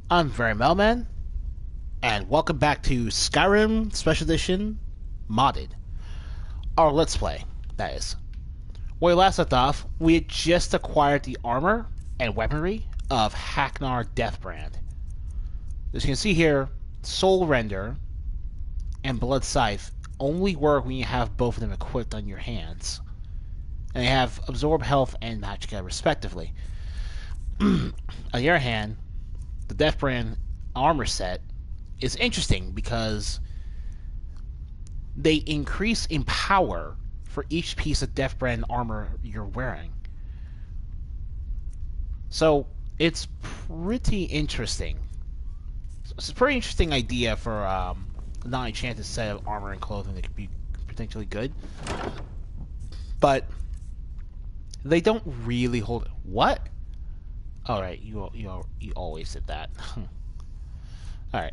I'm very Melman, and welcome back to Skyrim Special Edition Modded. Our Let's Play, that is. Where we last left off, we had just acquired the armor and weaponry of Haknar Deathbrand. As you can see here, Soul Render and Blood Scythe only work when you have both of them equipped on your hands. And they have Absorb Health and Magicka respectively. On the other hand, the Deathbrand armor set is interesting because they increase in power for each piece of Deathbrand armor you're wearing. So it's pretty interesting. It's a pretty interesting idea for a non-enchanted set of armor and clothing that could be potentially good. But they don't really hold it. What? Alright, you always did that. Alright.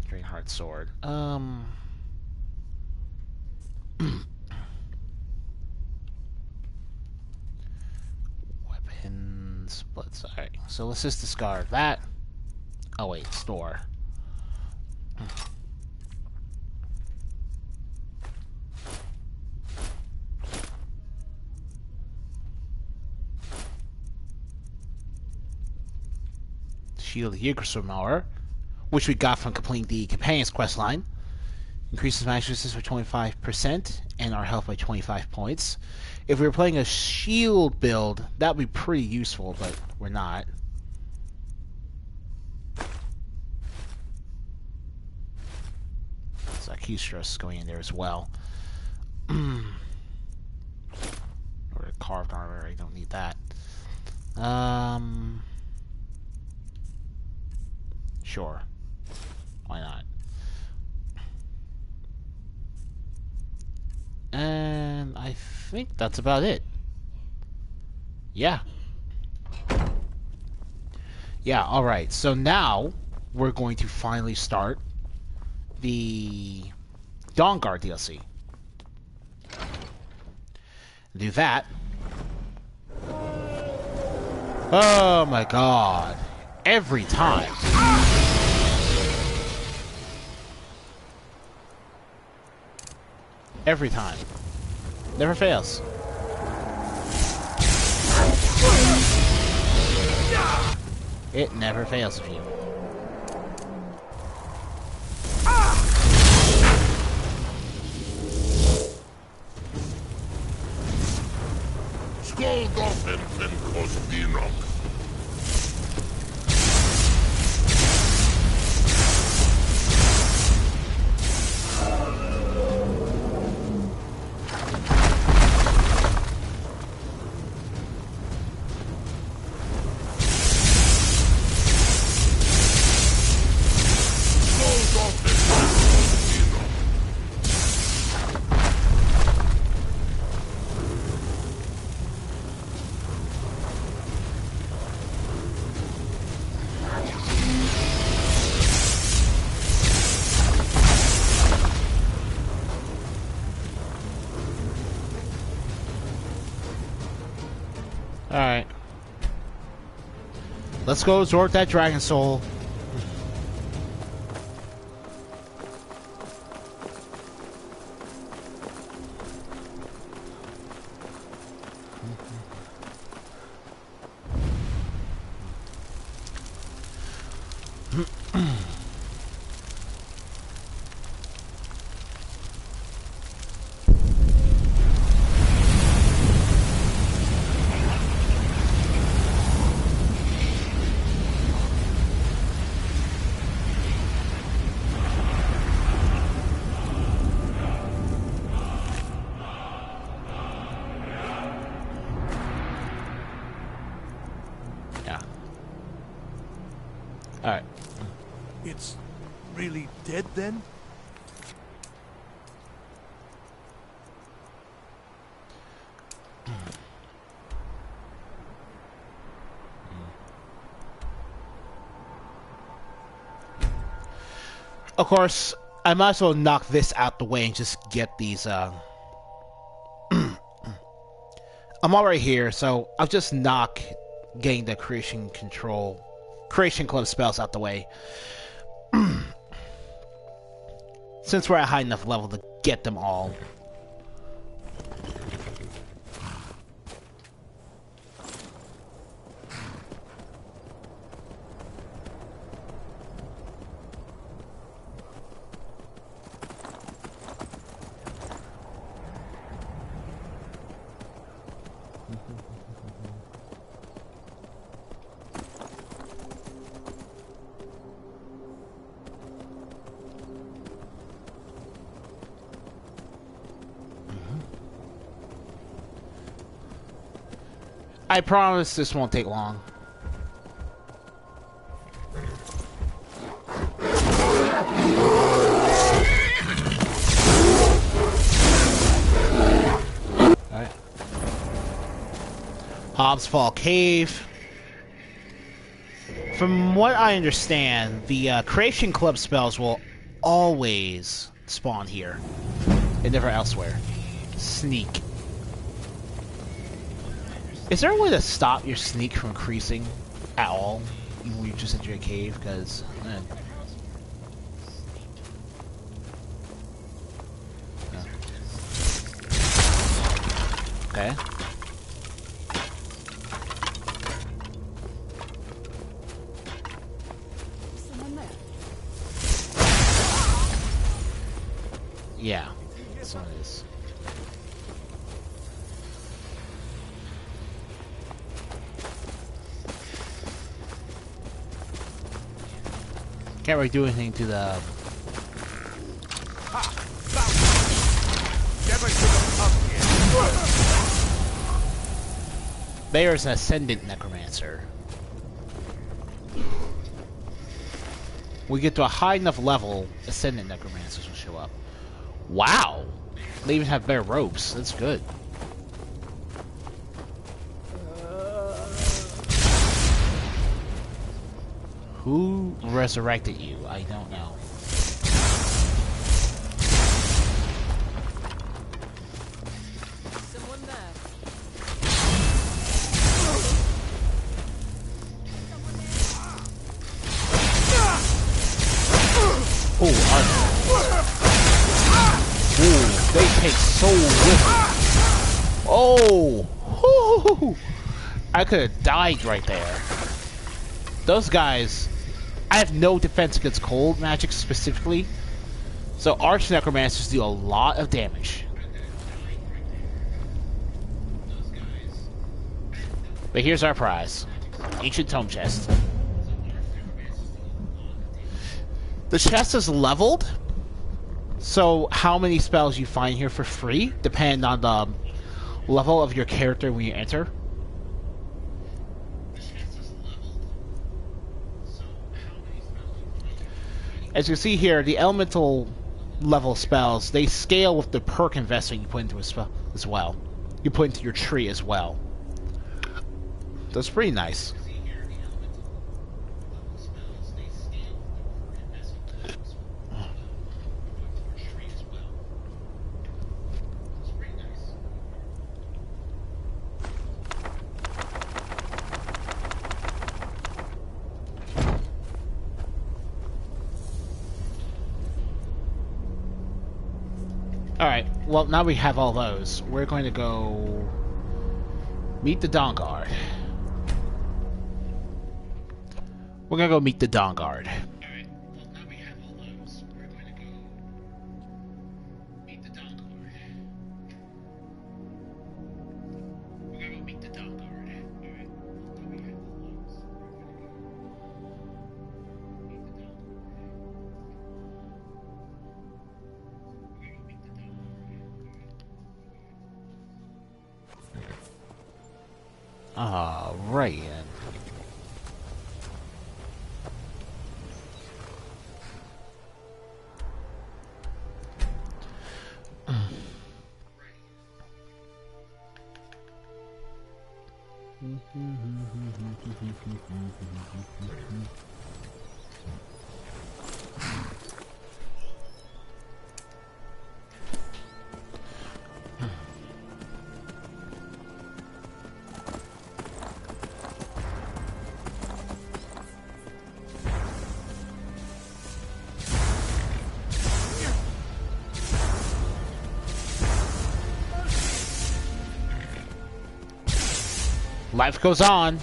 Drainheart Sword. Weapons. Alright, so let's just discard that. Oh wait, store. Shield Yggdrasil, which we got from completing the Companion's questline. Increases magic resistance by 25% and our health by 25 points. If we were playing a shield build, that would be pretty useful, but we're not. So Keystress going in there as well. Or carved armor, I don't need that. Sure. Why not? And I think that's about it. Yeah. Yeah, alright. So now we're going to finally start the Dawnguard DLC. Do that. Oh my god. Every time. Every time. Never fails. It never fails with you. Skålgapen Kostinok. Alright. Let's go absorb that dragon soul. Alright. It's really dead then? Of course, I might as well knock this out the way and just get these, I'm already here, so I'll just knock getting the creation control Creation Club spells out the way. Since we're at a high enough level to get them all. I promise this won't take long. Alright. Hobbs Fall Cave. From what I understand, the Creation Club spells will always spawn here and never elsewhere. Sneak. Is there a way to stop your sneak from increasing at all when you just enter a cave? Because, okay. Yeah, this one is. Can't really do anything to the. There's an Ascendant Necromancer. We get to a high enough level, Ascendant Necromancers will show up. Wow! They even have better ropes. That's good. Who resurrected you? I don't know. Someone there. Ooh, they take so little. Oh! I could have died right there. Those guys... I have no defense against cold magic specifically, so Arch Necromancers do a lot of damage. But here's our prize. Ancient Tome Chest. The chest is leveled, so how many spells you find here for free depend on the level of your character when you enter. As you see here, the elemental level spells, they scale with the perk investment you put into a spell as well. You put into your tree as well. That's pretty nice. Alright, well now we have all those. We're going to go meet the Dawnguard. We're going to go meet the Dawnguard. Alright, well now we have all those. We're going to go meet the Dawnguard. We're going to go meet the Dawnguard. Alright, well now we have all those. Right then. Life goes on.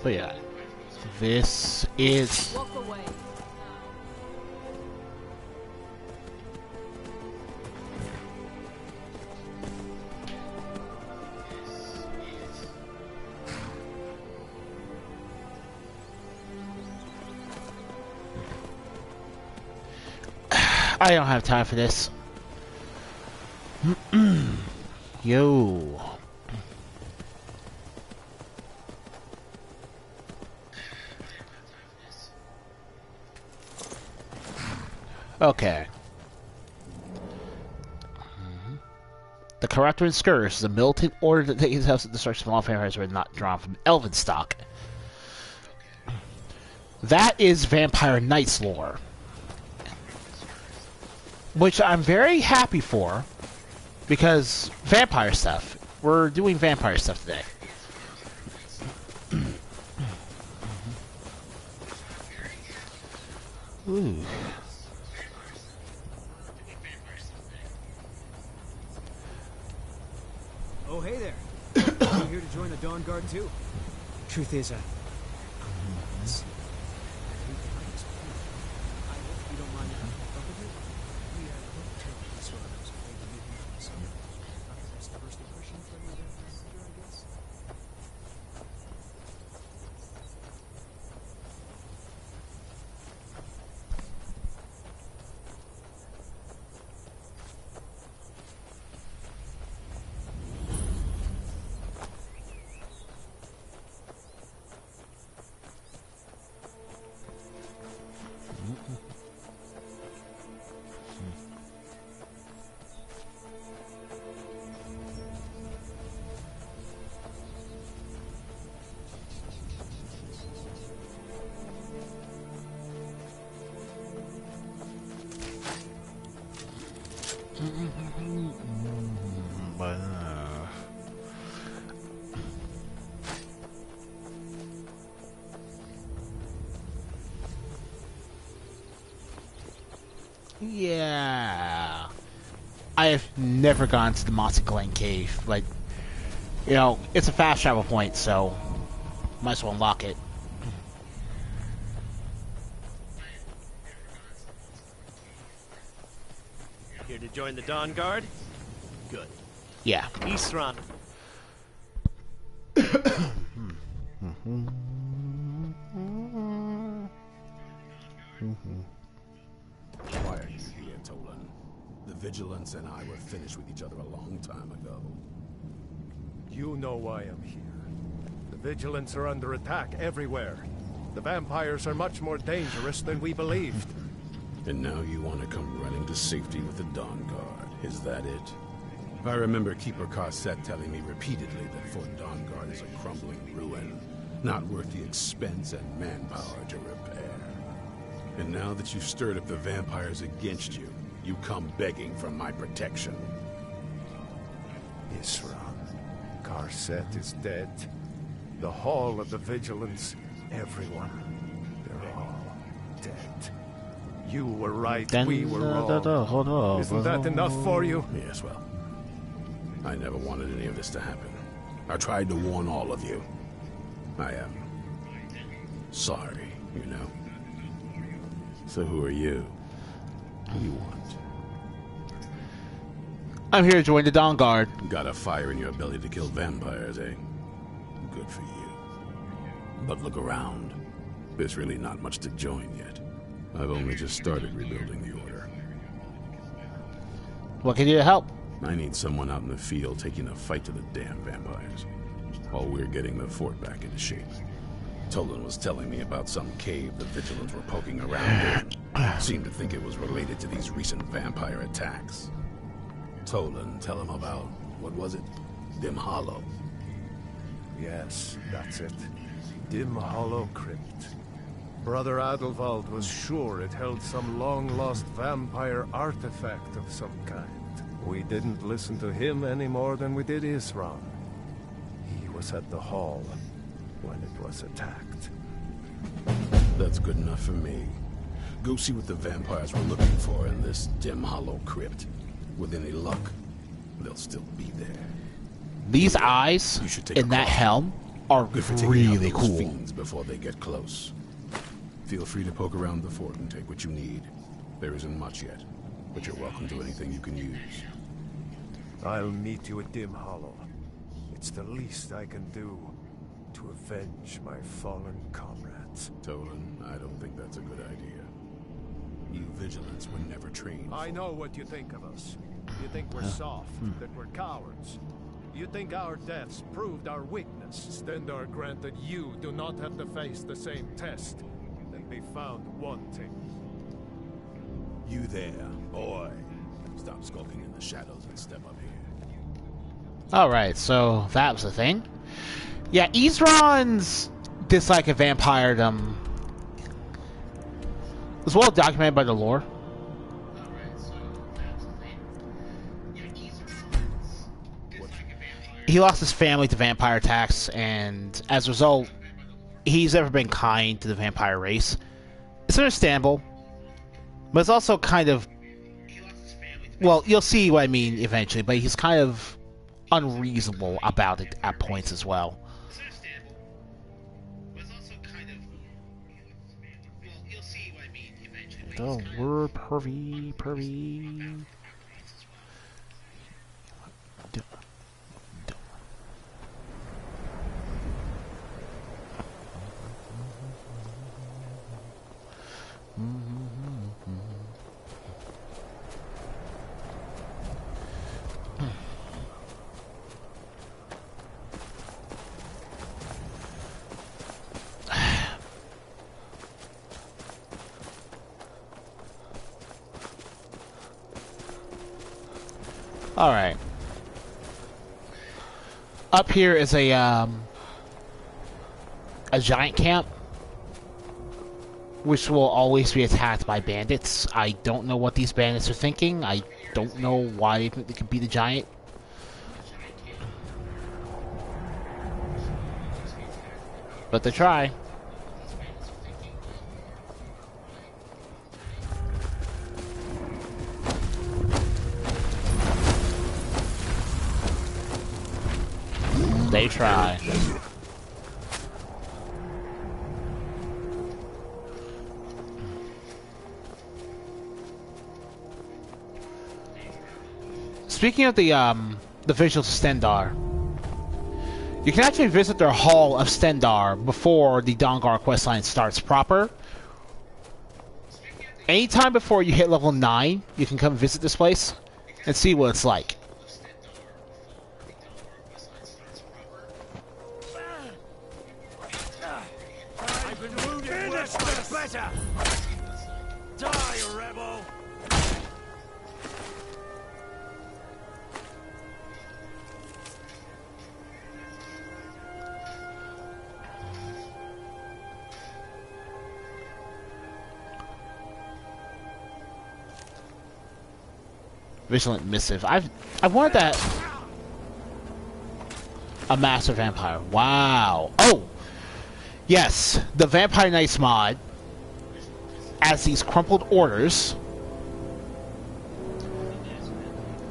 But yeah, this is... Walk away. I don't have time for this. Yo. Okay. The Corruptor and Scourge is a militant order that takes house at the destruction of all vampires who are not drawn from elven stock. That is Vampire Knights lore. Which I'm very happy for, because vampire stuff. We're doing vampire stuff today. Ooh. Oh, hey there. I'm here to join the Dawnguard too. Truth is, Yeah. I have never gone to the Mossy Glen Cave. Like, you know, it's a fast travel point, so might as well unlock it. Here to join the Dawnguard? Good. Yeah. Isran. Why are you here, Tolan? The Vigilance and I were finished with each other a long time ago. You know why I'm here. The Vigilants are under attack everywhere. The vampires are much more dangerous than we believed. And now you want to come running to safety with the Dawnguard. Is that it? I remember Keeper Carset telling me repeatedly that Fort Dawnguard is a crumbling ruin, not worth the expense and manpower to repair. And now that you've stirred up the vampires against you, you come begging for my protection. Isran. Carset is dead. The Hall of the Vigilance, everyone. They're all dead. You were right, we were wrong. Isn't that enough for you? Yes, well, I never wanted any of this to happen. I tried to warn all of you. I am sorry, you know. So who are you? What do you want? I'm here to join the Dawnguard. Got a fire in your belly to kill vampires, eh? Good for you. But look around. There's really not much to join yet. I've only just started rebuilding the Order. What can you do to help? I need someone out in the field taking a fight to the damn vampires, while we're getting the fort back into shape. Tolan was telling me about some cave the Vigilants were poking around in. Seemed to think it was related to these recent vampire attacks. Tolan, tell him about, what was it? Dim Hollow. Yes, that's it. Dim Hollow Crypt. Brother Adelwald was sure it held some long-lost vampire artifact of some kind. We didn't listen to him any more than we did Isran. He was at the hall when it was attacked. That's good enough for me. Go see what the vampires were looking for in this dim Hollow Crypt. With any luck, they'll still be there. These eyes in that helm are really cool. Fiends before they get close. Feel free to poke around the fort and take what you need. There isn't much yet, but you're welcome to anything you can use. I'll meet you at Dim Hollow. It's the least I can do to avenge my fallen comrades. Tolan, I don't think that's a good idea. You vigilants were never trained. I know what you think of us. You think we're soft, that we're cowards. You think our deaths proved our weakness. Stendarr granted you do not have to face the same test and be found wanting. You there, boy. Stop skulking in the shadows and step up here. Alright, so that was the thing. Yeah, Ezron's dislike of vampiredom was well documented by the lore. He lost his family to vampire attacks, and as a result, he's never been kind to the vampire race. It's understandable, but it's also kind of... Well, you'll see what I mean eventually, but he's kind of unreasonable about it at points as well. The word pervy. Alright. Up here is a giant camp, which will always be attacked by bandits. I don't know what these bandits are thinking. I don't know why they think they could beat a giant. But they try. They try. Speaking of the visuals of Stendarr, you can actually visit their Hall of Stendarr before the Dawnguard questline starts proper. Anytime before you hit level 9, you can come visit this place and see what it's like. Die, rebel! Vigilant Missive. I've wanted that. A Master Vampire. Wow. Oh! Yes, the Vampire Knights mod as these crumpled orders,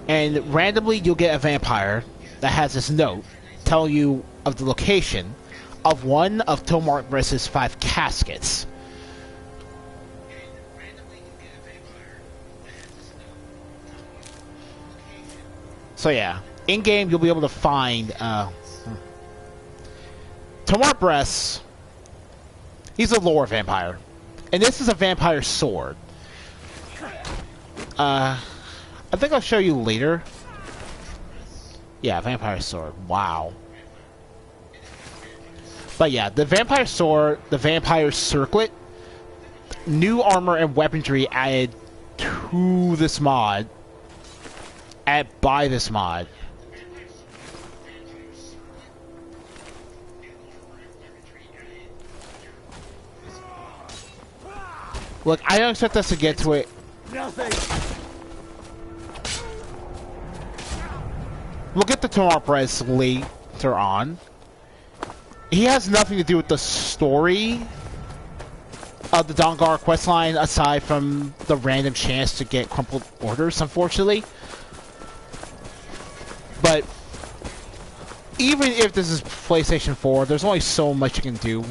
and randomly you'll get a vampire that has this note telling you of the location of one of Tomarbress's 5 caskets. So yeah, in game you'll be able to find Tomarbress. He's a lore vampire. And this is a vampire sword. I think I'll show you later. Yeah, vampire sword. Wow. But yeah, the vampire sword, the vampire circlet, new armor and weaponry added to this mod. By this mod. Look, I don't expect us to get to it. Nothing! We'll get to Tomarbress later on. He has nothing to do with the story. the Dawnguard questline, aside from the random chance to get crumpled orders, unfortunately. But even if this is PlayStation 4, there's only so much you can do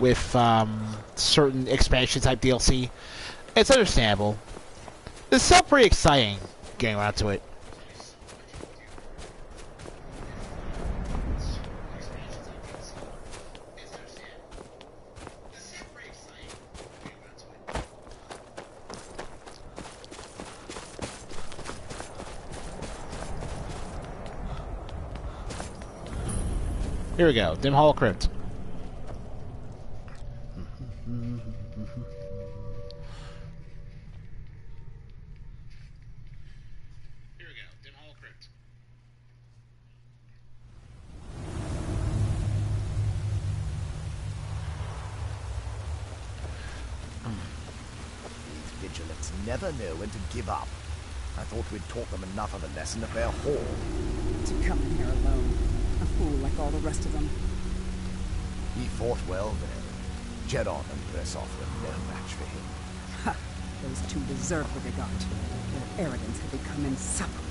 with certain expansion-type DLC. It's understandable. It's still pretty exciting getting around to it. Here we go, dim Hollow Crypt. Vigilants never know when to give up. I thought we'd taught them enough of a lesson at their hall. To come in here alone. A fool like all the rest of them. He fought well there. Jedon and Bresov were no match for him. Ha! Those two deserved what they got. Their arrogance had become insufferable.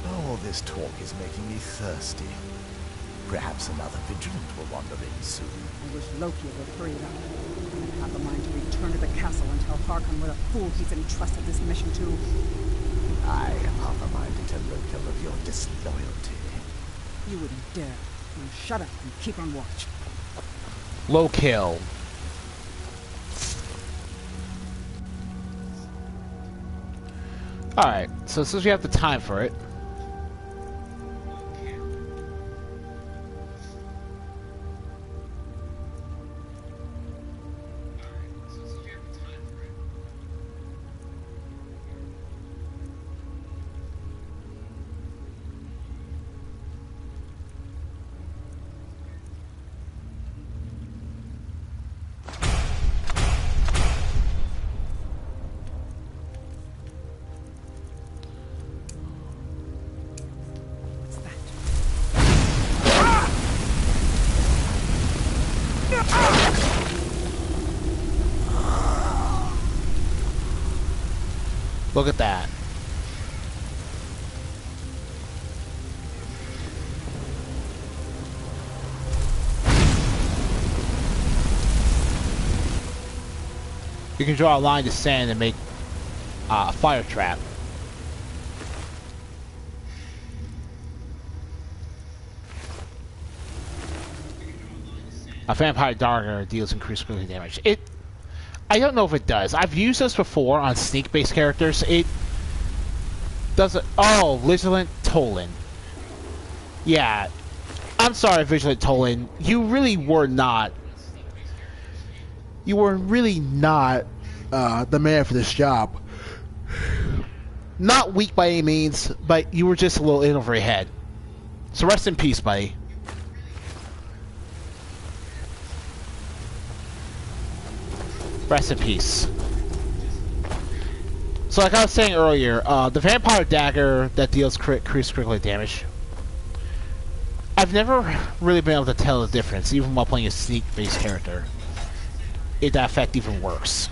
All this talk is making me thirsty. Perhaps another vigilant will wander in soon. I wish Loki would hurry it up. I have a mind to return to the castle and tell Harkon what a fool he's entrusted this mission to. I have half a mind to tell Loki of your disloyalty. You wouldn't dare. Now shut up and keep on watch. Low kill. Alright, so since we have the time for it, look at that. You can draw a line to sand and make a fire trap. A vampire dagger deals increased critical damage. I don't know if it does. I've used this before on sneak-based characters. It doesn't. Oh, Vigilant Tolan. Yeah, I'm sorry, Vigilant Tolan. You really were not. You were really not the man for this job. Not weak by any means, but you were just a little in over your head. So rest in peace, buddy. Rest in peace. So like I was saying earlier, the vampire dagger that deals increased critical damage, I've never really been able to tell the difference, even while playing a sneak-based character. If that effect even works.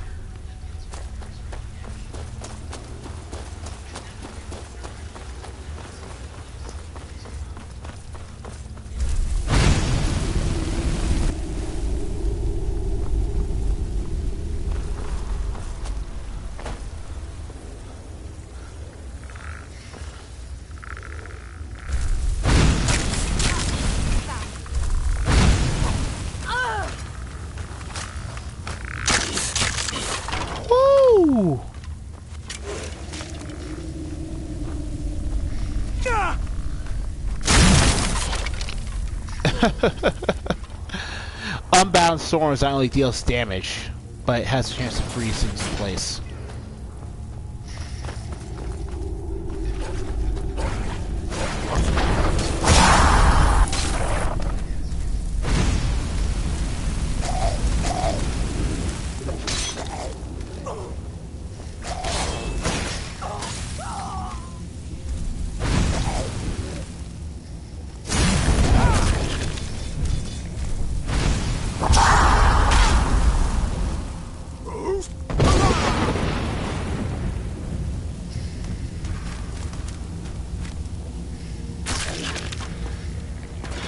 Unbound Storms not only deals damage, but it has a chance to freeze things in place.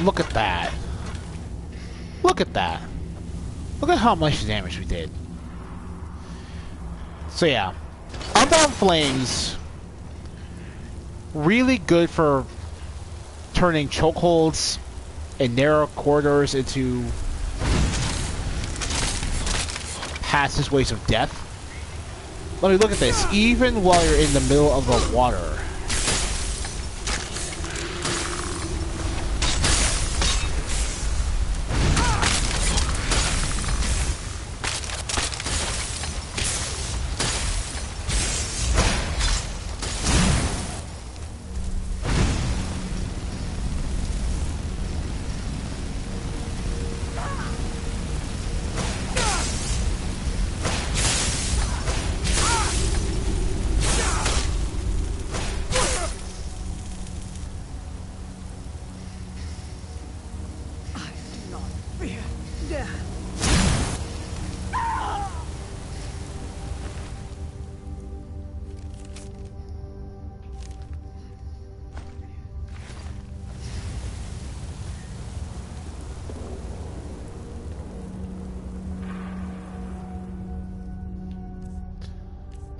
Look at that. Look at that. Look at how much damage we did. So yeah. Unbound Flames. Really good for turning chokeholds and narrow corridors into passageways of death. Let me look at this. Even while you're in the middle of the water.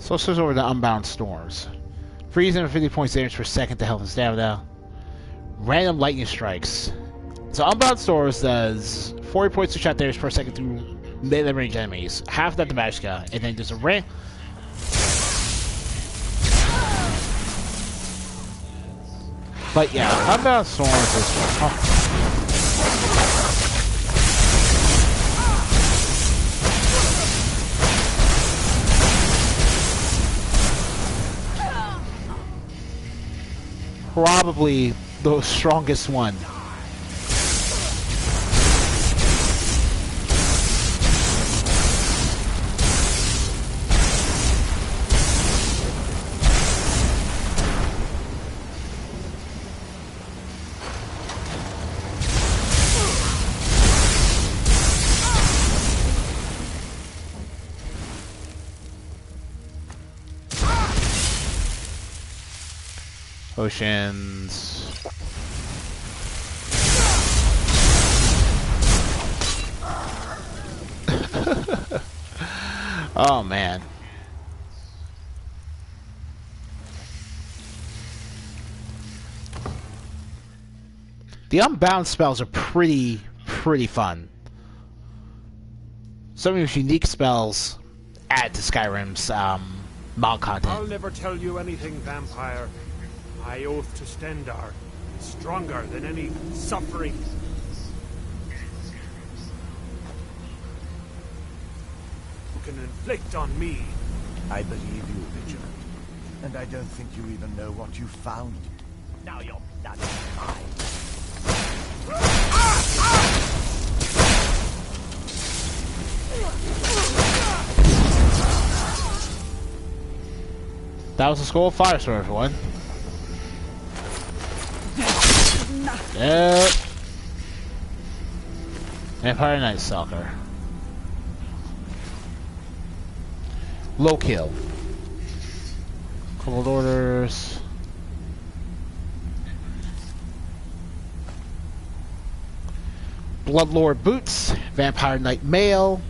So let's switch over to Unbound Storms. Freezing and 50 points damage per second to health and stamina. Random lightning strikes. So Unbound Storms does 40 points of shot damage per second through melee range enemies. Half that to Magicka, and then there's a But yeah, Unbound Storms is probably the strongest one. Potions. Oh man. The Unbound spells are pretty fun. Some of these unique spells add to Skyrim's mod content. I'll never tell you anything, vampire. I oath to Stendarr, stronger than any suffering. You can inflict on me. I believe you, Vigilant. And I don't think you even know what you found. Now you're done. That was a Skull of Firestorm, everyone. Yep. Vampire Night Stalker. Low kill. Cold orders. Bloodlord Boots. Vampire Knight Mail.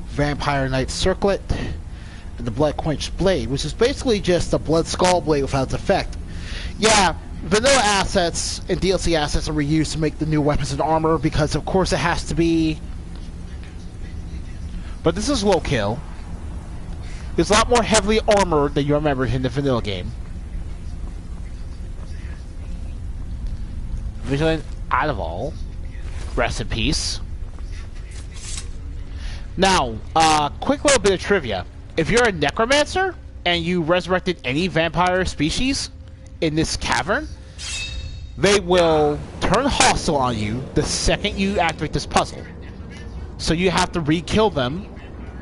Vampire Knight Circlet. And the Blood Quench Blade, which is basically just a Blood Skull Blade without its effect. Yeah. Vanilla assets and DLC assets are reused to make the new weapons and armor because, of course, it has to be. But this is low kill. It's a lot more heavily armored than you remember in the vanilla game. Vigilant Adval. Rest in peace. Now, quick little bit of trivia. If you're a necromancer and you resurrected any vampire species in this cavern, they will turn hostile on you the second you activate this puzzle. So you have to re-kill them,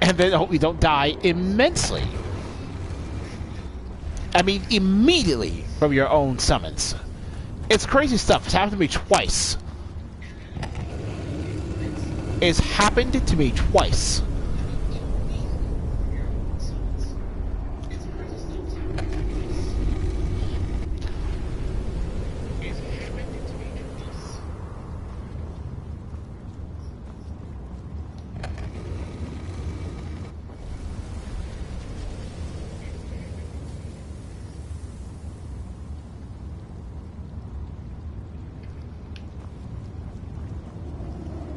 and then hope you don't die immensely. I mean, immediately from your own summons. It's crazy stuff. It's happened to me twice. It's happened to me twice.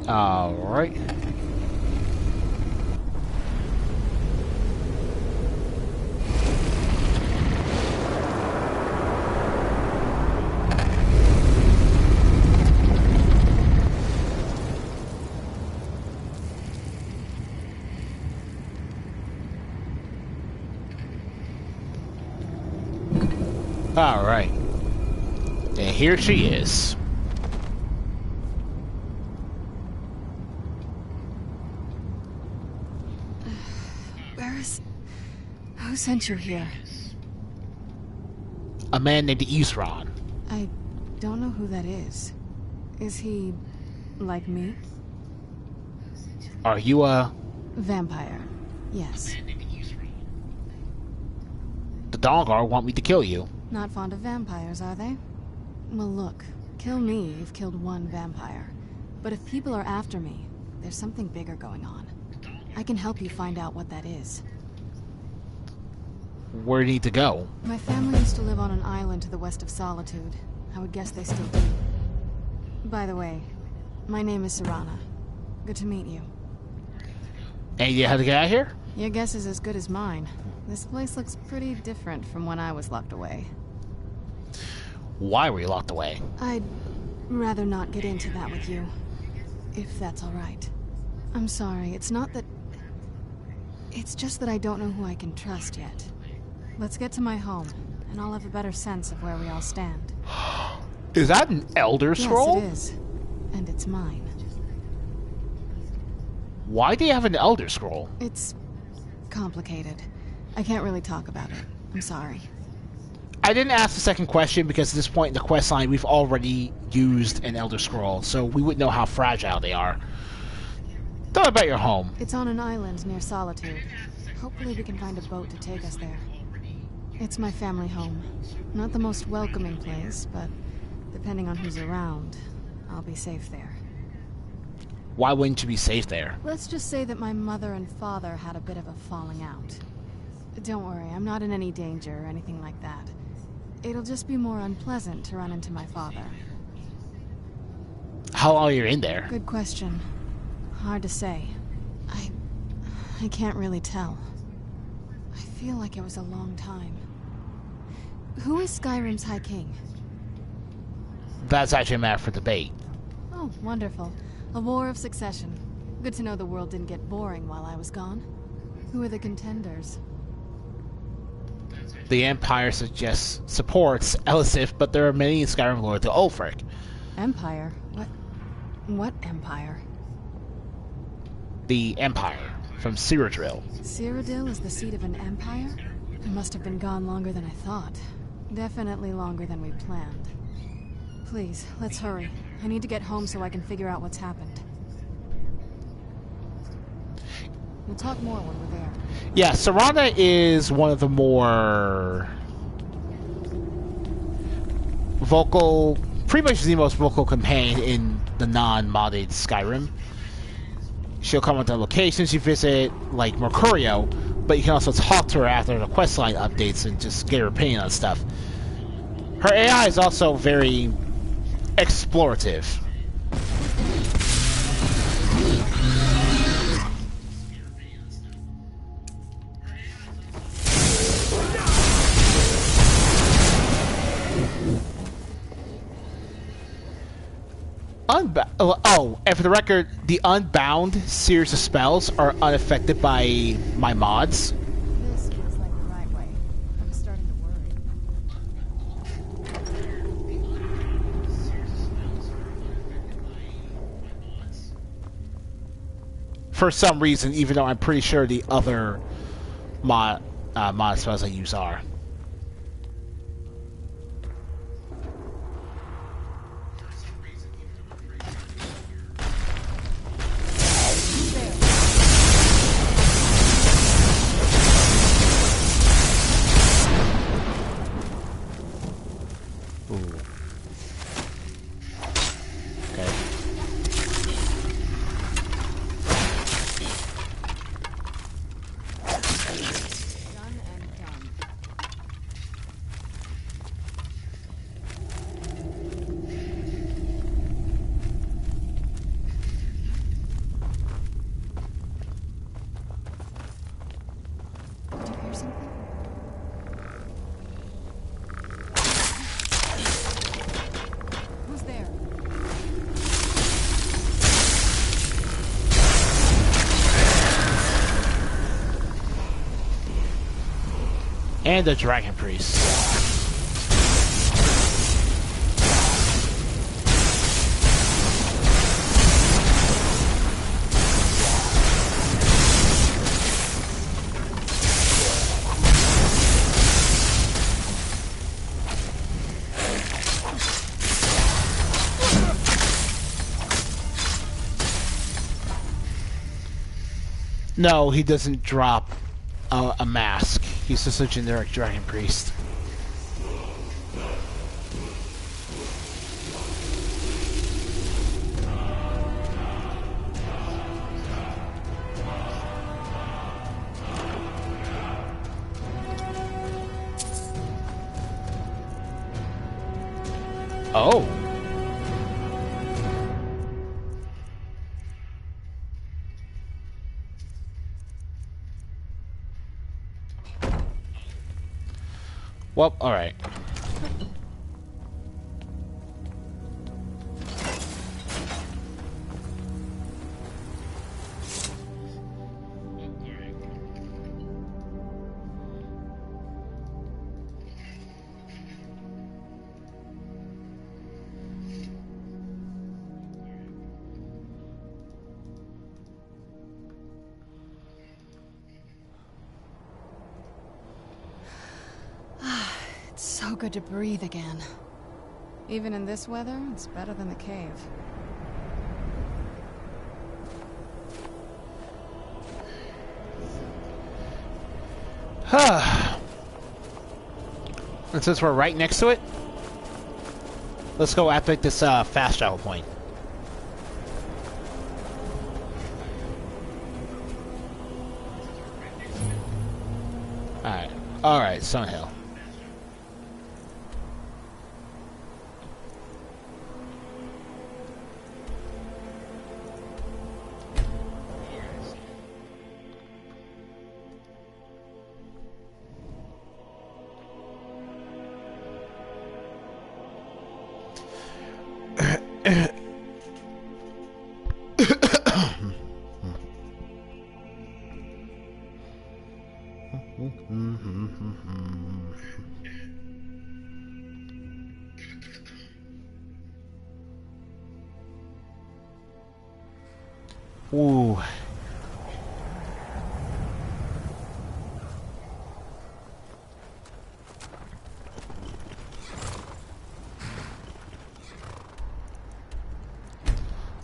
Alright. Alright. And here she is. Who sent you here? A man named Isran. I don't know who that is. Is he like me? Are you a... Vampire. Yes. The Dawnguard want me to kill you. Not fond of vampires, are they? Well, look. Kill me, you've killed one vampire. But if people are after me, there's something bigger going on. I can help you find out what that is. Where do you need to go? My family used to live on an island to the west of Solitude. I would guess they still do. By the way, my name is Serana. Good to meet you. Any idea how to get out of here? Your guess is as good as mine. This place looks pretty different from when I was locked away. Why were you locked away? I'd rather not get into that with you, if that's all right. I'm sorry, it's not that... It's just that I don't know who I can trust yet. Let's get to my home, and I'll have a better sense of where we all stand. Is that an Elder Scroll? Yes, it is. And it's mine. Why do you have an Elder Scroll? It's complicated. I can't really talk about it. I'm sorry. I didn't ask the second question because at this point in the quest line we've already used an Elder Scroll, so we wouldn't know how fragile they are. Tell me about your home. It's on an island near Solitude. Hopefully we can find a boat to take us there. It's my family home. Not the most welcoming place, but depending on who's around, I'll be safe there. Why wouldn't you be safe there? Let's just say that my mother and father had a bit of a falling out. Don't worry, I'm not in any danger or anything like that. It'll just be more unpleasant to run into my father. How long are you in there? Good question. Hard to say. I can't really tell. I feel like it was a long time. Who is Skyrim's High King? That's actually a matter for debate. Oh, wonderful. A war of succession. Good to know the world didn't get boring while I was gone. Who are the contenders? The Empire supports Elisif, but there are many Skyrim lords to Ulfric. Empire? What Empire? The Empire, from Cyrodiil. Cyrodiil is the seat of an empire? It must have been gone longer than I thought. Definitely longer than we planned. Please, let's hurry. I need to get home so I can figure out what's happened. We'll talk more when we're there. Yeah, Serana is one of the more vocal, pretty much the most vocal companion in the non-modded Skyrim. She'll come onto locations you visit, like Mercurio, but you can also talk to her after the questline updates and just get her opinion on stuff. Her AI is also very explorative. Oh, and for the record, the Unbound series of spells are unaffected by my mods. This feels like the right way. I'm starting to worry. For some reason, even though I'm pretty sure the other mod spells I use are. And the Dragon Priest. No, he doesn't drop a mask. He's just a generic Dragon Priest. Oh. Well, alright. So good to breathe again. Even in this weather, it's better than the cave. And since we're right next to it, let's go epic this fast travel point. Alright, Sunhill. Ooh.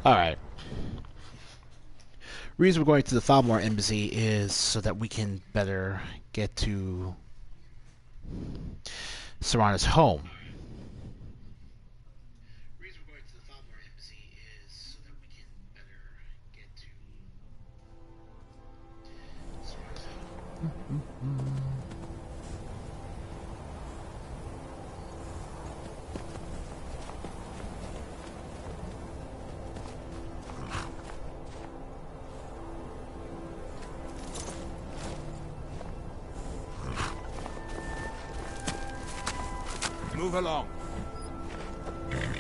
Alright. Reason we're going to the Falmore Embassy is so that we can better get to Serana's home. Reason we're going to the Falmore Embassy is so that we can better get to Serana's home. Move along.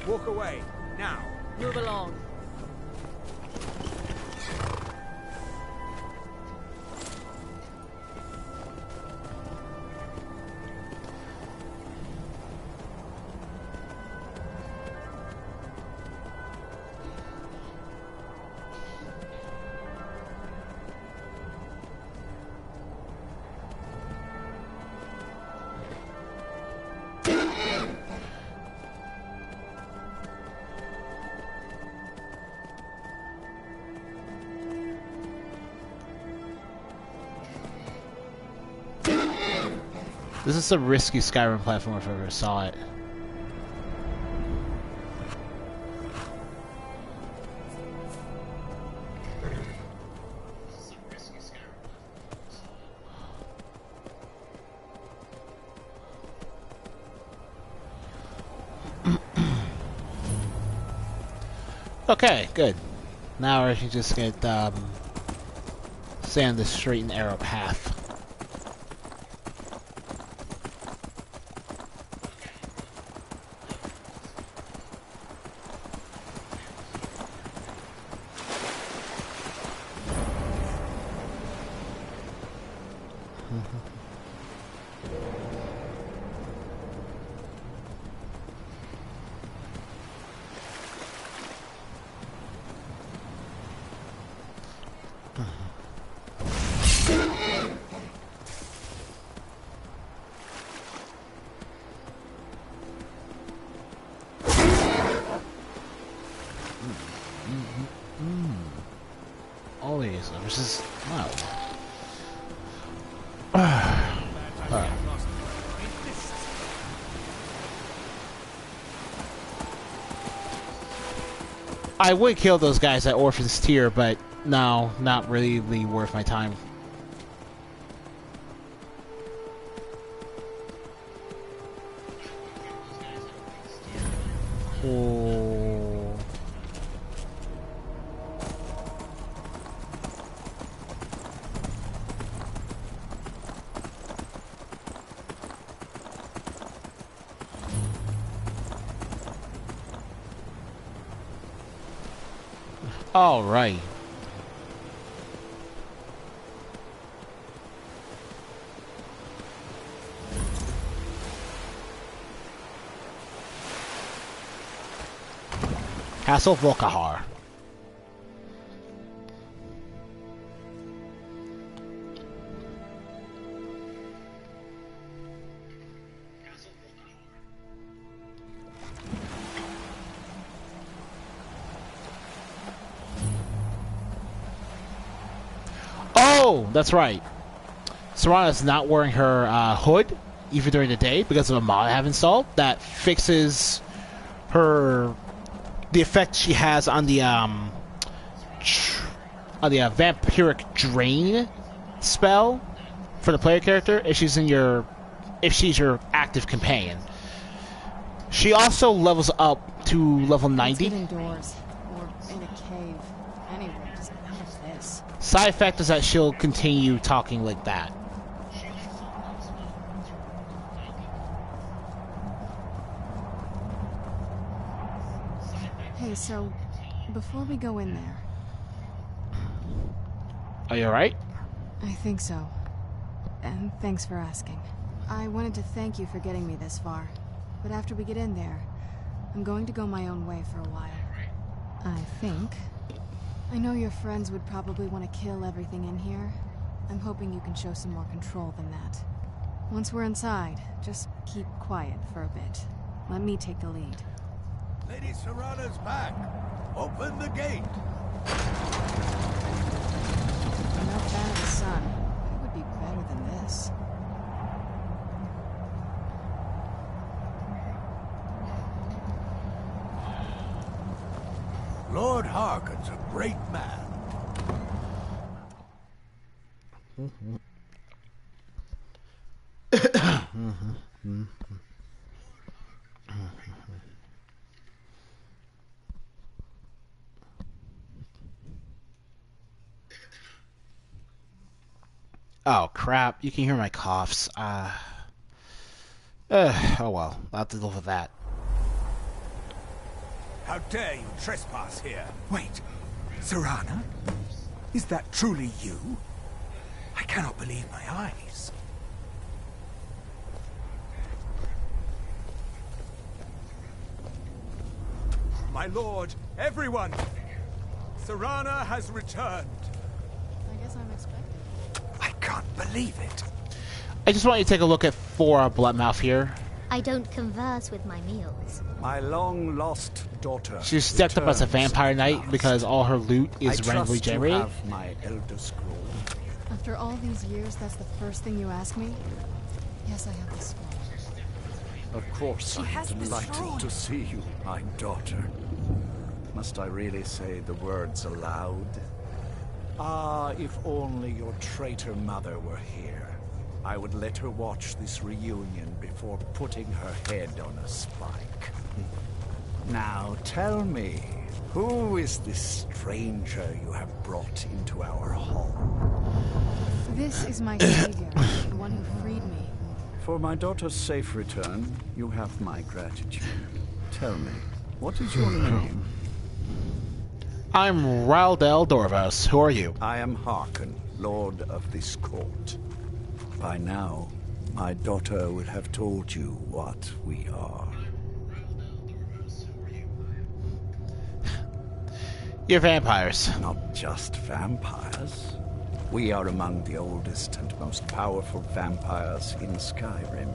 Walk away, now. Move along. This is a risky Skyrim platform if I ever saw it. Okay, good. Now I can just get stay on the straight and narrow path. versus... Alright. I would kill those guys at Orphan's Tier, but no, not really worth my time. Oh. All right. Castle Volkihar. Oh, that's right. Serana's not wearing her hood even during the day because of a mod I have installed that fixes her the effect she has on the vampiric drain spell for the player character if she's your active companion. She also levels up to level 90. Let's get indoors or in a cave. Anywhere, just out of this. Side effect is that she'll continue talking like that. Hey, so before we go in there, are you alright? I think so. And thanks for asking. I wanted to thank you for getting me this far. But after we get in there, I'm going to go my own way for a while. I think. I know your friends would probably want to kill everything in here. I'm hoping you can show some more control than that. Once we're inside, just keep quiet for a bit. Let me take the lead. Lady Serana's back. Open the gate. I'm not fan of the sun. It would be better than this. Lord Harkon's a great man. Oh crap, you can hear my coughs. Oh well, I'll have to deal with that. How dare you trespass here? Wait, Serana? Is that truly you? I cannot believe my eyes. My lord, everyone! Serana has returned. I guess I'm expecting. I can't believe it. I just want you to take a look at Bloodmouth here. I don't converse with my meals. My long-lost daughter. She's stepped up as a vampire knight because all her loot is randomly generated. I have my Elder Scroll. After all these years, that's the first thing you ask me? Yes, I have the scroll. Of course, I'm delighted to see you, my daughter. Must I really say the words aloud? Ah, if only your traitor mother were here. I would let her watch this reunion before putting her head on a spike. Now tell me, who is this stranger you have brought into our hall? This is my savior, the one who freed me. For my daughter's safe return, you have my gratitude. Tell me, what is your name? I'm Ralldel Doravos. Who are you? I am Harkon, Lord of this court. By now, my daughter would have told you what we are. You're vampires. Not just vampires. We are among the oldest and most powerful vampires in Skyrim.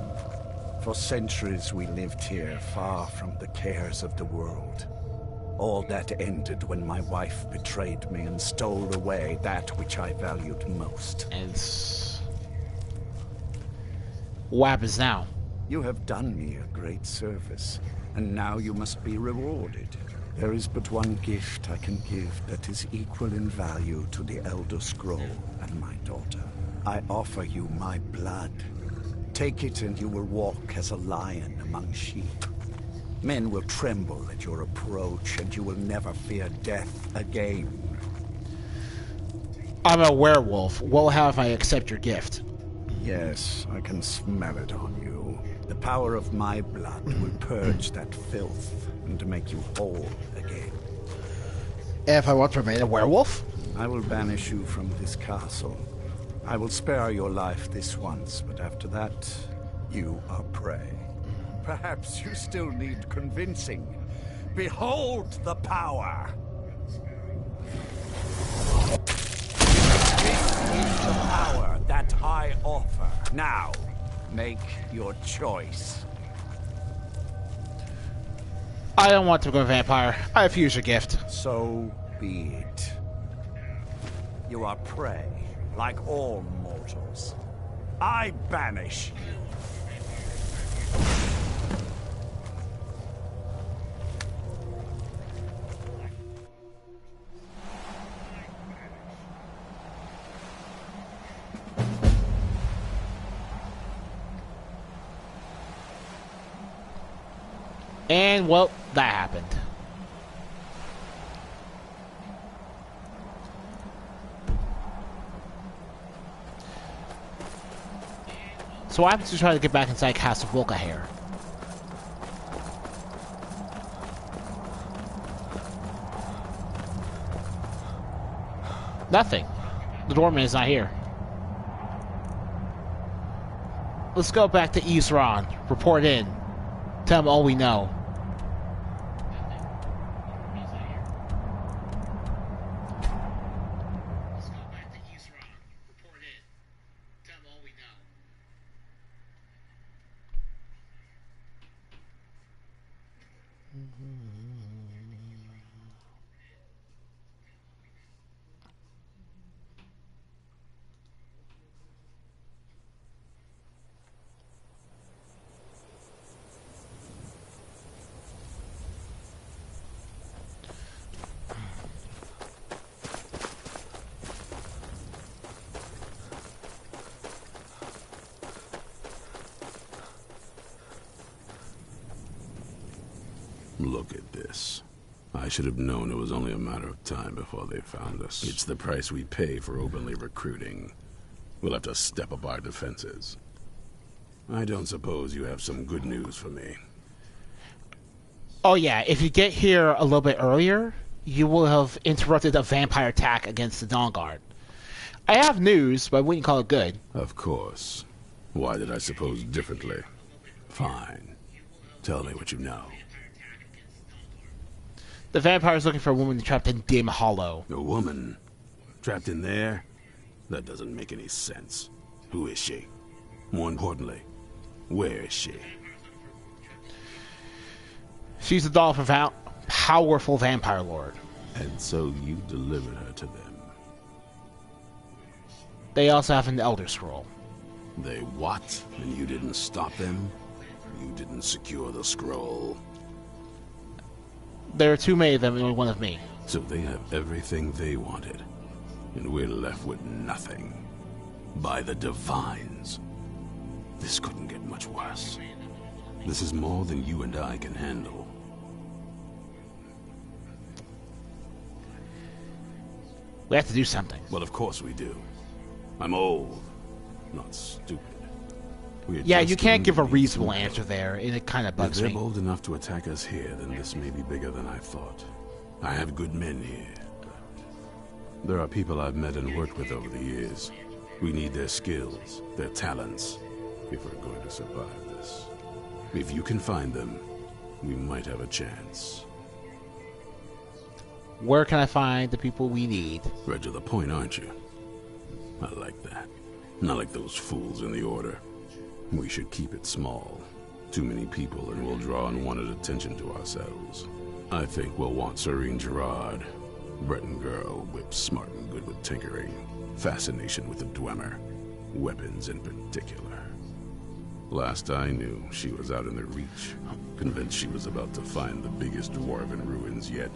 For centuries we lived here, far from the cares of the world. All that ended when my wife betrayed me and stole away that which I valued most. And what happens now? You have done me a great service, and now you must be rewarded. There is but one gift I can give that is equal in value to the Elder Scroll and my daughter. I offer you my blood. Take it and you will walk as a lion among sheep. Men will tremble at your approach, and you will never fear death again. I'm a werewolf. What will happen if I accept your gift? Yes, I can smell it on you. The power of my blood will purge that filth and make you whole again. If I want to remain a werewolf? I will banish you from this castle. I will spare your life this once, but after that, you are prey. Perhaps you still need convincing. Behold the power! This is the power that I offer. Now, make your choice. I don't want to become a vampire. I refuse your gift. So be it. You are prey, like all mortals. I banish you. And, well, that happened. So what happens to try to get back inside Castle Volkihar? Nothing. The doorman is not here. Let's go back to Sorine. Report in. Tell him all we know. Look at this. I should have known it was only a matter of time before they found us. It's the price we pay for openly recruiting. We'll have to step up our defenses. I don't suppose you have some good news for me. Oh yeah, if you get here a little bit earlier, you will have interrupted a vampire attack against the Dawnguard. I have news, but I wouldn't call it good. Of course. Why did I suppose differently? Fine. Tell me what you know. The vampire is looking for a woman trapped in Dim Hollow. A woman? Trapped in there? That doesn't make any sense. Who is she? More importantly, where is she? She's the daughter of a powerful vampire lord. And so you delivered her to them. They also have an Elder Scroll. They what? And you didn't stop them? You didn't secure the scroll? There are too many of them and only one of me. So they have everything they wanted. And we're left with nothing. By the Divines. This couldn't get much worse. This is more than you and I can handle. We have to do something. Well, of course we do. I'm old, not stupid. Yeah, you can't give a reasonable answer there, and it kind of bugs me. If they're bold enough to attack us here, then this may be bigger than I thought. I have good men here. There are people I've met and worked with over the years. We need their skills, their talents, if we're going to survive this. If you can find them, we might have a chance. Where can I find the people we need? Right to the point, aren't you? I like that. Not like those fools in the Order. We should keep it small. Too many people and we'll draw unwanted attention to ourselves. I think we'll want Sorine Gerard. Breton girl, whip smart and good with tinkering. Fascination with the Dwemer. Weapons in particular. Last I knew, she was out in the Reach. Convinced she was about to find the biggest dwarven ruins yet.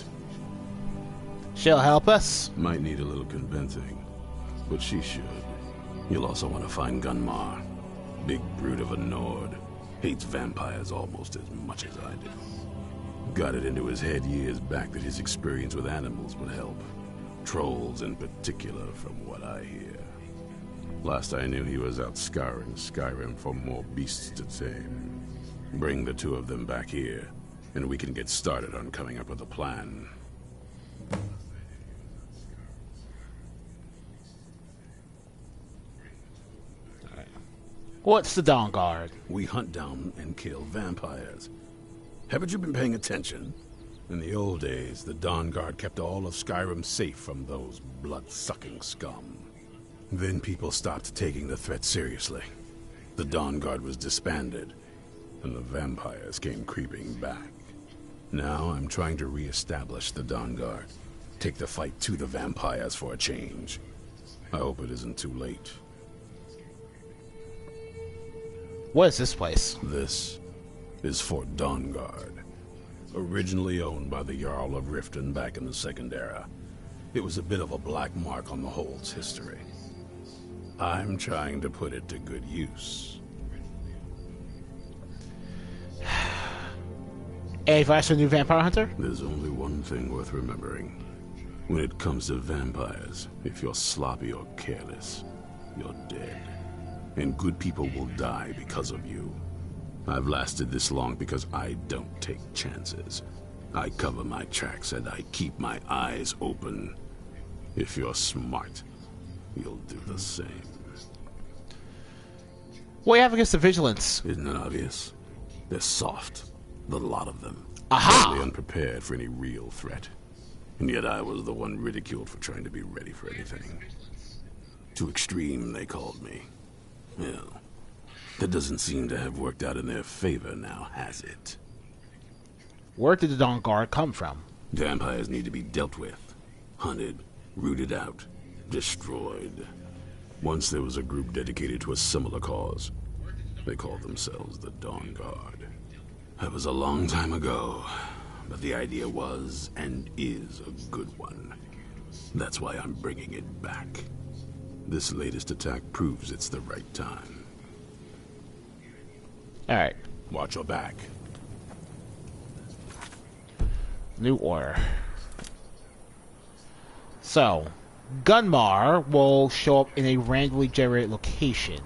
She'll help us? Might need a little convincing, but she should. You'll also want to find Gunmar. Big brute of a Nord. Hates vampires almost as much as I do. Got it into his head years back that his experience with animals would help. Trolls in particular, from what I hear. Last I knew, he was out scouring Skyrim for more beasts to tame. Bring the two of them back here, and we can get started on coming up with a plan. What's the Dawnguard? We hunt down and kill vampires. Haven't you been paying attention? In the old days, the Dawnguard kept all of Skyrim safe from those blood-sucking scum. Then people stopped taking the threat seriously. The Dawnguard was disbanded, and the vampires came creeping back. Now I'm trying to re-establish the Dawnguard. Take the fight to the vampires for a change. I hope it isn't too late. What is this place? This is Fort Dawnguard. Originally owned by the Jarl of Riften back in the Second Era. It was a bit of a black mark on the Hold's history. I'm trying to put it to good use. Any advice for a new vampire hunter? There's only one thing worth remembering. When it comes to vampires, if you're sloppy or careless, you're dead. And good people will die because of you. I've lasted this long because I don't take chances. I cover my tracks and I keep my eyes open. If you're smart, you'll do the same. What do you have against the Vigilance? Isn't it obvious? They're soft, the lot of them. Aha! Totally unprepared for any real threat. And yet I was the one ridiculed for trying to be ready for anything. Too extreme, they called me. Well, that doesn't seem to have worked out in their favor now, has it? Where did the Dawnguard come from? Vampires need to be dealt with, hunted, rooted out, destroyed. Once there was a group dedicated to a similar cause. They called themselves the Dawnguard. That was a long time ago, but the idea was and is a good one. That's why I'm bringing it back. This latest attack proves it's the right time. Alright. Watch your back. New order. So, Gunmar will show up in a randomly generated location.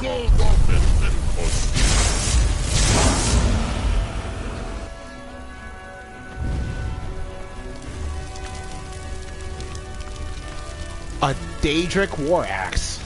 A Daedric War Axe.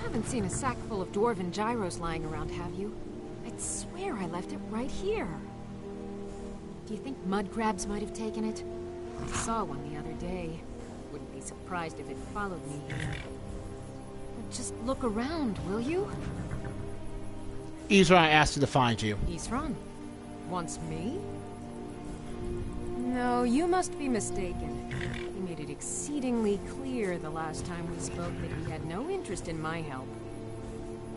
Haven't seen a sack full of dwarven gyros lying around, have you? I'd swear I left it right here. Do you think mud crabs might have taken it? I saw one the other day. Wouldn't be surprised if it followed me here. Just look around, will you? Isran asked you to find you. Isran? Wants me? No, you must be mistaken. He made it exceedingly clear the last time we spoke that he had no interest in my help.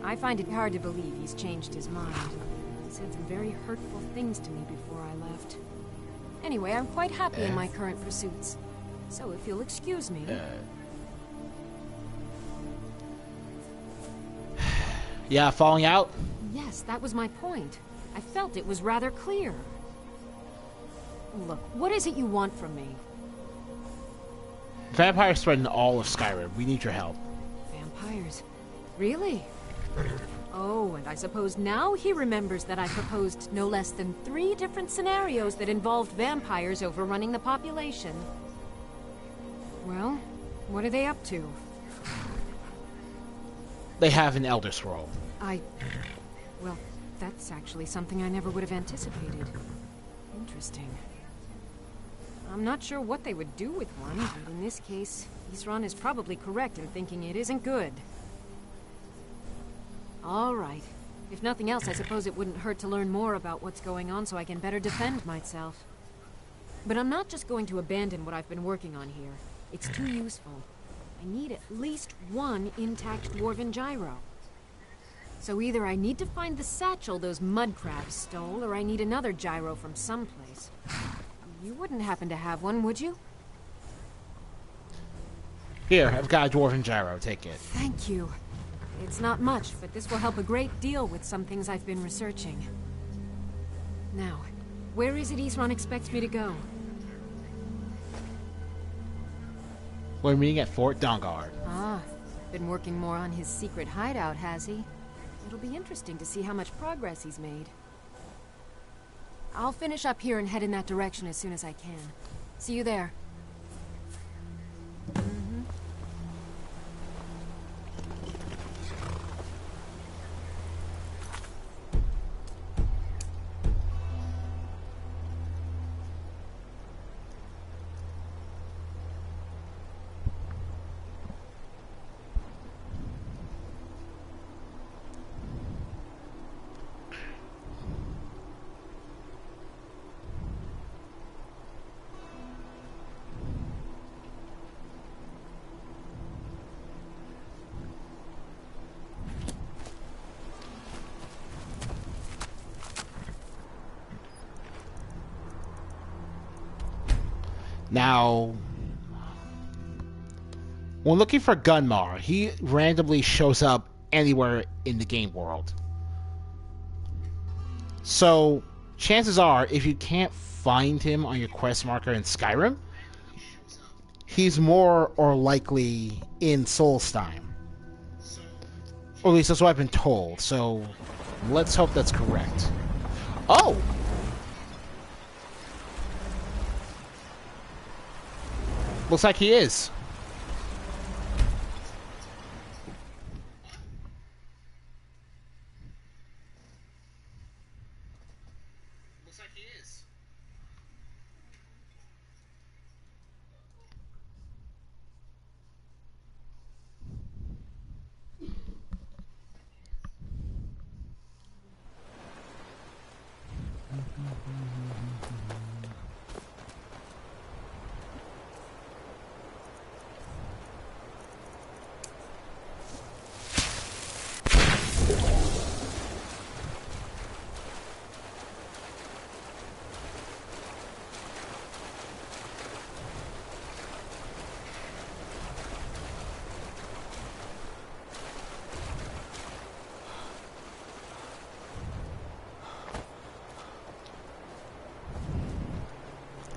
I find it hard to believe he's changed his mind. He said some very hurtful things to me before I left. Anyway, I'm quite happy in my current pursuits. So if you'll excuse me... Yeah, falling out? Yes, that was my point. I felt it was rather clear. Look, what is it you want from me? Vampires threaten all of Skyrim. We need your help. Vampires? Really? Oh, and I suppose now he remembers that I proposed no less than 3 different scenarios that involved vampires overrunning the population. Well, what are they up to? They have an Elder Scroll. Well, that's actually something I never would have anticipated. Interesting. I'm not sure what they would do with one, but in this case, Isran is probably correct in thinking it isn't good. All right. If nothing else, I suppose it wouldn't hurt to learn more about what's going on so I can better defend myself. But I'm not just going to abandon what I've been working on here. It's too useful. I need at least 1 intact dwarven gyro. So either I need to find the satchel those mud crabs stole, or I need another gyro from someplace. You wouldn't happen to have one, would you? Here, I've got a dwarven gyro. Take it. Thank you. It's not much, but this will help a great deal with some things I've been researching. Now, where is it Isran expects me to go? We're meeting at Fort Dawnguard. Ah, been working more on his secret hideout, has he? It'll be interesting to see how much progress he's made. I'll finish up here and head in that direction as soon as I can. See you there. Now, when looking for Gunmar, he randomly shows up anywhere in the game world. So, chances are, if you can't find him on your quest marker in Skyrim, he's more or likely in Solstheim. Or at least that's what I've been told, so let's hope that's correct. Oh! Looks like he is.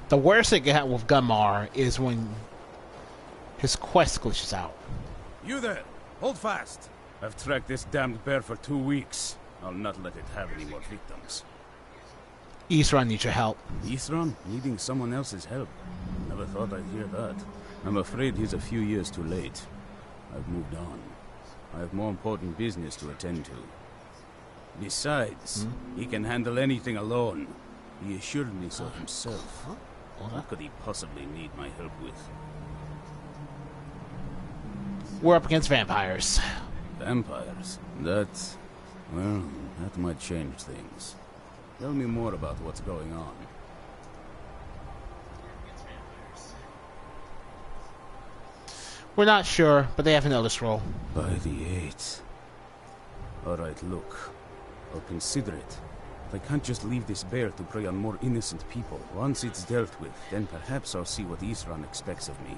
The worst thing you have with Gunmar is when his quest glitches out. You there! Hold fast! I've tracked this damned bear for 2 weeks. I'll not let it have any more victims. Isran needs your help. Isran? Needing someone else's help? Never thought I'd hear that. I'm afraid he's a few years too late. I've moved on. I have more important business to attend to. Besides, he can handle anything alone. He assured me so himself. What could he possibly need my help with? We're up against vampires. Vampires? That might change things. Tell me more about what's going on. We're not sure, but they have an eldest role. By the 8th. Alright, look. I'll consider it. I can't just leave this bear to prey on more innocent people. Once it's dealt with, then perhaps I'll see what Isran expects of me.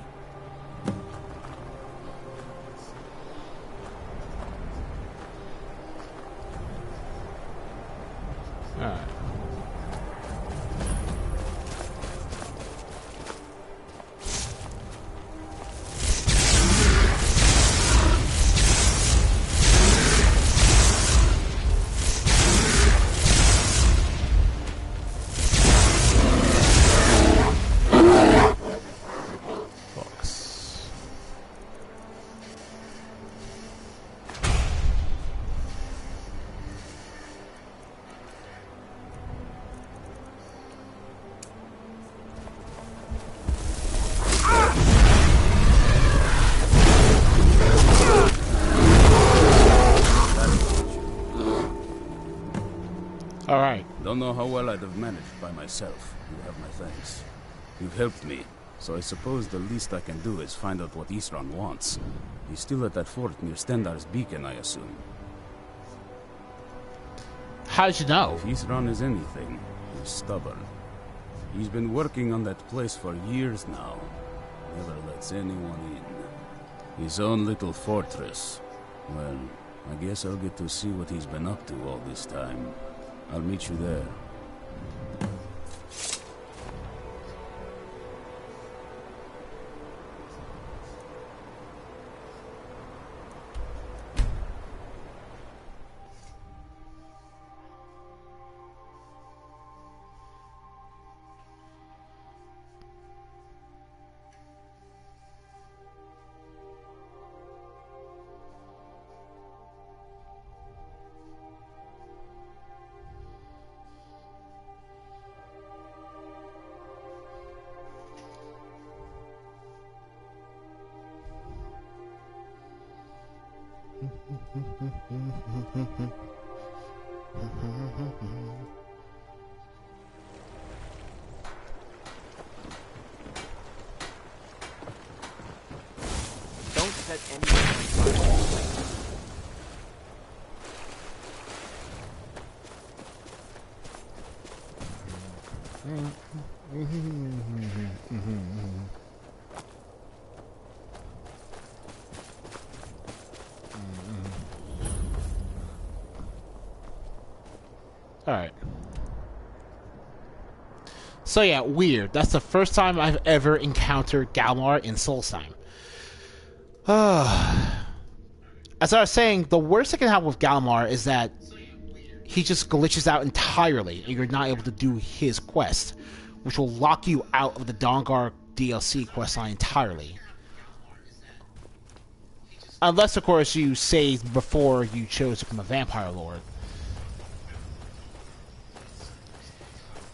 Alright. Don't know how well I'd have managed by myself. You have my thanks. You've helped me, so I suppose the least I can do is find out what Isran wants. He's still at that fort near Stendar's beacon, I assume. How'd you know? If Isran is anything, he's stubborn. He's been working on that place for years now. Never lets anyone in. His own little fortress. Well, I guess I'll get to see what he's been up to all this time. I'll meet you there. Don't set anyone on fire. Alright. So yeah, weird. That's the first time I've ever encountered Gunmar in Solstheim. As I was saying, the worst that can happen with Gunmar is that he just glitches out entirely and you're not able to do his quest, which will lock you out of the Dawnguard DLC questline entirely. Unless, of course, you saved before you chose to become a vampire lord.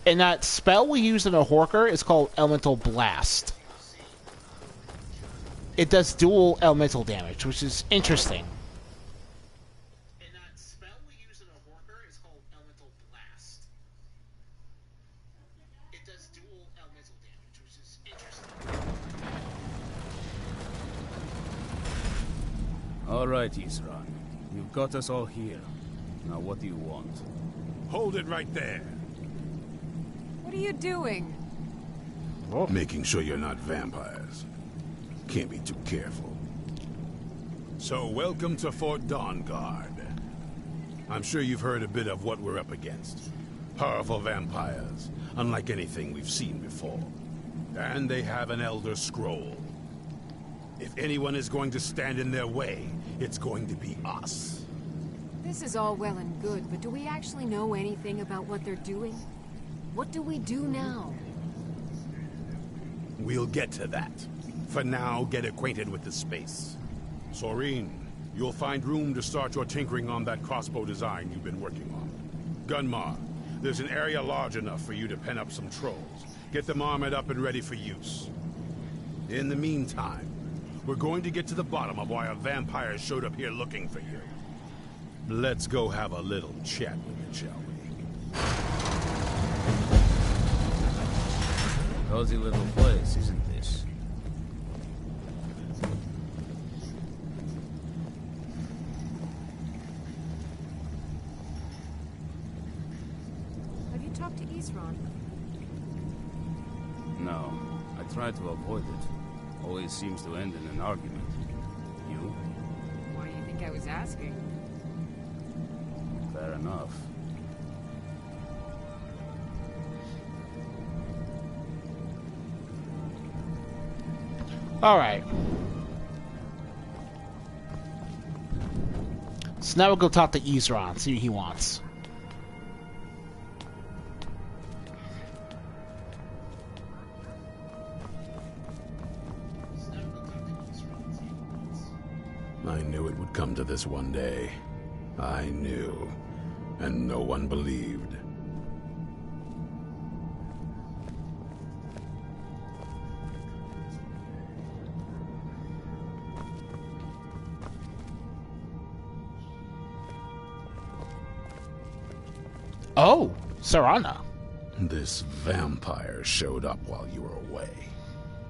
And that spell we use in a Horker is called Elemental Blast. It does dual elemental damage, which is interesting. And that spell we use in a Horker is called Elemental Blast. It does dual elemental damage, which is interesting. All right, Isran. You've got us all here. Now what do you want? Hold it right there. What are you doing? Making sure you're not vampires. Can't be too careful. So, welcome to Fort Dawnguard. I'm sure you've heard a bit of what we're up against. Powerful vampires, unlike anything we've seen before. And they have an Elder Scroll. If anyone is going to stand in their way, it's going to be us. This is all well and good, but do we actually know anything about what they're doing? What do we do now? We'll get to that. For now, get acquainted with the space. Sorine, you'll find room to start your tinkering on that crossbow design you've been working on. Gunmar, there's an area large enough for you to pen up some trolls. Get them armored up and ready for use. In the meantime, we're going to get to the bottom of why a vampire showed up here looking for you. Let's go have a little chat with it, shall we? Cozy little place, isn't this? Have you talked to Isran? No, I tried to avoid it. Always seems to end in an argument. You? Why do you think I was asking? Fair enough. Alright. So now we'll go talk to Isran, see what he wants. I knew it would come to this one day. I knew. And no one believed. Oh, Serana. This vampire showed up while you were away.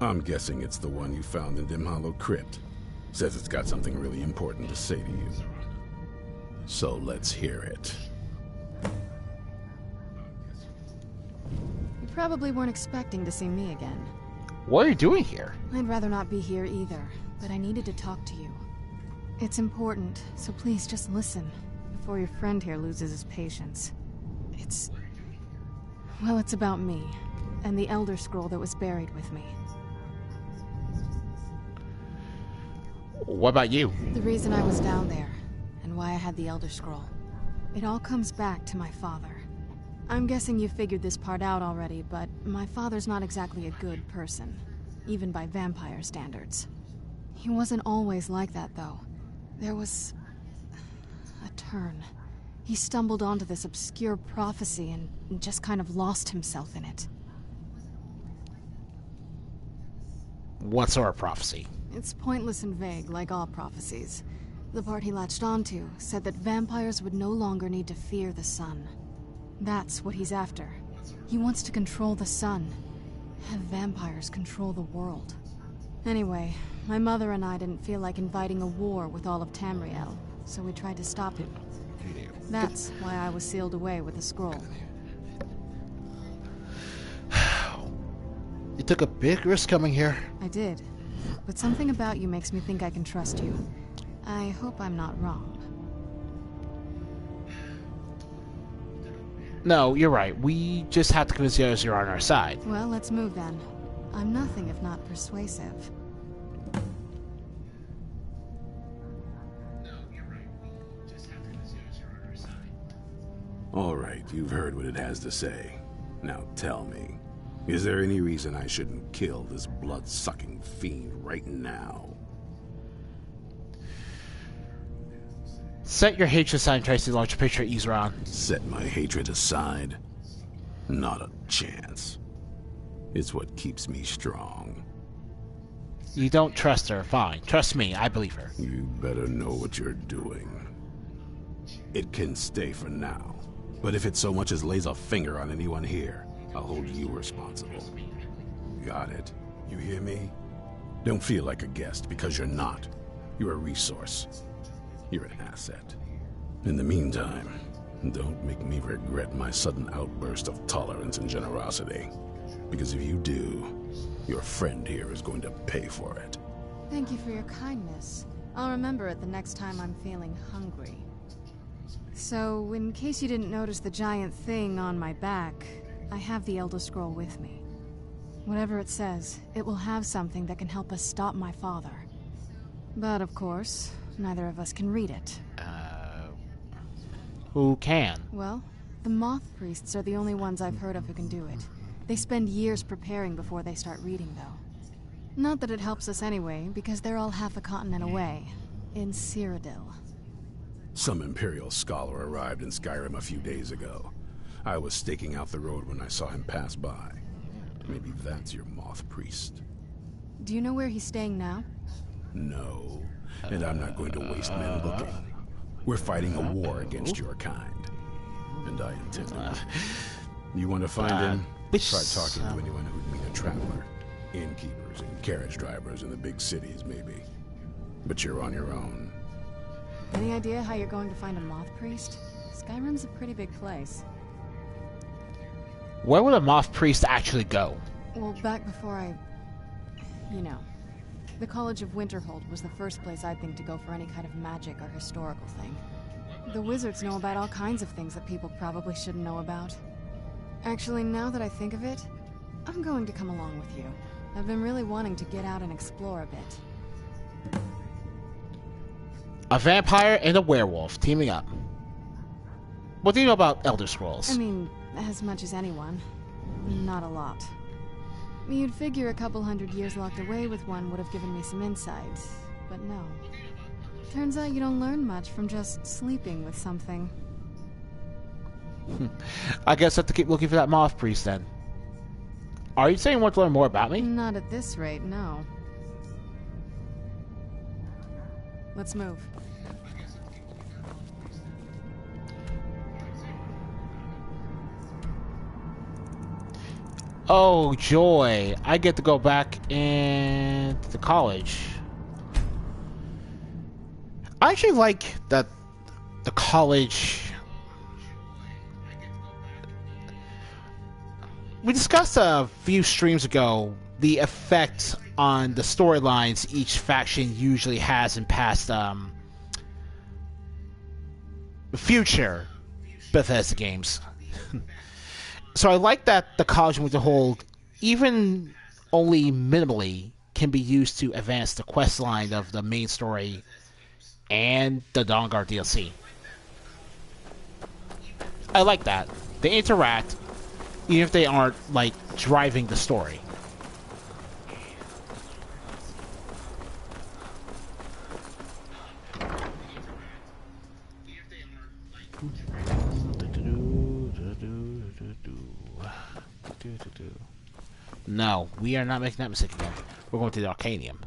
I'm guessing it's the one you found in Dim Hollow Crypt. Says it's got something really important to say to you. So let's hear it. You probably weren't expecting to see me again. What are you doing here? I'd rather not be here either, but I needed to talk to you. It's important, so please just listen, before your friend here loses his patience. Well, it's about me, and the Elder Scroll that was buried with me. What about you? The reason I was down there, and why I had the Elder Scroll. It all comes back to my father. I'm guessing you figured this part out already, but my father's not exactly a good person, even by vampire standards. He wasn't always like that, though. There was a turn. He stumbled onto this obscure prophecy and just kind of lost himself in it. What sort of prophecy? It's pointless and vague, like all prophecies. The part he latched onto said that vampires would no longer need to fear the sun. That's what he's after. He wants to control the sun. Have vampires control the world. Anyway, my mother and I didn't feel like inviting a war with all of Tamriel, so we tried to stop him. That's why I was sealed away with the scroll. You took a big risk coming here. I did. But something about you makes me think I can trust you. I hope I'm not wrong. No, you're right. We just have to convince the others you're on our side. Well, let's move then. I'm nothing if not persuasive. All right, you've heard what it has to say. Now tell me, is there any reason I shouldn't kill this blood-sucking fiend right now? Set your hatred aside and try to launch a picture at Isran. Set my hatred aside? Not a chance. It's what keeps me strong. You don't trust her. Fine. Trust me. I believe her. You better know what you're doing. It can stay for now. But if it so much as lays a finger on anyone here, I'll hold you responsible. Got it? You hear me? Don't feel like a guest, because you're not. You're a resource. You're an asset. In the meantime, don't make me regret my sudden outburst of tolerance and generosity. Because if you do, your friend here is going to pay for it. Thank you for your kindness. I'll remember it the next time I'm feeling hungry. So, in case you didn't notice the giant thing on my back, I have the Elder Scroll with me. Whatever it says, it will have something that can help us stop my father. But of course, neither of us can read it. Who can? Well, the Moth priests are the only ones I've heard of who can do it. They spend years preparing before they start reading, though. Not that it helps us anyway, because they're all half a continent away, in Cyrodiil. Some Imperial scholar arrived in Skyrim a few days ago. I was staking out the road when I saw him pass by. Maybe that's your Moth priest. Do you know where he's staying now? No, and I'm not going to waste men looking. We're fighting a war against your kind, and I intend to. You want to find him? Try talking to anyone who'd meet a traveler. Innkeepers and carriage drivers in the big cities, maybe. But you're on your own. Any idea how you're going to find a Moth priest? Skyrim's a pretty big place. Where would a Moth priest actually go? Well, back before you know. The College of Winterhold was the first place I'd think to go for any kind of magic or historical thing. The wizards know about all kinds of things that people probably shouldn't know about. Actually, now that I think of it, I'm going to come along with you. I've been really wanting to get out and explore a bit. A vampire and a werewolf teaming up. What do you know about Elder Scrolls? I mean, as much as anyone. Not a lot. You'd figure a couple hundred years locked away with one would have given me some insight, but no. Turns out you don't learn much from just sleeping with something. I guess I have to keep looking for that Moth priest then. Are you saying you want to learn more about me? Not at this rate, no. Let's move. Oh, joy. I get to go back into the college. I actually like that the college... We discussed a few streams ago the effect on the storylines each faction usually has in past future Bethesda games. So I like that the college with the hold, even only minimally, can be used to advance the quest line of the main story and the Dawnguard DLC. I like that. They interact, even if they aren't, like, driving the story. No, we are not making that mistake again. We're going to the Arcanium.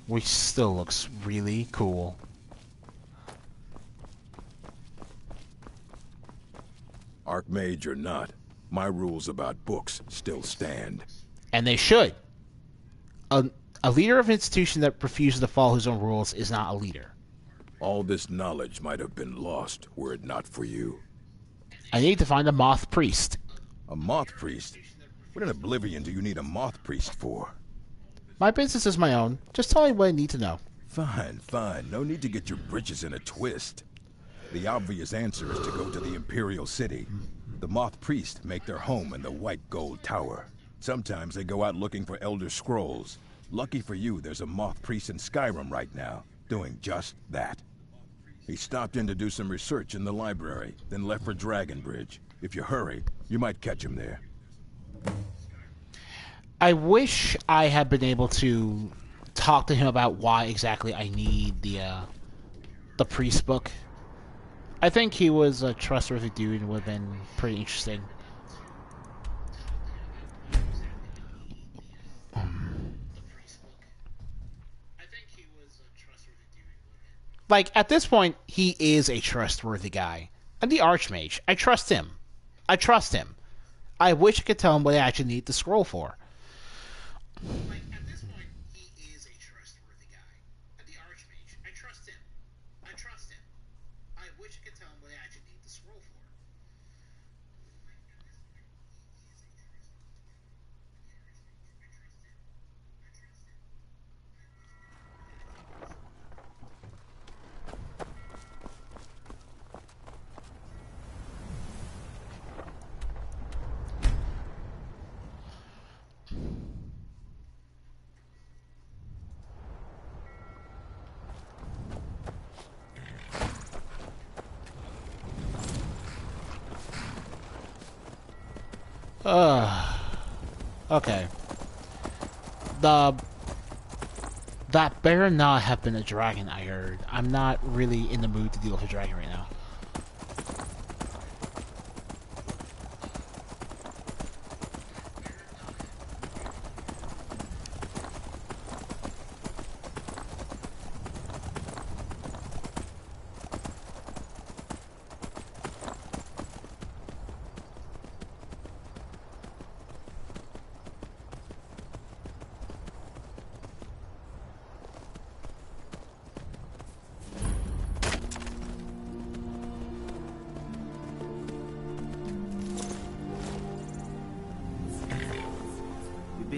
Which still looks really cool. Archmage or not, my rules about books still stand. And they should. A leader of an institution that refuses to follow his own rules is not a leader. All this knowledge might have been lost were it not for you. I need to find a Moth priest. A Moth priest? What in Oblivion do you need a Moth priest for? My business is my own. Just tell me what I need to know. Fine, fine. No need to get your britches in a twist. The obvious answer is to go to the Imperial City. The Moth priests make their home in the White Gold Tower. Sometimes they go out looking for Elder Scrolls. Lucky for you, there's a Moth priest in Skyrim right now, doing just that. He stopped in to do some research in the library, then left for Dragonbridge. If you hurry, you might catch him there. I wish I had been able to talk to him about why exactly I need the priest book. I think he was a trustworthy dude and would have been pretty interesting. Like, at this point, he is a trustworthy guy. And the Archmage, I trust him. I trust him. I wish I could tell him what I actually need the scroll for. Like, at this point, he is a trustworthy guy. And the Archmage, I trust him. I trust him. I wish I could tell him what I actually need the scroll for. Okay. That better not have been a dragon, I heard. I'm not really in the mood to deal with a dragon right now.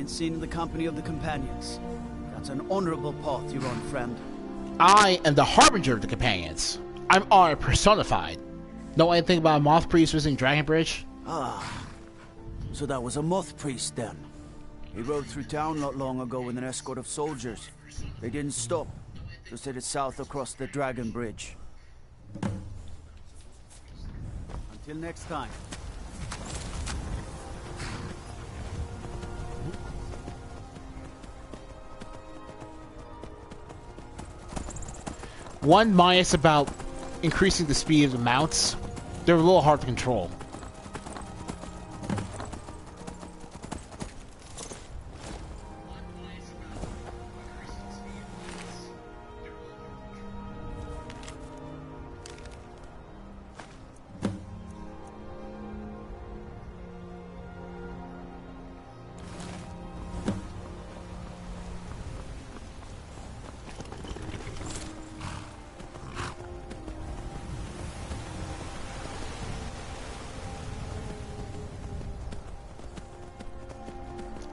Seen in the company of the companions. That's an honorable path you're on, friend. I am the harbinger of the companions. I'm honor personified. Know anything about a Moth priest visiting Dragonbridge? Ah, so that was a Moth priest then. He rode through town not long ago with an escort of soldiers. They didn't stop, just headed south across the Dragon Bridge. Until next time. One minus about increasing the speed of the mounts. They're a little hard to control.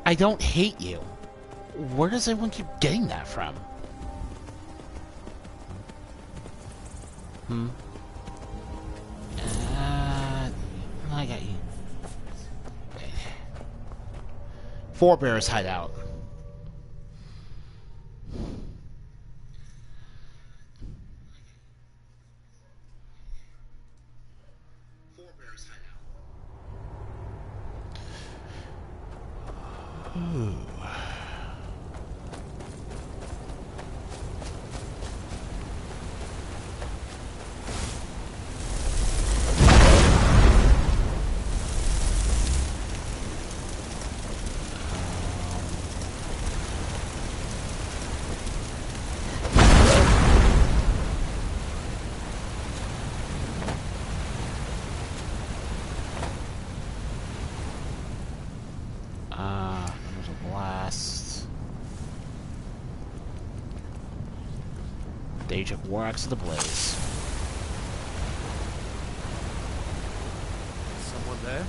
I don't hate you. Where does everyone keep getting that from? I got you. Forebear's hideout. Age of War Axe of the Blaze. Someone there?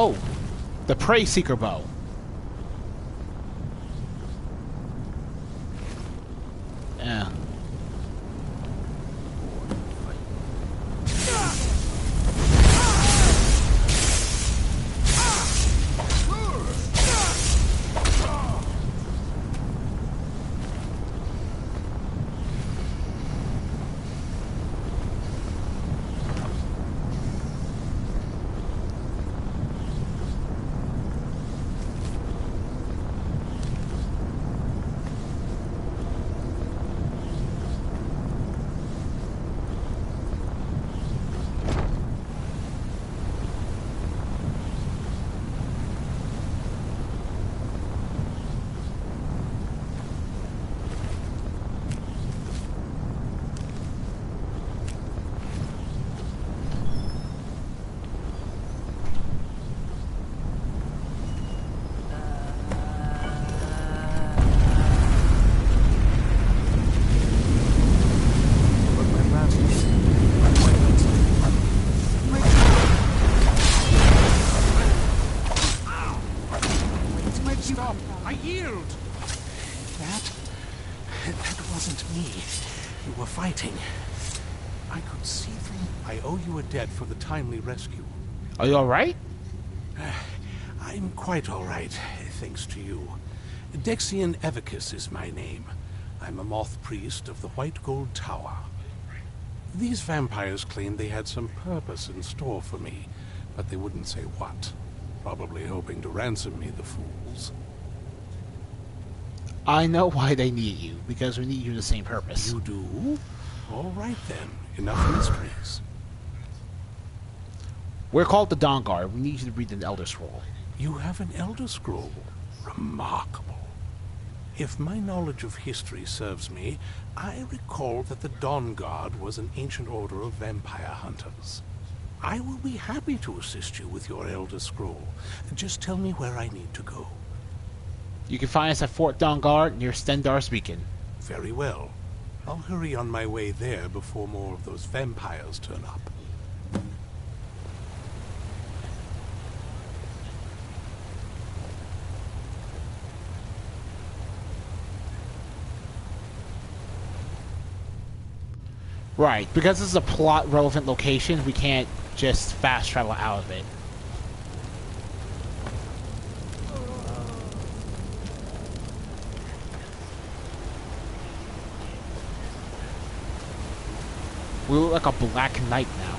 Oh, the Prey Seeker bow. Yeah. I could see through. I owe you a debt for the timely rescue. Are you alright? I'm quite alright, thanks to you. Dexion Evicus is my name. I'm a Moth priest of the White Gold Tower. These vampires claimed they had some purpose in store for me, but they wouldn't say what. Probably hoping to ransom me, the fools. I know why they need you, because we need you for the same purpose. You do? All right then. Enough mysteries. We're called the Dawnguard. We need you to read the Elder Scroll. You have an Elder Scroll? Remarkable. If my knowledge of history serves me, I recall that the Dawnguard was an ancient order of vampire hunters. I will be happy to assist you with your Elder Scroll. Just tell me where I need to go. You can find us at Fort Dawnguard near Stendar's Beacon. Very well. I'll hurry on my way there before more of those vampires turn up. Right, because this is a plot-relevant location, we can't just fast travel out of it. We look like a Black Knight now.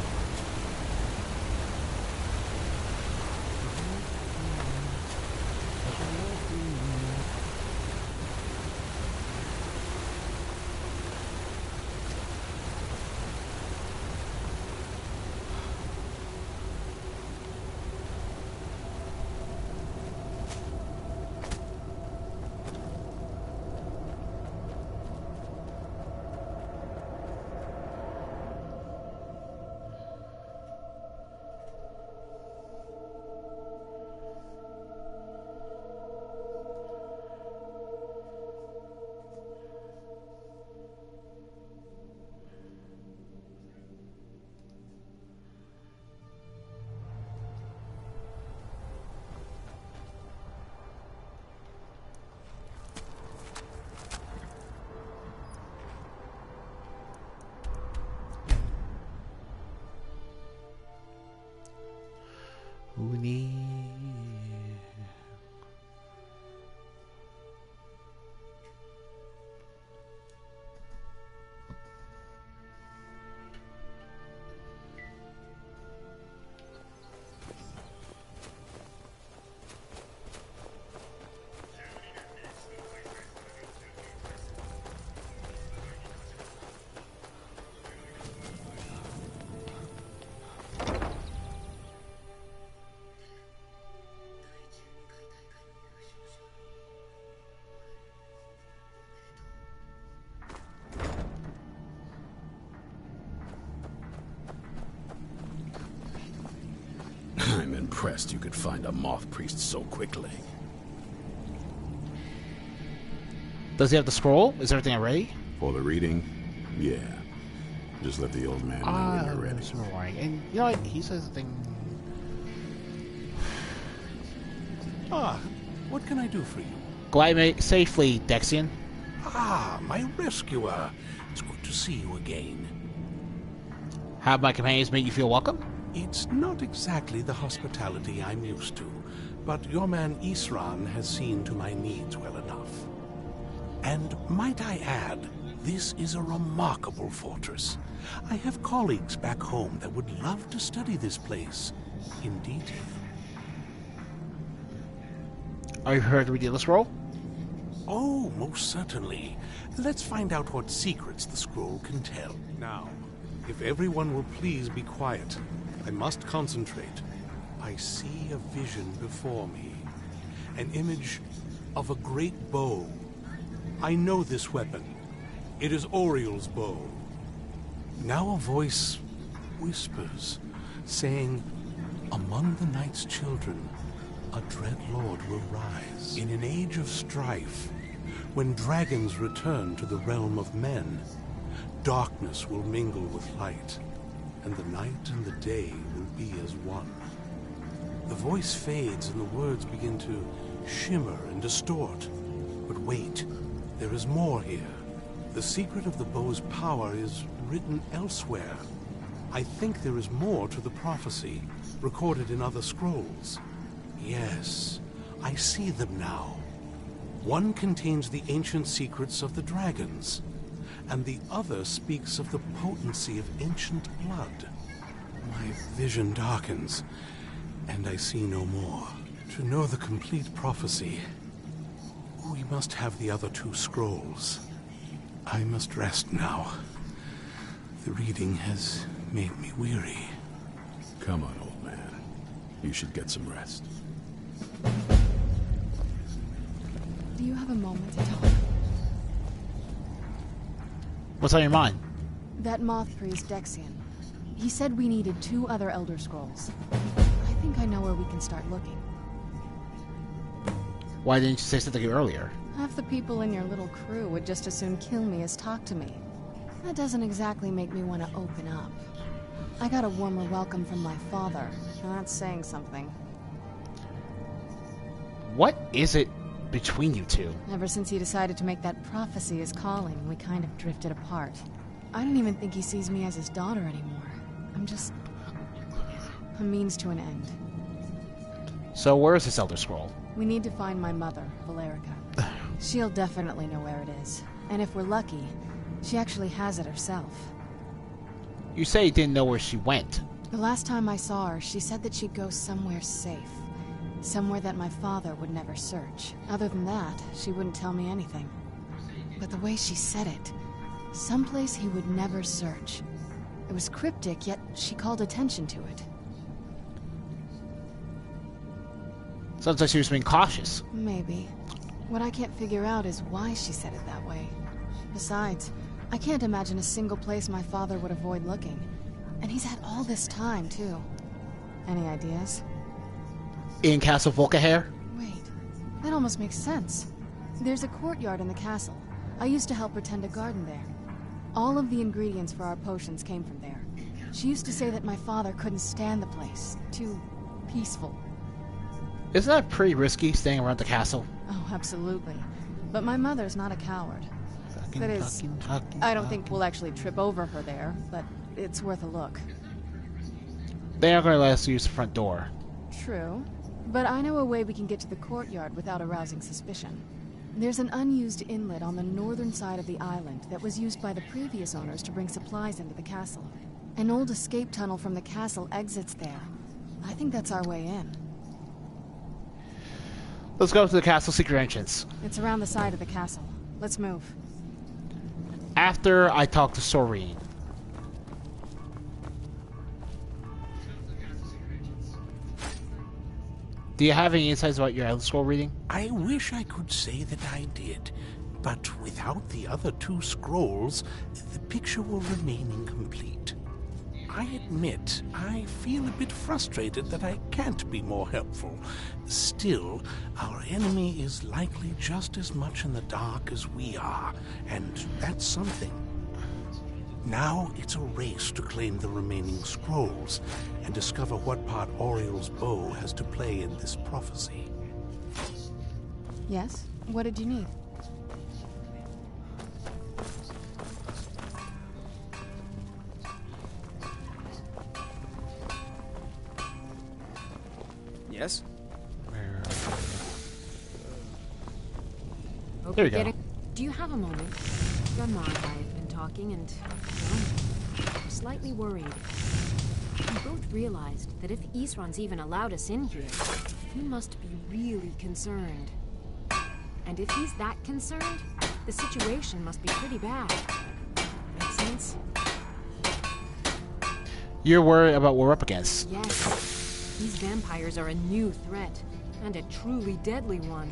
I'm impressed you could find a Moth priest so quickly. Does he have the scroll? Is everything ready? For the reading? Yeah. Just let the old man know when you're ready. And you know what? He says the thing. Ah, what can I do for you? Glide safely, Dexion. Ah, my rescuer. It's good to see you again. Have my companions make you feel welcome? It's not exactly the hospitality I'm used to, but your man Isran has seen to my needs well enough. And might I add, this is a remarkable fortress. I have colleagues back home that would love to study this place in detail. Are you prepared to read the scroll? Oh, most certainly. Let's find out what secrets the scroll can tell. Now, if everyone will please be quiet, I must concentrate. I see a vision before me. An image of a great bow. I know this weapon. It is Oriel's bow. Now a voice whispers, saying, among the night's children, a dread lord will rise. In an age of strife, when dragons return to the realm of men, darkness will mingle with light, and the night and the day will be as one. The voice fades and the words begin to shimmer and distort. But wait, there is more here. The secret of the bow's power is written elsewhere. I think there is more to the prophecy, recorded in other scrolls. Yes, I see them now. One contains the ancient secrets of the dragons, and the other speaks of the potency of ancient blood. My vision darkens, and I see no more. To know the complete prophecy, we must have the other two scrolls. I must rest now. The reading has made me weary. Come on, old man. You should get some rest. Do you have a moment to talk? What's on your mind? That Moth priest, Dexion. He said we needed 2 other Elder Scrolls. I think I know where we can start looking. Why didn't you say something earlier? Half the people in your little crew would just as soon kill me as talk to me. That doesn't exactly make me want to open up. I got a warmer welcome from my father, and that's saying something. What is it between you two? Ever since he decided to make that prophecy his calling, we kind of drifted apart. I don't even think he sees me as his daughter anymore. I'm just a means to an end. So where is this Elder Scroll? We need to find my mother, Valerica. She'll definitely know where it is. And if we're lucky, she actually has it herself. You say you didn't know where she went. The last time I saw her, she said that she'd go somewhere safe. Somewhere that my father would never search. Other than that, she wouldn't tell me anything. But the way she said it, someplace he would never search. It was cryptic, yet she called attention to it. Sounds like she was being cautious. Maybe. What I can't figure out is why she said it that way. Besides, I can't imagine a single place my father would avoid looking. And he's had all this time, too. Any ideas? In Castle Volkihar? Wait, that almost makes sense. There's a courtyard in the castle. I used to help her tend a garden there. All of the ingredients for our potions came from there. She used to say that my father couldn't stand the place. Too peaceful. Isn't that pretty risky, staying around the castle? Oh, absolutely. But my mother's not a coward. That is, I don't think we'll actually trip over her there, but it's worth a look. They aren't going to let us use the front door. True. But I know a way we can get to the courtyard without arousing suspicion. There's an unused inlet on the northern side of the island that was used by the previous owners to bring supplies into the castle. An old escape tunnel from the castle exits there. I think that's our way in. Let's go to the castle secret entrance. It's around the side of the castle. Let's move. After I talk to Sorine. Do you have any insights about your Elder Scroll reading? I wish I could say that I did, but without the other two scrolls, the picture will remain incomplete. I admit, I feel a bit frustrated that I can't be more helpful. Still, our enemy is likely just as much in the dark as we are, and that's something. Now it's a race to claim the remaining scrolls and discover what part Oriel's bow has to play in this prophecy. Yes? What did you need? Yes? There you go. Do you have a moment? Gunmar and I have been talking and, well, I'm slightly worried. We both realized that if Isran's even allowed us in here, he must be really concerned. And if he's that concerned, the situation must be pretty bad. Make sense? You're worried about what we're up against. Yes. These vampires are a new threat, and a truly deadly one.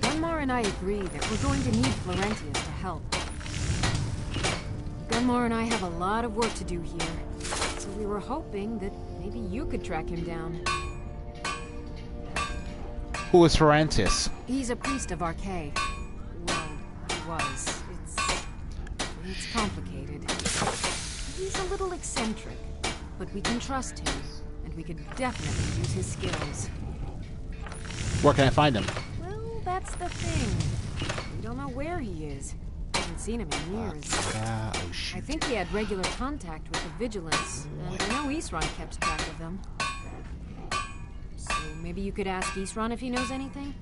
Gunmar and I agree that we're going to need Florentius to help. Gunmar and I have a lot of work to do here, so we were hoping that maybe you could track him down. Who is Florentius? He's a priest of Archay. Well, he was. It's complicated. He's a little eccentric, but we can trust him, and we could definitely use his skills. Where can I find him? Well, that's the thing. We don't know where he is. Haven't seen him in years. Oh, shoot. I think he had regular contact with the Vigilance, and I know Isran kept track of them. So maybe you could ask Isran if he knows anything?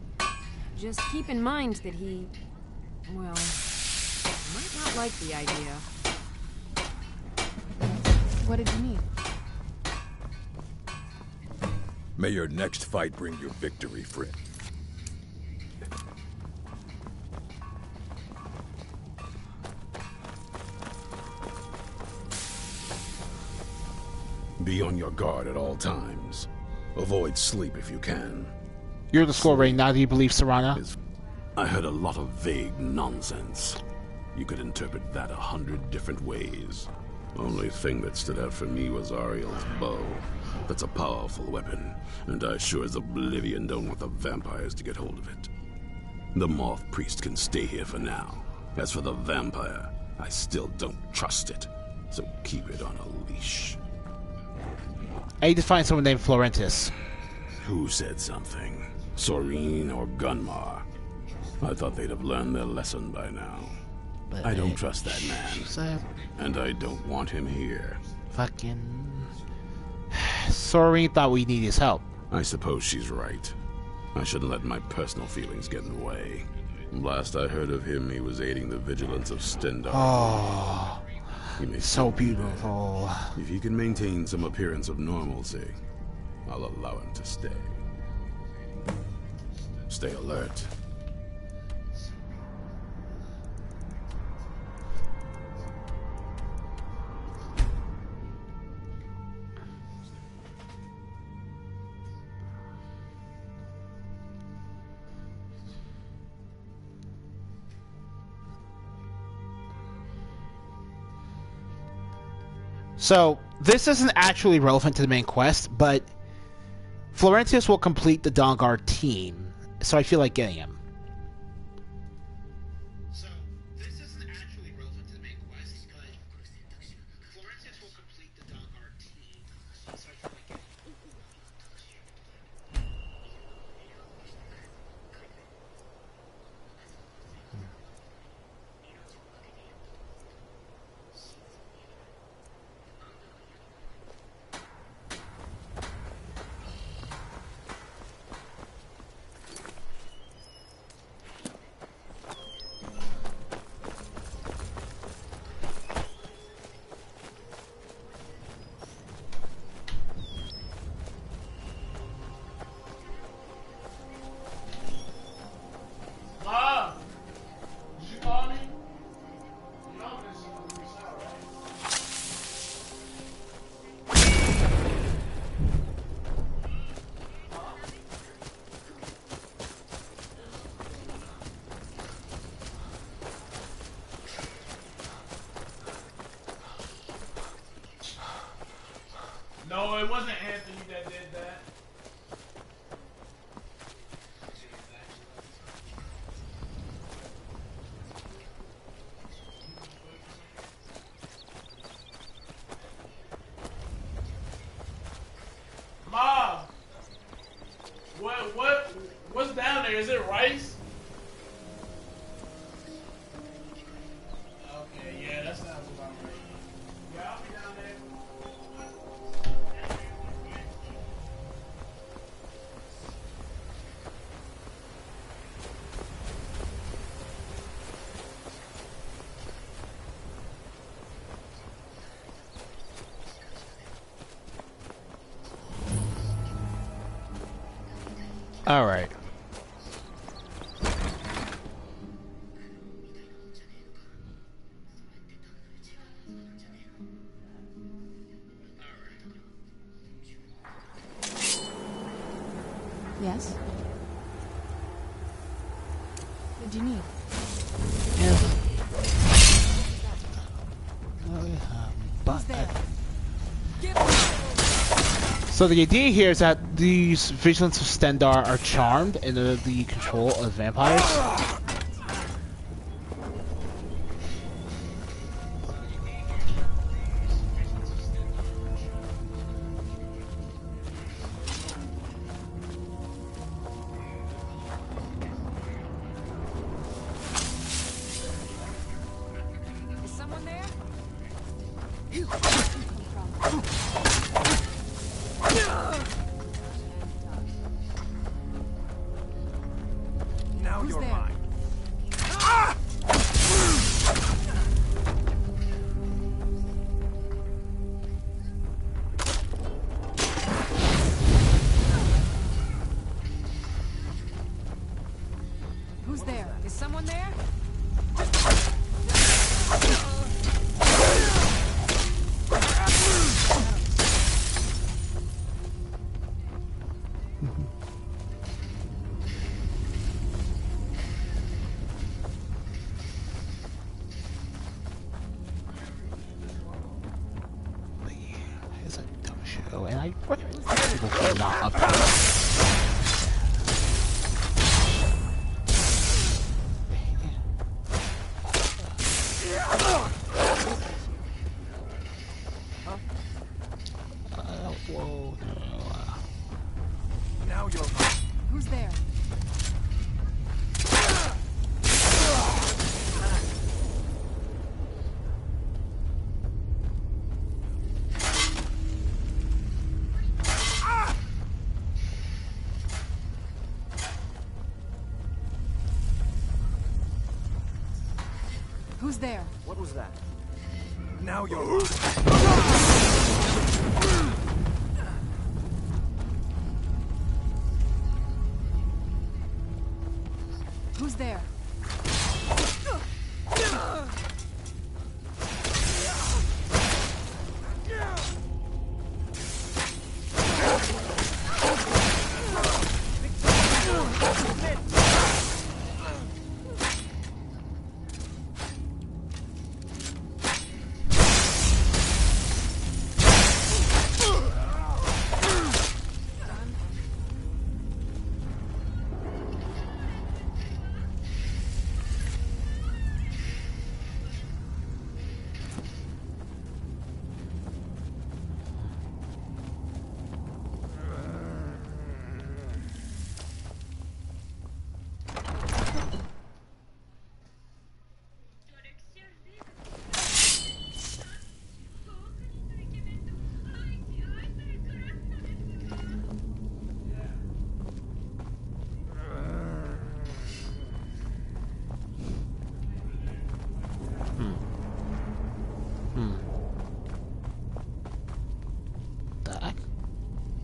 Just keep in mind that he, well, might not like the idea. What did you need? May your next fight bring you victory, friend. Be on your guard at all times. Avoid sleep if you can. You're the score rating. Now do you believe Serana? I heard a lot of vague nonsense. You could interpret that 100 different ways. Only thing that stood out for me was Ariel's bow. That's a powerful weapon, and I sure as oblivion don't want the vampires to get hold of it. The Moth priest can stay here for now. As for the vampire, I still don't trust it, so keep it on a leash. I need to find someone named Florentius. Who said something? Sorine or Gunmar? I thought they'd have learned their lesson by now. But I don't trust that man. And I don't want him here. Fucking... Sorine thought we need his help. I suppose she's right. I shouldn't let my personal feelings get in the way. Last I heard of him, he was aiding the vigilance of Stendarr. Oh, so beautiful. If he can maintain some appearance of normalcy, I'll allow him to stay. Stay alert. So, this isn't actually relevant to the main quest, but Florentius will complete the Dawnguard team, so I feel like getting him. So, this isn't actually relevant to the main quest, but Florentius will complete the Dawnguard team, so I feel like getting him. No, it wasn't Anthony that did that. Mom, All right. Yes? What did you need? So the idea here is that these vigilants of Stendarr are charmed into the control of vampires. Is someone there? Now you're mine. Who's there? Is someone there? It's a dumb show, and I recommend people for not up. Whoa, no. Now you're mine. Who's there? Who's there? What was that? Now you're mine. Who's there?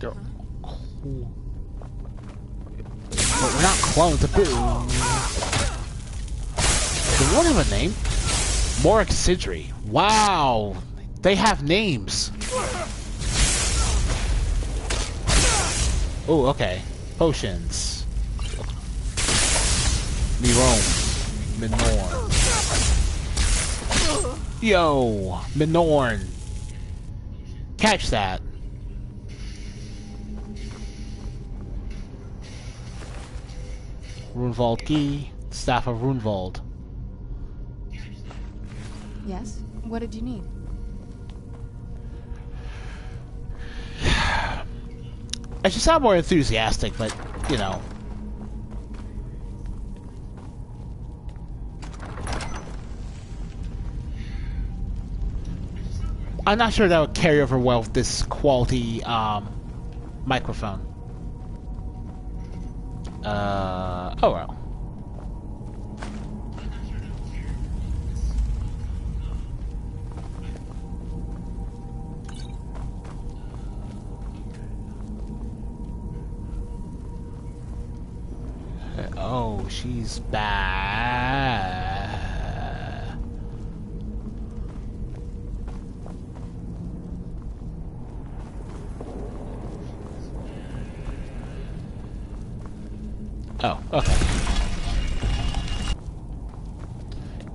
They're cool. But we're not clones. They don't have a name. Morik Sidri. Wow. They have names. Oh, okay. Potions. Miron. Minorn. Yo, Minorn. Catch that. Runvald Key, Staff of Runvald. Yes? What did you need? I should sound more enthusiastic, but, you know. I'm not sure that would carry over well with this quality microphone. Oh well. she's bad. Oh, okay.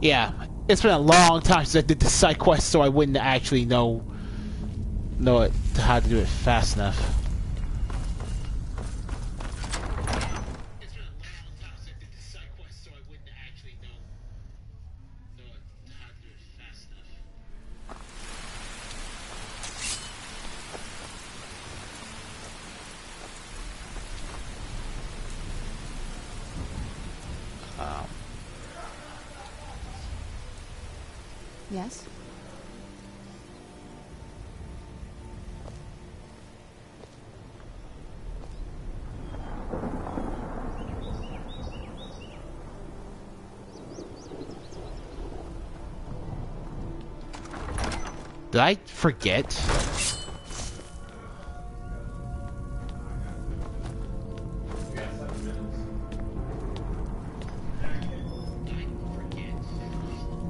Yeah, it's been a long time since I did the side quest, so I wouldn't actually know how to do it fast enough. Yes? Did I forget?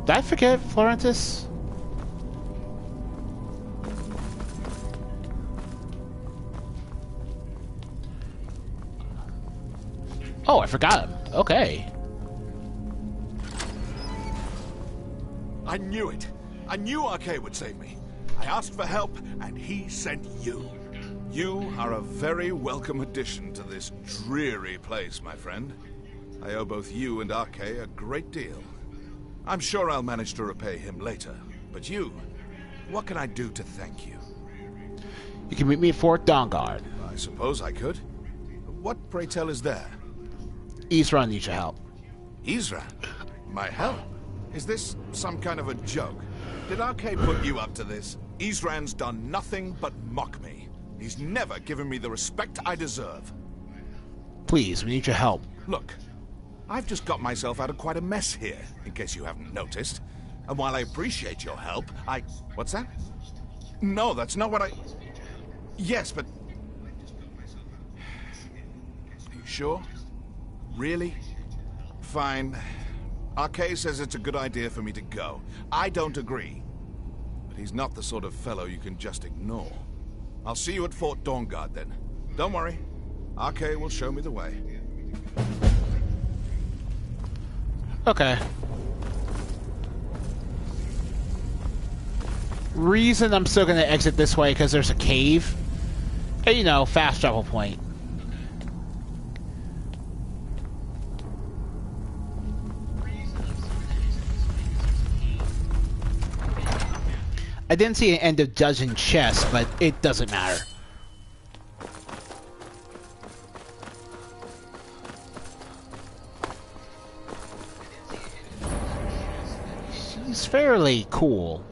Did I forget Florentius? Oh, I forgot him. Okay. I knew it. I knew Arke would save me. I asked for help, and he sent you. You are a very welcome addition to this dreary place, my friend. I owe both you and Arke a great deal. I'm sure I'll manage to repay him later. But you, what can I do to thank you? You can meet me at Fort Dawnguard. I suppose I could. What, pray tell, is there? Isra needs your help. Isra? My help? Is this some kind of a joke? Did Arke put you up to this? Isran's done nothing but mock me. He's never given me the respect I deserve. Please, we need your help. Look, I've just got myself out of quite a mess here, in case you haven't noticed. And while I appreciate your help, What's that? No, that's not what I... Yes, but... Are you sure? Really? Fine. Arke says it's a good idea for me to go. I don't agree. But he's not the sort of fellow you can just ignore. I'll see you at Fort Dawnguard then. Don't worry. Arke will show me the way. Okay. Reason I'm still gonna exit this way because there's a cave. And, you know, fast travel point. I didn't see an end of judging chess, but it doesn't matter. She's fairly cool.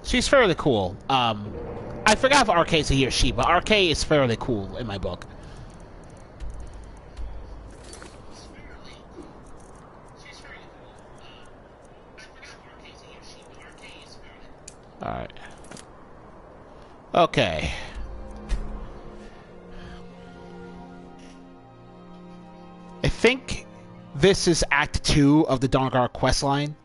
She's fairly cool. I forgot if Arke's a he or she, but Arke is fairly cool in my book. Alright. Okay. I think this is Act 2 of the Dawnguard questline.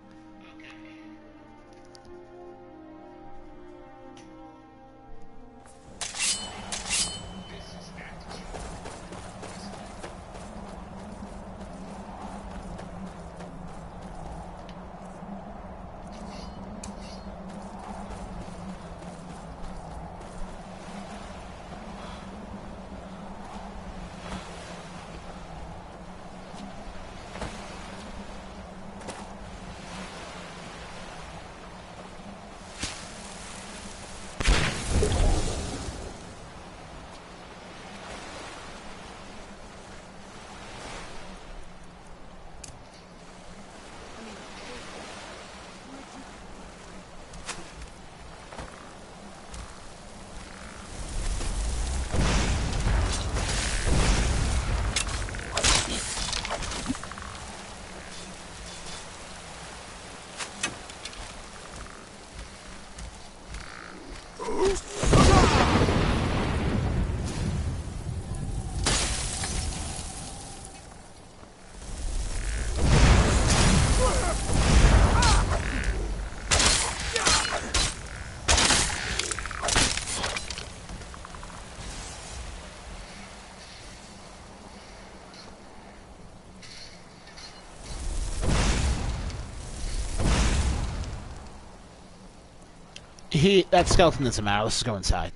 That skeleton doesn't matter. Let's just go inside.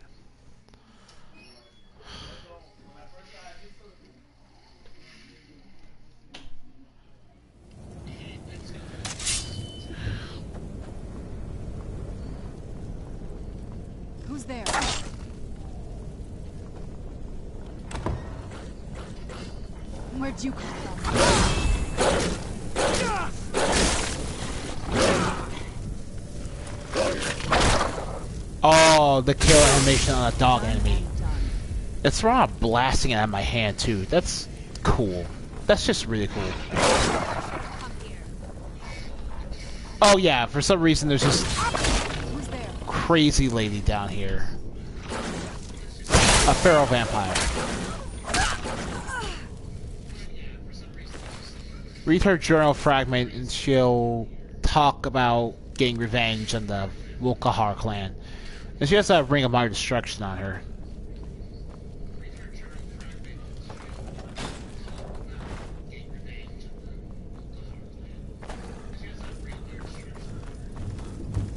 Who's there? Where'd you come from? Oh, the kill animation on a dog enemy. It's Serana blasting it out of my hand too. That's cool. That's just really cool. Oh yeah, for some reason there's this crazy lady down here. A feral vampire. Read her journal fragment and she'll talk about getting revenge on the Volkihar clan. And she has a ring of minor destruction on her.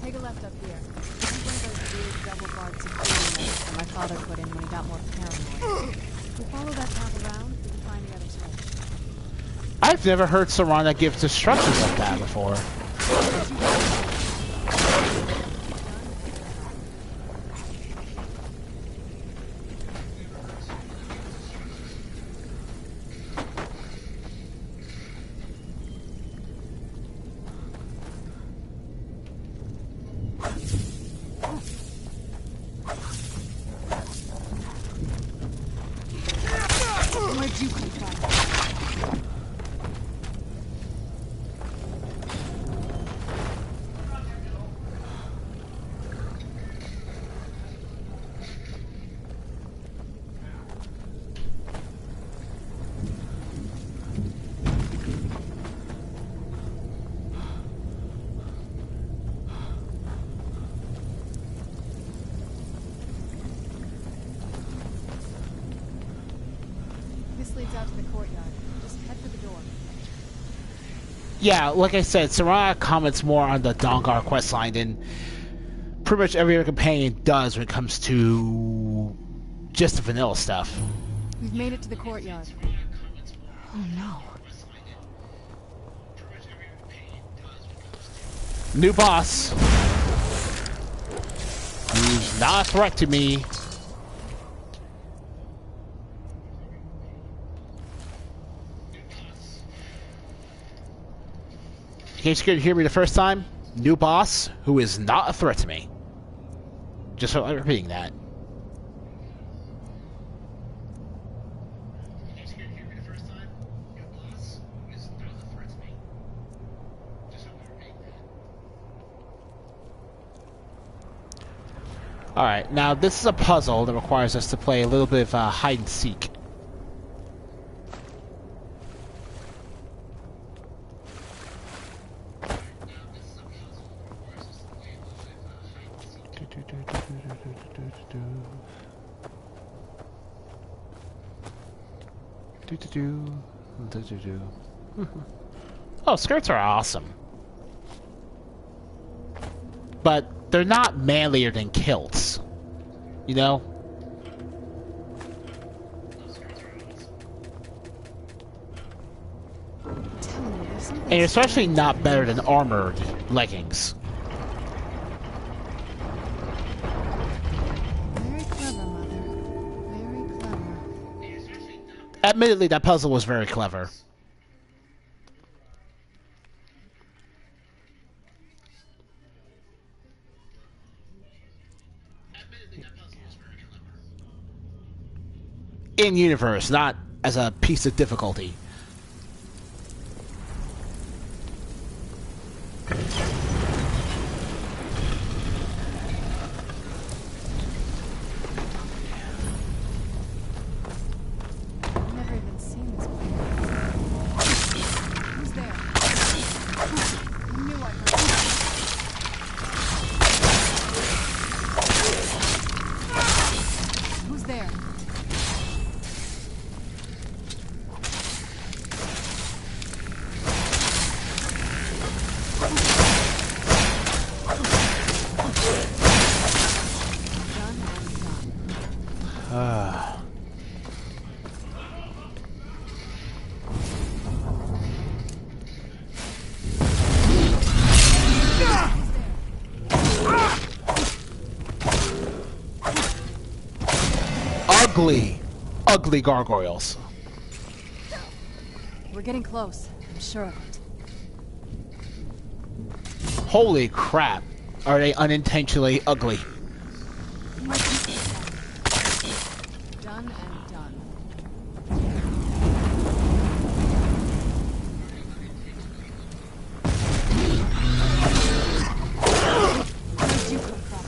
Take a left up here. This is one of those weird double guard security measures that my father put in when he got more paranoid. If we follow that path around, we can find the other side. I've never heard Serana give destructions like that before. Where'd you come from? This leads out to the courtyard. Just head for the door. Yeah, like I said, Serana comments more on the Dawnguard questline than pretty much every other companion does when it comes to just the vanilla stuff. We've made it to the courtyard. Oh no. New boss. Who's not a threat to me. In case you couldn't hear me the first time, new boss who is not a threat to me. Just repeating that. Alright, now this is a puzzle that requires us to play a little bit of hide and seek. Oh, skirts are awesome. But they're not manlier than kilts. You know? And especially not better than armored leggings. Very clever, Mother. Very clever. Admittedly, that puzzle was very clever. In universe, not as a piece of difficulty. I've never even seen this before. Who's there? I knew I heard it. Who's there? Ugly gargoyles. We're getting close. I'm sure of it. Holy crap. Are they unintentionally ugly? Done and done. Where'd you come from?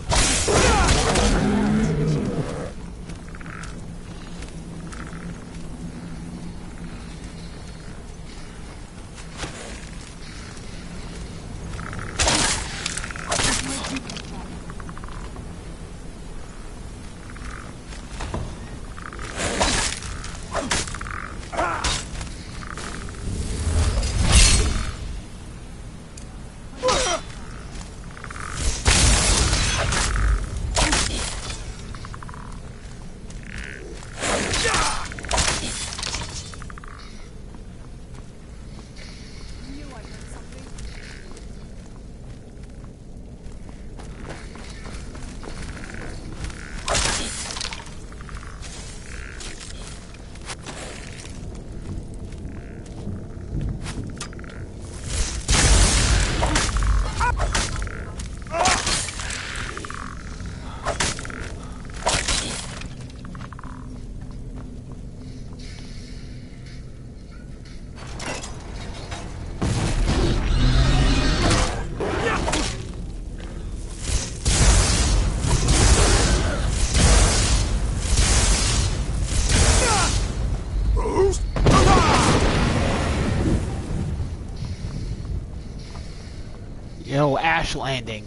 Yo, Ash Landing.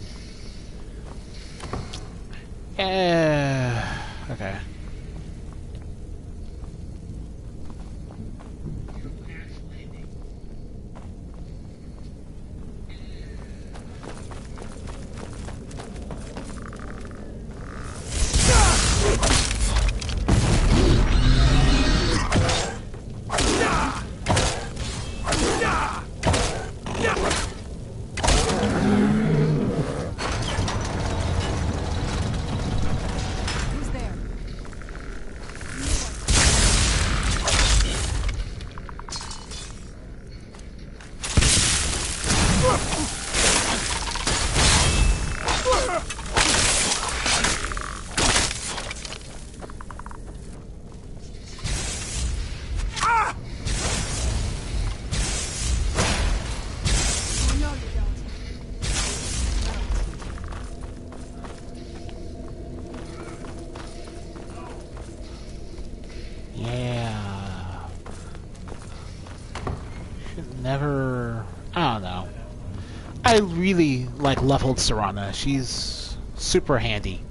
Okay. I don't know. I really like leveled Serana. She's super handy.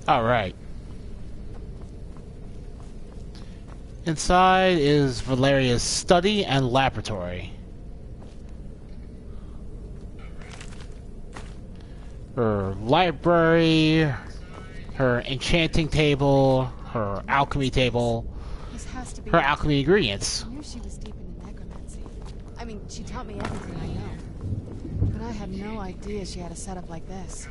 Alright. Inside is Valeria's study and laboratory. Her library, her enchanting table, her alchemy table, her alchemy ingredients. I knew she was deep into necromancy. mean, she taught me everything I know. But I had no idea she had a setup like this.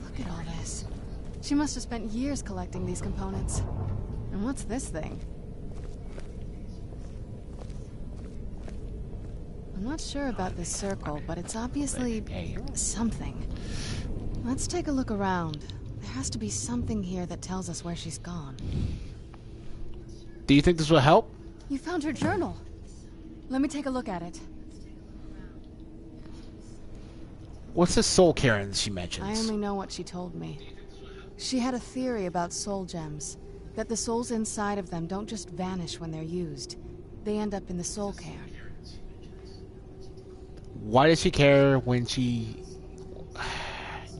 Look at all this. She must have spent years collecting these components. And what's this thing? I'm not sure about this circle, but it's obviously something. Let's take a look around. There has to be something here that tells us where she's gone. Do you think this will help? You found her journal. Let me take a look at it. What's the soul Cairn she mentions? I only know what she told me. She had a theory about soul gems. That the souls inside of them don't just vanish when they're used. They end up in the soul Cairn. Why does she care when she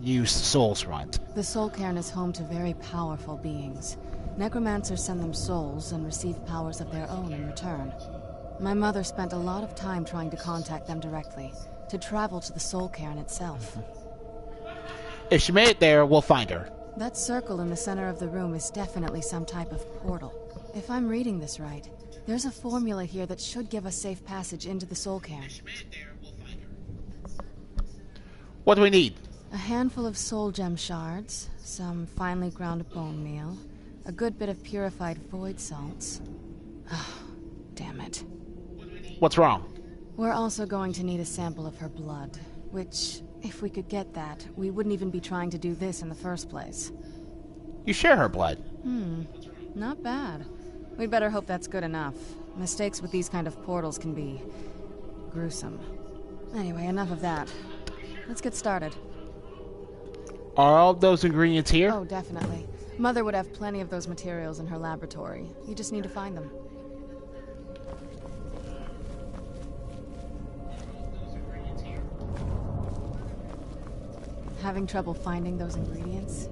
used Soul's Runt? The soul Cairn is home to very powerful beings. Necromancers send them souls and receive powers of their own in return. My mother spent a lot of time trying to contact them directly, to travel to the soul Cairn itself. If she made it there, we'll find her. That circle in the center of the room is definitely some type of portal. If I'm reading this right, there's a formula here that should give us safe passage into the soul Cairn. What do we need? A handful of soul gem shards, some finely ground bone meal, a good bit of purified void salts. Oh, damn it. What's wrong? We're also going to need a sample of her blood, which, if we could get that, we wouldn't even be trying to do this in the first place. You share her blood. Not bad. We'd better hope that's good enough. Mistakes with these kind of portals can be gruesome. Anyway, enough of that. Let's get started. Are all those ingredients here? Oh, definitely. Mother would have plenty of those materials in her laboratory. You just need to find them. Having trouble finding those ingredients?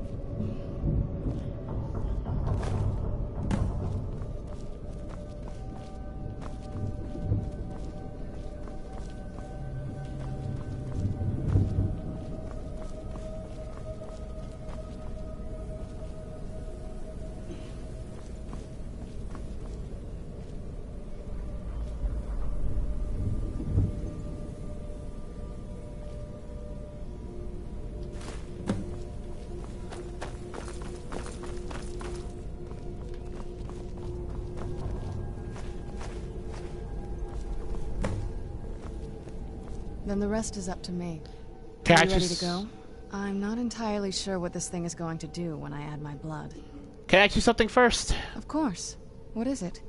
Then the rest is up to me. Are you ready to go? I'm not entirely sure what this thing is going to do when I add my blood. Can I ask you something first? Of course. What is it?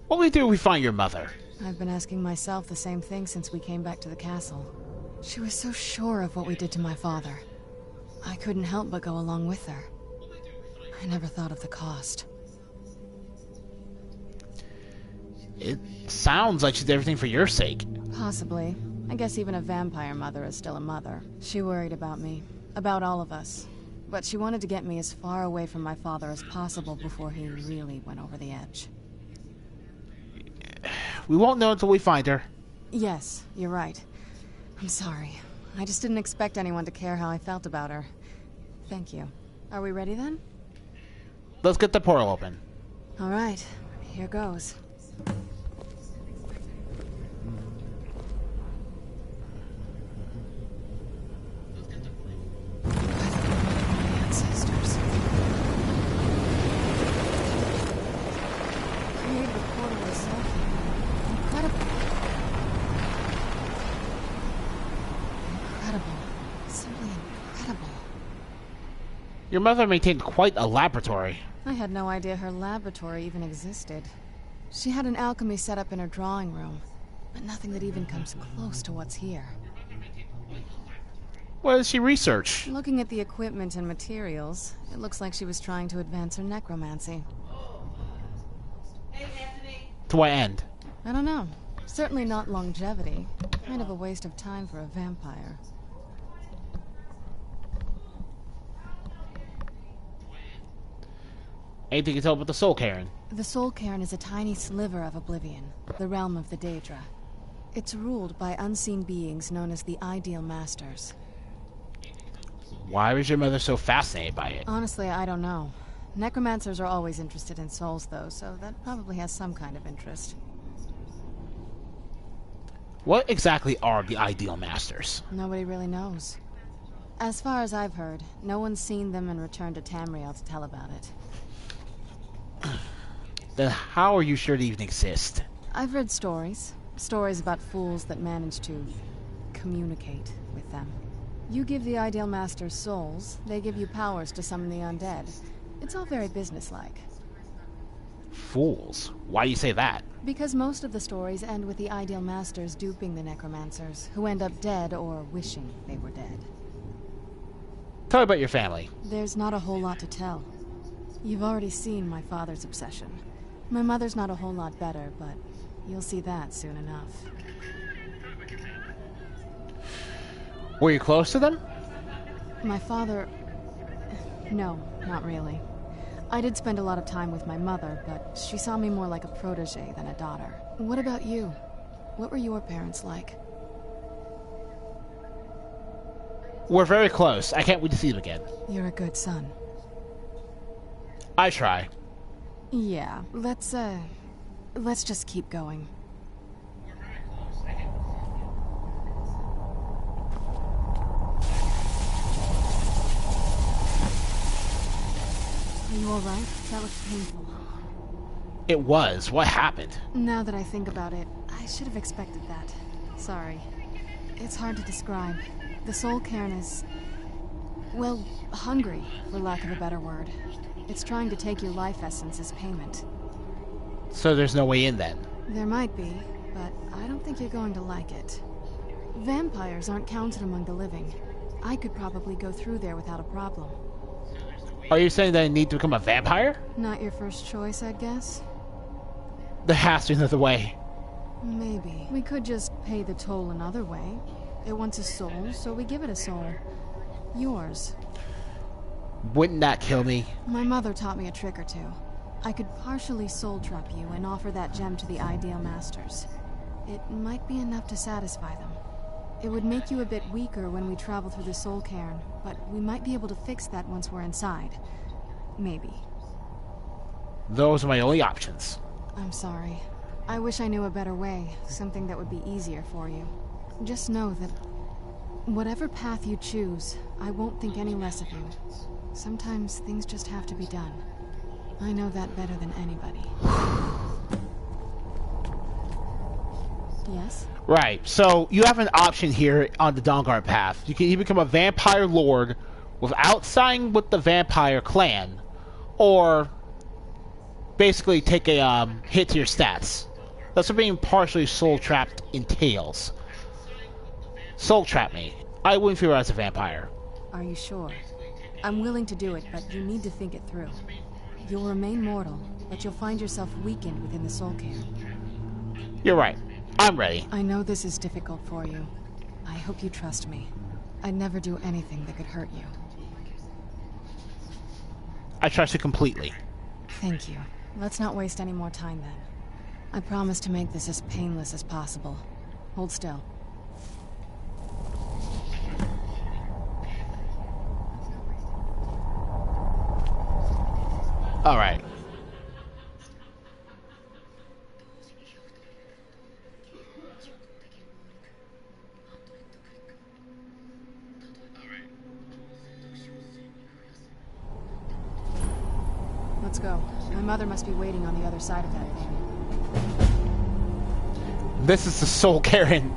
What will we do if we find your mother? I've been asking myself the same thing since we came back to the castle. She was so sure of what we did to my father. I couldn't help but go along with her. I never thought of the cost. It sounds like she did everything for your sake. Possibly. I guess even a vampire mother is still a mother. She worried about me. About all of us. But she wanted to get me as far away from my father as possible before he really went over the edge. We won't know until we find her. Yes, you're right. I'm sorry. I just didn't expect anyone to care how I felt about her. Thank you. Are we ready then? Let's get the portal open. All right. Here goes. Your mother maintained quite a laboratory. I had no idea her laboratory even existed. She had an alchemy set up in her drawing room, but nothing that even comes close to what's here. What did she research? Looking at the equipment and materials, it looks like she was trying to advance her necromancy. To what end? I don't know. Certainly not longevity. Kind of a waste of time for a vampire. Anything you can tell about the Soul Cairn? The Soul Cairn is a tiny sliver of Oblivion, the realm of the Daedra. It's ruled by unseen beings known as the Ideal Masters. Why was your mother so fascinated by it? Honestly, I don't know. Necromancers are always interested in souls, though, so that probably has some kind of interest. What exactly are the Ideal Masters? Nobody really knows. As far as I've heard, no one's seen them and returned to Tamriel to tell about it. Then how are you sure they even exist? I've read stories. Stories about fools that manage to communicate with them. You give the Ideal Masters souls, they give you powers to summon the undead. It's all very businesslike. Fools? Why do you say that? Because most of the stories end with the Ideal Masters duping the necromancers, who end up dead or wishing they were dead. Tell me about your family. There's not a whole lot to tell. You've already seen my father's obsession. My mother's not a whole lot better, but you'll see that soon enough. Were you close to them? My father... No, not really. I did spend a lot of time with my mother, but she saw me more like a protege than a daughter. What about you? What were your parents like? We're very close. I can't wait to see them again. You're a good son. I try. Yeah, let's just keep going. Are you alright? That looks painful. It was. What happened? Now that I think about it, I should have expected that. Sorry. It's hard to describe. The soul Cairn is... well, hungry, for lack of a better word. It's trying to take your life essence as payment. So there's no way in then? There might be, but I don't think you're going to like it. Vampires aren't counted among the living. I could probably go through there without a problem. Are you saying that I need to become a vampire? Not your first choice, I'd guess. There has to be another way. Maybe. We could just pay the toll another way. It wants a soul, so we give it a soul. Yours. Wouldn't that kill me? My mother taught me a trick or two. I could partially soul trap you and offer that gem to the Ideal Masters. It might be enough to satisfy them. It would make you a bit weaker when we travel through the soul cairn, but we might be able to fix that once we're inside. Maybe. Those are my only options. I'm sorry. I wish I knew a better way, something that would be easier for you. Just know that whatever path you choose, I won't think any less of you. Sometimes things just have to be done. I know that better than anybody. Yes? Right, so you have an option here on the Dawnguard path. You can either become a vampire lord without siding with the vampire clan, or basically take a hit to your stats. That's what being partially soul-trapped entails. Soul-trap me. I wouldn't feel as a vampire. Are you sure? I'm willing to do it, but you need to think it through. You'll remain mortal, but you'll find yourself weakened within the soul cairn. You're right. I'm ready. I know this is difficult for you. I hope you trust me. I'd never do anything that could hurt you. I trust you completely. Thank you. Let's not waste any more time then. I promise to make this as painless as possible. Hold still. All right. Let's go. My mother must be waiting on the other side of that thing. This is the soul Cairn.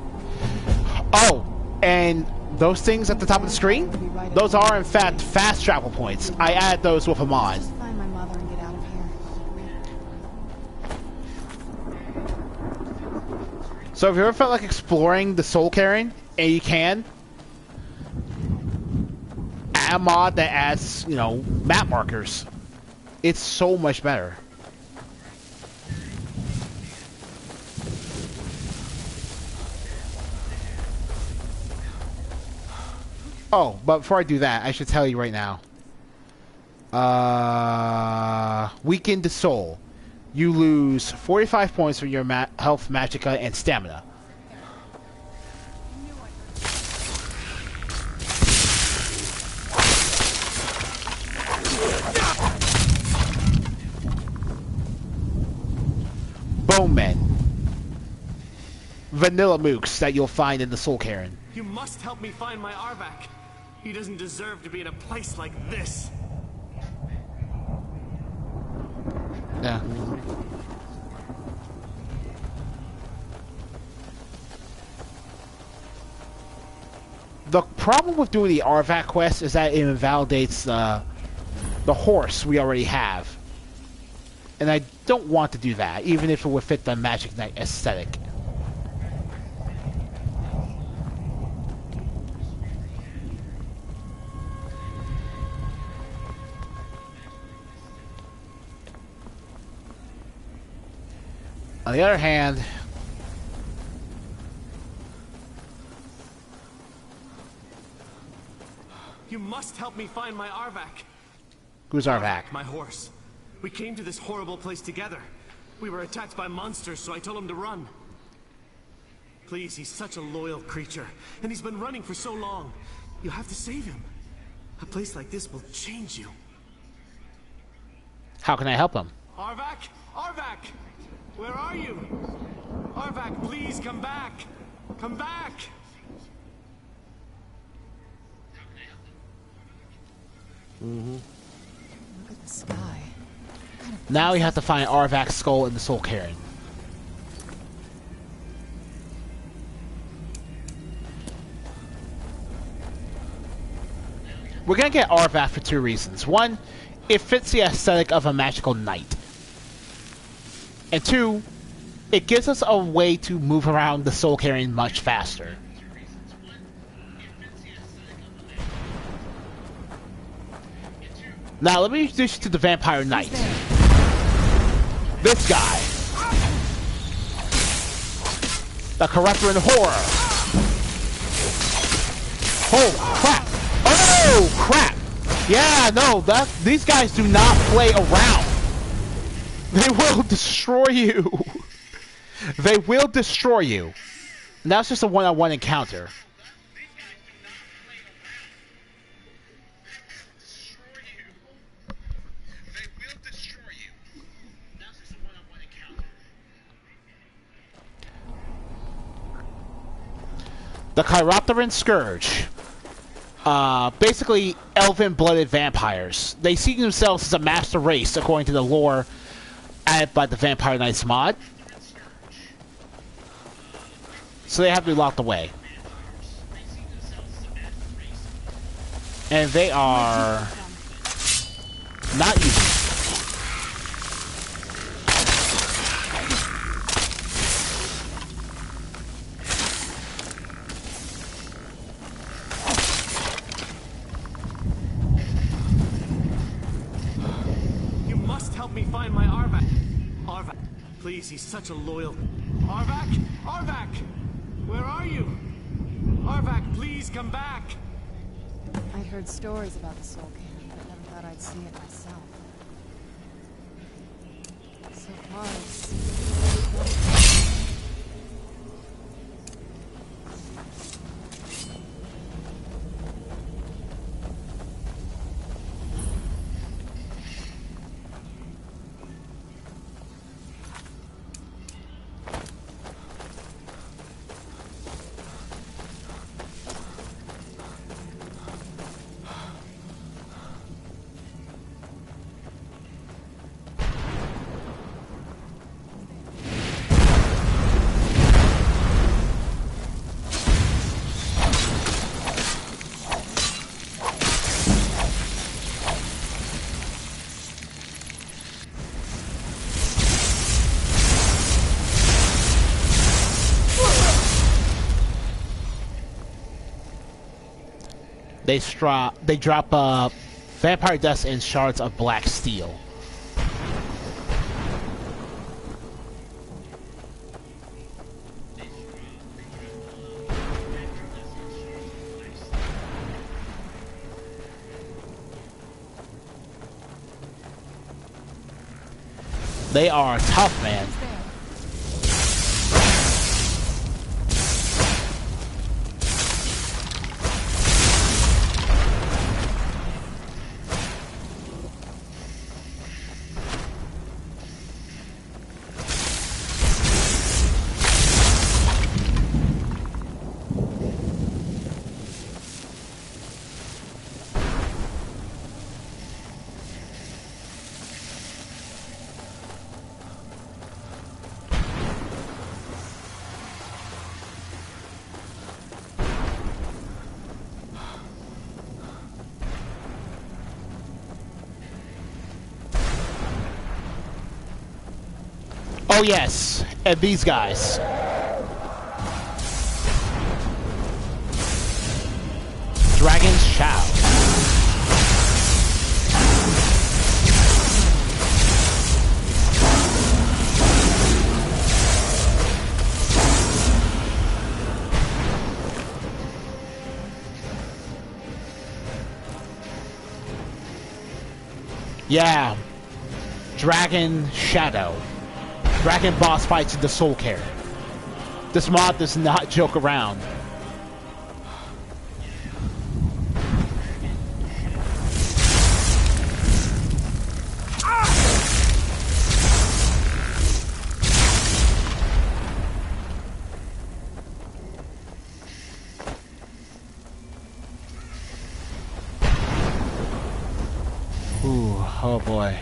Oh, and those things at the top of the screen? Those are, in fact, fast travel points. I add those with a mod. Just find my mother and get out of here. So if you ever felt like exploring the soul Cairn, and you can, add a mod that adds, you know, map markers. It's so much better. Oh, but before I do that, I should tell you right now. Weaken the soul. You lose 45 points from your health, magicka, and stamina. Bowmen. vanilla mooks that you'll find in the Soul Cairn. You must help me find my Arvak. He doesn't deserve to be in a place like this. Yeah. The problem with doing the Arvak quest is that it invalidates the horse we already have. And I don't want to do that, even if it would fit the Magic Knight aesthetic. On the other hand, you must help me find my Arvak. Who's Arvak? My horse. We came to this horrible place together. We were attacked by monsters, so I told him to run. Please, he's such a loyal creature, and he's been running for so long. You have to save him. A place like this will change you. How can I help him? Arvak? Arvak! Where are you? Arvak, please come back! Come back! Look at the sky. Now we have to find Arvak's skull in the Soul Cairn. We're gonna get Arvak for two reasons. One, it fits the aesthetic of a magical knight. And two, it gives us a way to move around the Soul Cairn much faster. Now let me introduce you to the Vampire Knight. This guy. The Corruptor and Horror. Oh crap! Oh crap! Yeah, no, these guys do not play around. They will destroy you. They will destroy you. And that's just a one-on-one encounter. The Chiropteran Scourge. Basically, elven-blooded vampires. They see themselves as a master race, according to the lore added by the Vampire Knights mod. So they have to be locked away. And they are not easy. Help me find my Arvak. Arvak, please, he's such a loyal... Arvak? Arvak! Where are you? Arvak, please come back! I'd heard stories about the Soul Cairn, but never thought I'd see it myself. So far, it's... They drop vampire dust and shards of black steel. They are tough, man. Oh yes, and these guys. Dragon's Shout. Yeah. Dragon Shadow. Dragon boss fights in the Soul Cairn. This mod does not joke around. Ooh, oh boy.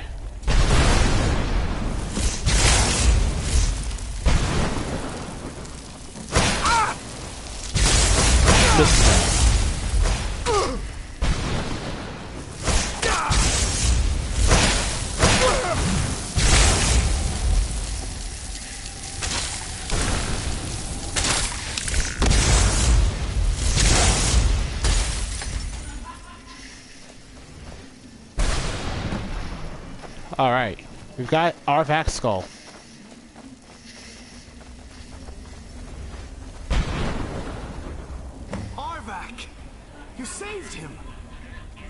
Alright, we've got Arvak's skull. Arvak! You saved him!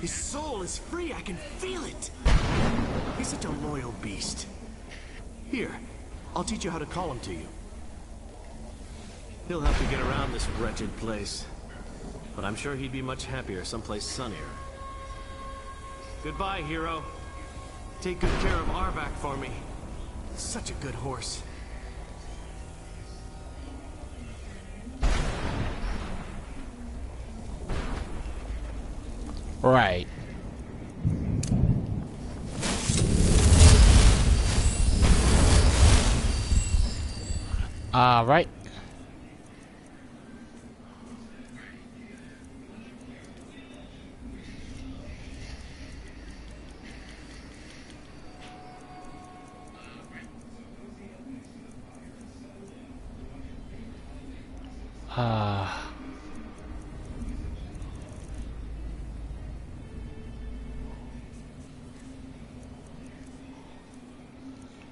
His soul is free, I can feel it! He's such a loyal beast. Here, I'll teach you how to call him to you. He'll help you get around this wretched place. But I'm sure he'd be much happier someplace sunnier. Goodbye, hero. Take good care of Arvak for me. Such a good horse. Right. Right.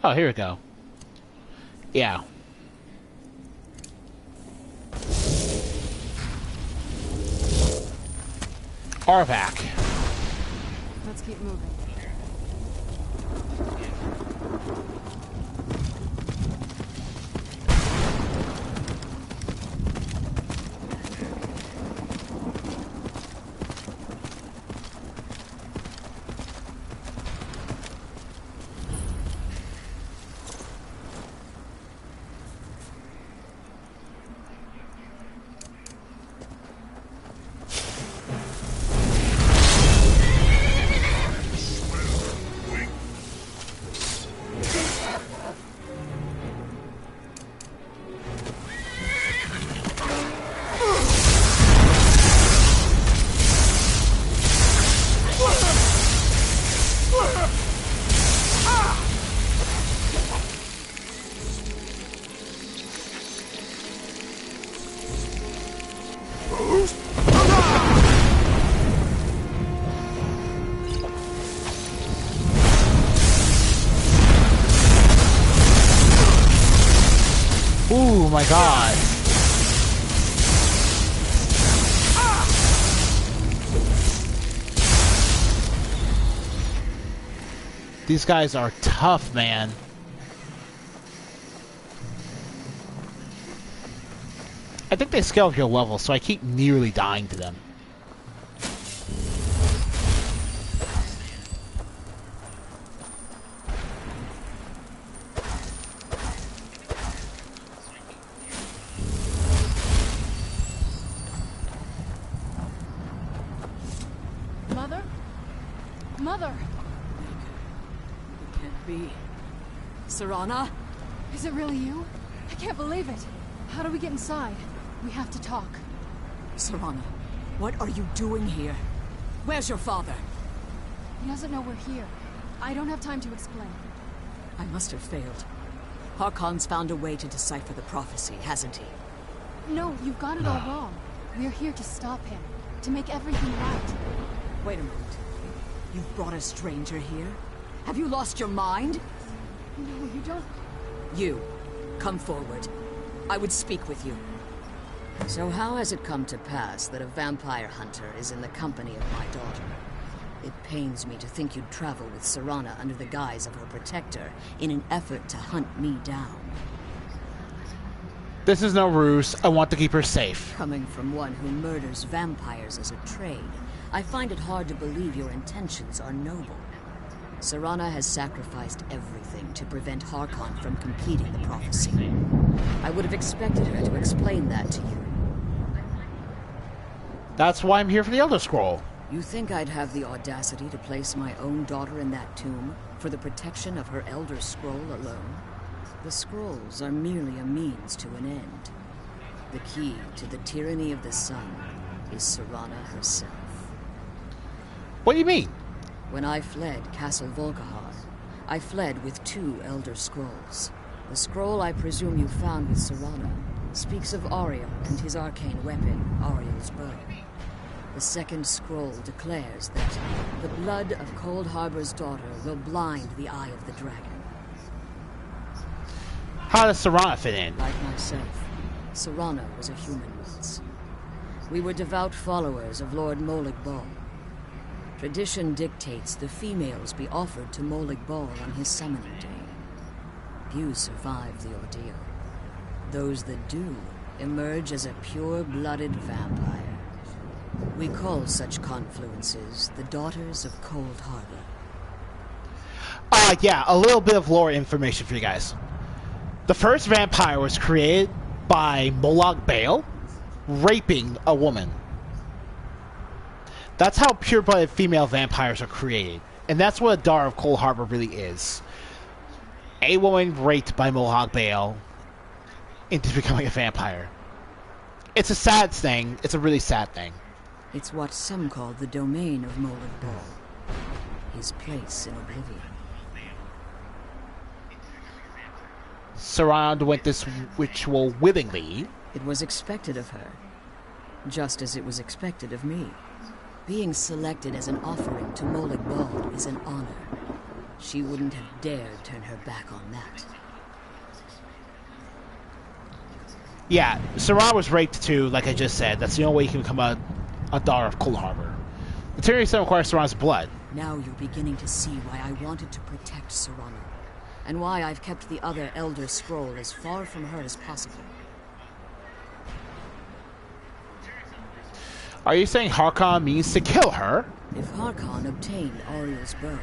Oh, here we go. Yeah. Arvak. Let's keep moving. Oh my god. These guys are tough, man. I think they scale up your level, so I keep nearly dying to them. Mother? Mother! It can't be. Serana? Is it really you? I can't believe it. How do we get inside? We have to talk. Serana, what are you doing here? Where's your father? He doesn't know we're here. I don't have time to explain. I must have failed. Harkon's found a way to decipher the prophecy, hasn't he? No, you've got it all wrong. We're here to stop him, to make everything right. Wait a moment. You've brought a stranger here? Have you lost your mind? No, you don't... You, come forward. I would speak with you. So how has it come to pass that a vampire hunter is in the company of my daughter? It pains me to think you'd travel with Serana under the guise of her protector in an effort to hunt me down. This is no ruse. I want to keep her safe. Coming from one who murders vampires as a trade, I find it hard to believe your intentions are noble. Serana has sacrificed everything to prevent Harkon from completing the prophecy. I would have expected her to explain that to you. That's why I'm here for the Elder Scroll. You think I'd have the audacity to place my own daughter in that tomb for the protection of her Elder Scroll alone? The scrolls are merely a means to an end. The key to the tyranny of the sun is Serana herself. What do you mean? When I fled Castle Volkihar, I fled with 2 Elder Scrolls. The scroll I presume you found with Serana speaks of Ariel and his arcane weapon, Ariel's bow. The second scroll declares that the blood of Cold Harbor's daughter will blind the eye of the dragon. How does Serana fit in? Like myself, Serana was a human once. We were devout followers of Lord Molig Bal. Tradition dictates the females be offered to Molig Bal on his summoning day. Few survive the ordeal. Those that do emerge as a pure-blooded vampire. We call such confluences the Daughters of Cold Harbor. Yeah, a little bit of lore information for you guys. The first vampire was created by Molig Bal raping a woman. That's how pure-blooded female vampires are created. And that's what a Daughter of Cold Harbor really is. A woman raped by Molig Bal into becoming a vampire. It's a sad thing. It's a really sad thing. It's what some call the domain of Molig Bal. His place in oblivion. Serana underwent this ritual willingly. It was expected of her. Just as it was expected of me. Being selected as an offering to Molig Bal is an honor. She wouldn't have dared turn her back on that. Yeah, Serana was raped too, like I just said. That's the only way you can become a Daughter of Cold Harbor. The tyranny system requires Serana's blood. Now you're beginning to see why I wanted to protect Serana, and why I've kept the other Elder Scroll as far from her as possible. Are you saying Harkon means to kill her? If Harkon obtained Ariel's bow,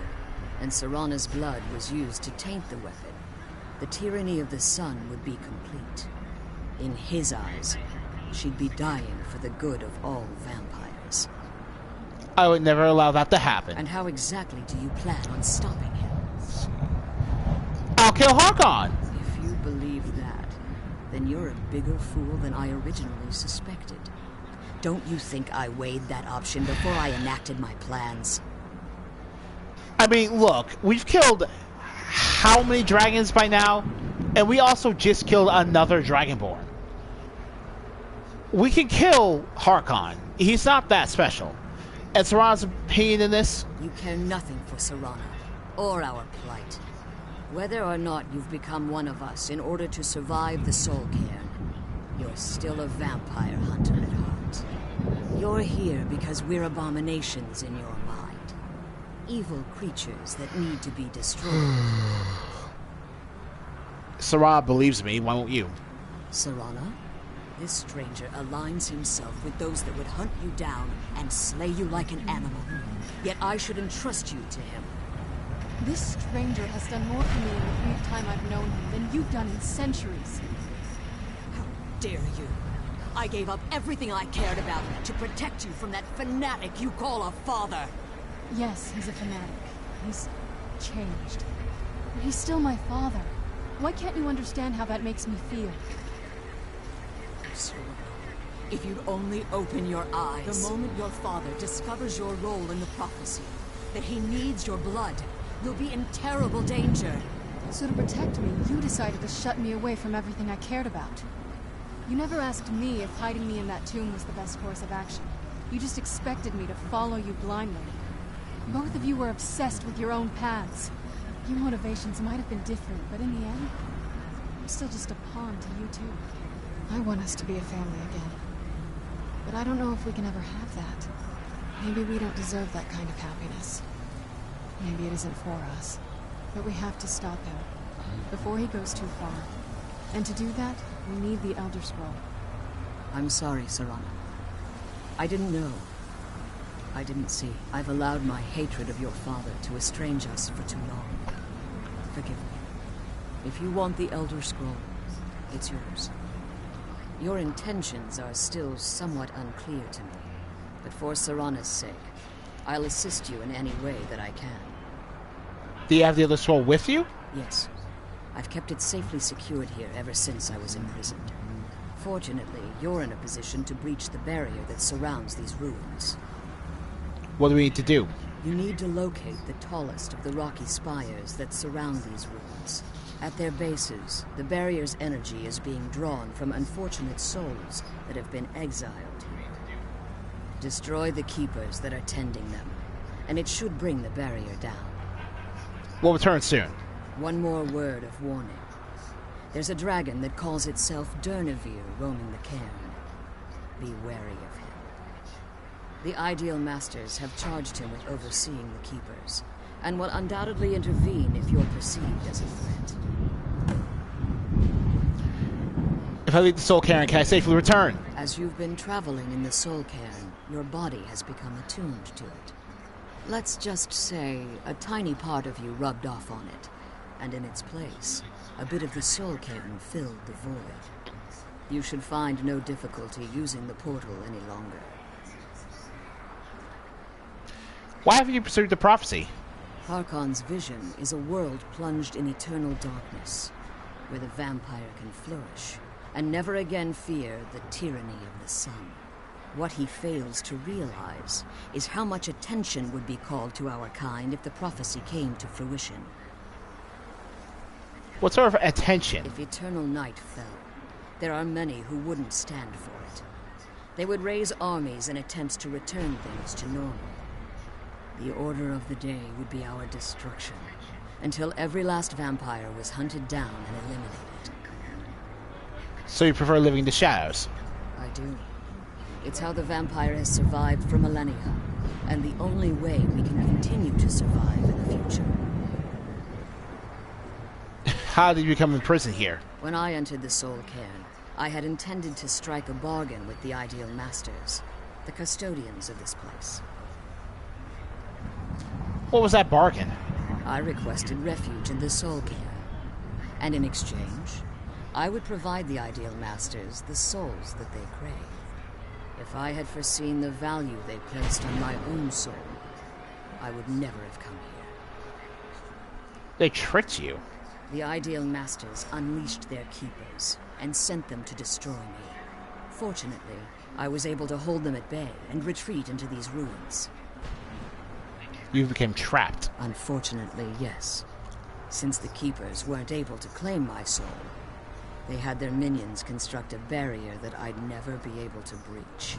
and Serana's blood was used to taint the weapon, the tyranny of the sun would be complete. In his eyes, she'd be dying for the good of all vampires. I would never allow that to happen. And how exactly do you plan on stopping him? I'll kill Harkon! If you believe that, then you're a bigger fool than I originally suspected. Don't you think I weighed that option before I enacted my plans? I mean, look, we've killed how many dragons by now? And we also just killed another Dragonborn. We can kill Harkon. He's not that special. And Serana's opinion in this? You care nothing for Serana, or our plight. Whether or not you've become one of us in order to survive the Soul Cairn, you're still a vampire hunter at heart. You're here because we're abominations in your mind. Evil creatures that need to be destroyed. Serana believes me, why won't you? Serana? This stranger aligns himself with those that would hunt you down and slay you like an animal. Yet I should entrust you to him. This stranger has done more for me in the brief time I've known him than you've done in centuries. How dare you? I gave up everything I cared about to protect you from that fanatic you call a father. Yes, he's a fanatic. He's changed. But he's still my father. Why can't you understand how that makes me feel? If you'd only open your eyes. The moment your father discovers your role in the prophecy, that he needs your blood, you'll be in terrible danger. So to protect me, you decided to shut me away from everything I cared about. You never asked me if hiding me in that tomb was the best course of action. You just expected me to follow you blindly. Both of you were obsessed with your own paths. Your motivations might have been different, but in the end, I'm still just a pawn to you two. I want us to be a family again. But I don't know if we can ever have that. Maybe we don't deserve that kind of happiness. Maybe it isn't for us. But we have to stop him before he goes too far. And to do that, we need the Elder Scroll. I'm sorry, Serana. I didn't know. I didn't see. I've allowed my hatred of your father to estrange us for too long. Forgive me. If you want the Elder Scroll, it's yours. Your intentions are still somewhat unclear to me, but for Serana's sake, I'll assist you in any way that I can. Do you have the Elder Scroll with you? Yes. I've kept it safely secured here ever since I was imprisoned. Fortunately, you're in a position to breach the barrier that surrounds these ruins. What do we need to do? You need to locate the tallest of the rocky spires that surround these ruins. At their bases, the barrier's energy is being drawn from unfortunate souls that have been exiled. Destroy the keepers that are tending them, and it should bring the barrier down. We'll return soon. One more word of warning. There's a dragon that calls itself Durnevere roaming the Cairn. Be wary of him. The Ideal Masters have charged him with overseeing the Keepers, and will undoubtedly intervene if you're perceived as a threat. If I leave the Soul Cairn, can I safely return? As you've been traveling in the Soul Cairn, your body has become attuned to it. Let's just say a tiny part of you rubbed off on it, and in its place, a bit of the Soul Cairn filled the void. You should find no difficulty using the portal any longer. Why haven't you pursued the prophecy? Harkon's vision is a world plunged in eternal darkness, where the vampire can flourish, and never again fear the tyranny of the sun. What he fails to realize is how much attention would be called to our kind if the prophecy came to fruition. What sort of attention? If eternal night fell, there are many who wouldn't stand for it. They would raise armies in attempts to return things to normal. The order of the day would be our destruction, until every last vampire was hunted down and eliminated. So you prefer living in the shadows? I do. It's how the vampire has survived for millennia, and the only way we can continue to survive in the future. How did you become imprisoned here? When I entered the Soul Cairn, I had intended to strike a bargain with the Ideal Masters, the custodians of this place. What was that bargain? I requested refuge in the Soul Cairn, and in exchange, I would provide the Ideal Masters the souls that they crave. If I had foreseen the value they placed on my own soul, I would never have come here. They tricked you. The Ideal Masters unleashed their keepers and sent them to destroy me. Fortunately, I was able to hold them at bay and retreat into these ruins. You became trapped. Unfortunately, yes. Since the keepers weren't able to claim my soul, they had their minions construct a barrier that I'd never be able to breach.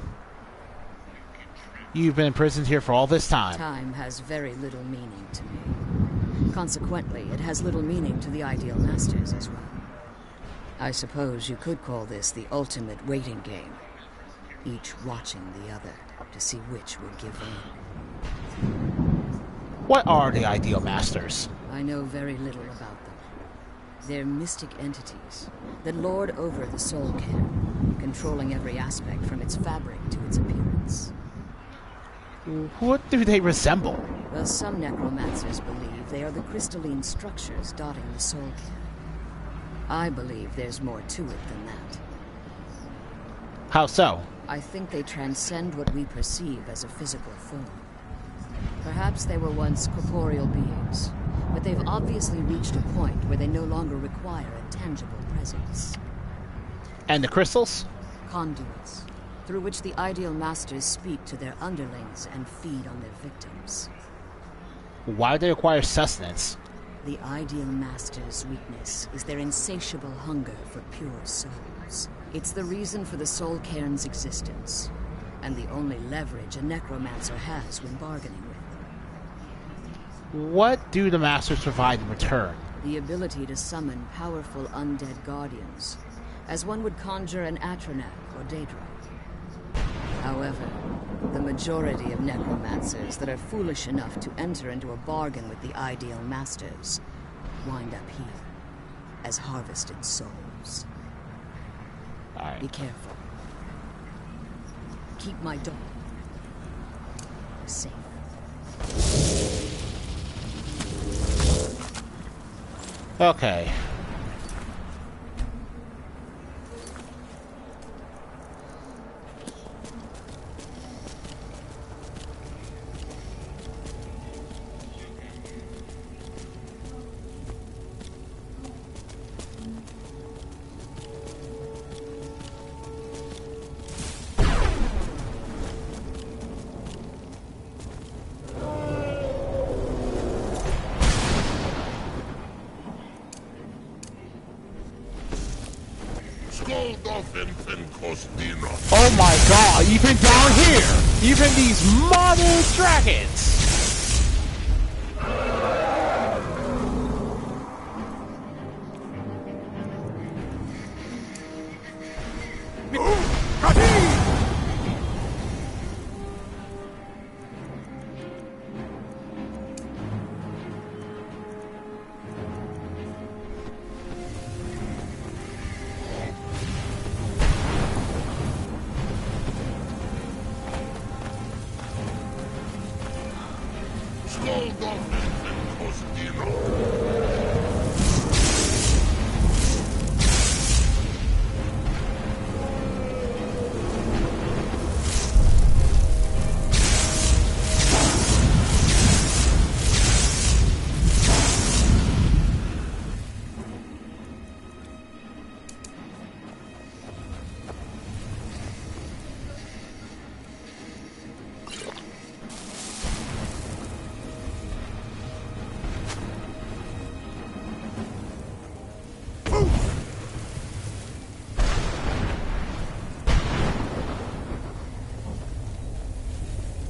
You've been imprisoned here for all this time. Time has very little meaning to me. Consequently, it has little meaning to the Ideal Masters as well. I suppose you could call this the ultimate waiting game, each watching the other to see which would give in. What are the Ideal Masters? I know very little about them. They're mystic entities that lord over the Soul Cairn, controlling every aspect from its fabric to its appearance. What do they resemble? Well, some necromancers believe they are the crystalline structures dotting the Soul Cairn. I believe there's more to it than that. How so? I think they transcend what we perceive as a physical form. Perhaps they were once corporeal beings, but they've obviously reached a point where they no longer require a tangible presence. And the crystals? Conduits, through which the Ideal Masters speak to their underlings and feed on their victims. Why do they require sustenance? The Ideal Master's weakness is their insatiable hunger for pure souls. It's the reason for the Soul Cairn's existence, and the only leverage a necromancer has when bargaining with them. What do the Masters provide in return? The ability to summon powerful undead guardians, as one would conjure an Atronak or Daedra. However, the majority of necromancers that are foolish enough to enter into a bargain with the Ideal Masters wind up here as harvested souls. Right. Be careful. Keep my daughter safe. Okay. Oh my god, even down here! Even these modern dragons!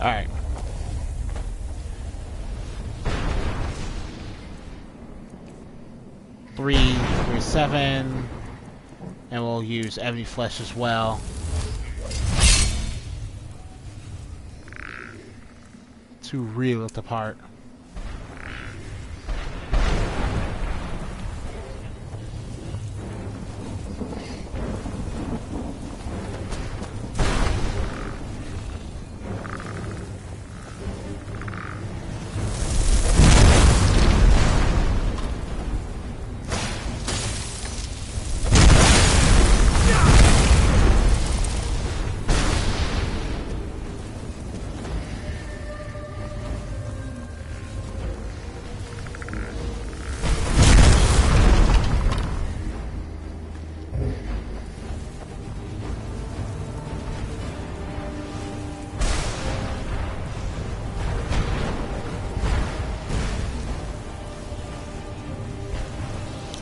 Alright. Three, 7, and we'll use Ebony Flesh as well. To reel it apart.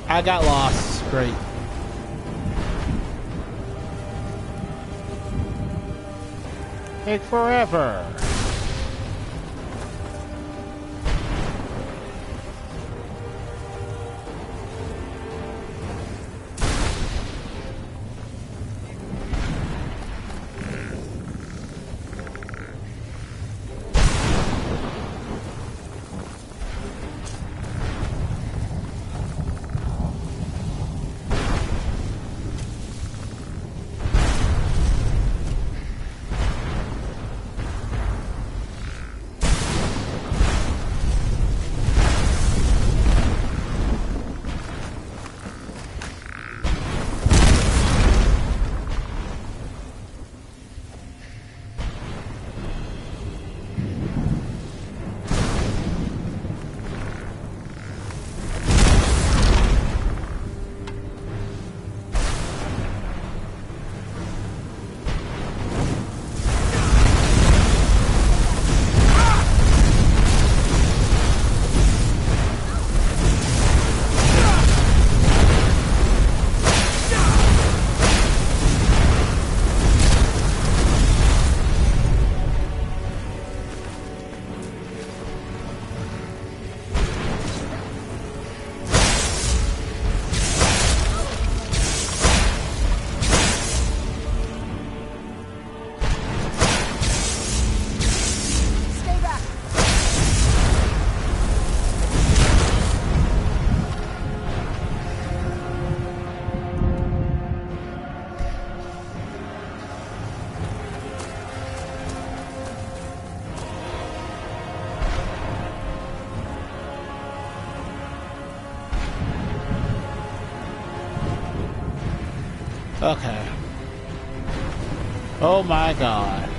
I got lost. Great. Take forever. Okay. Oh my god.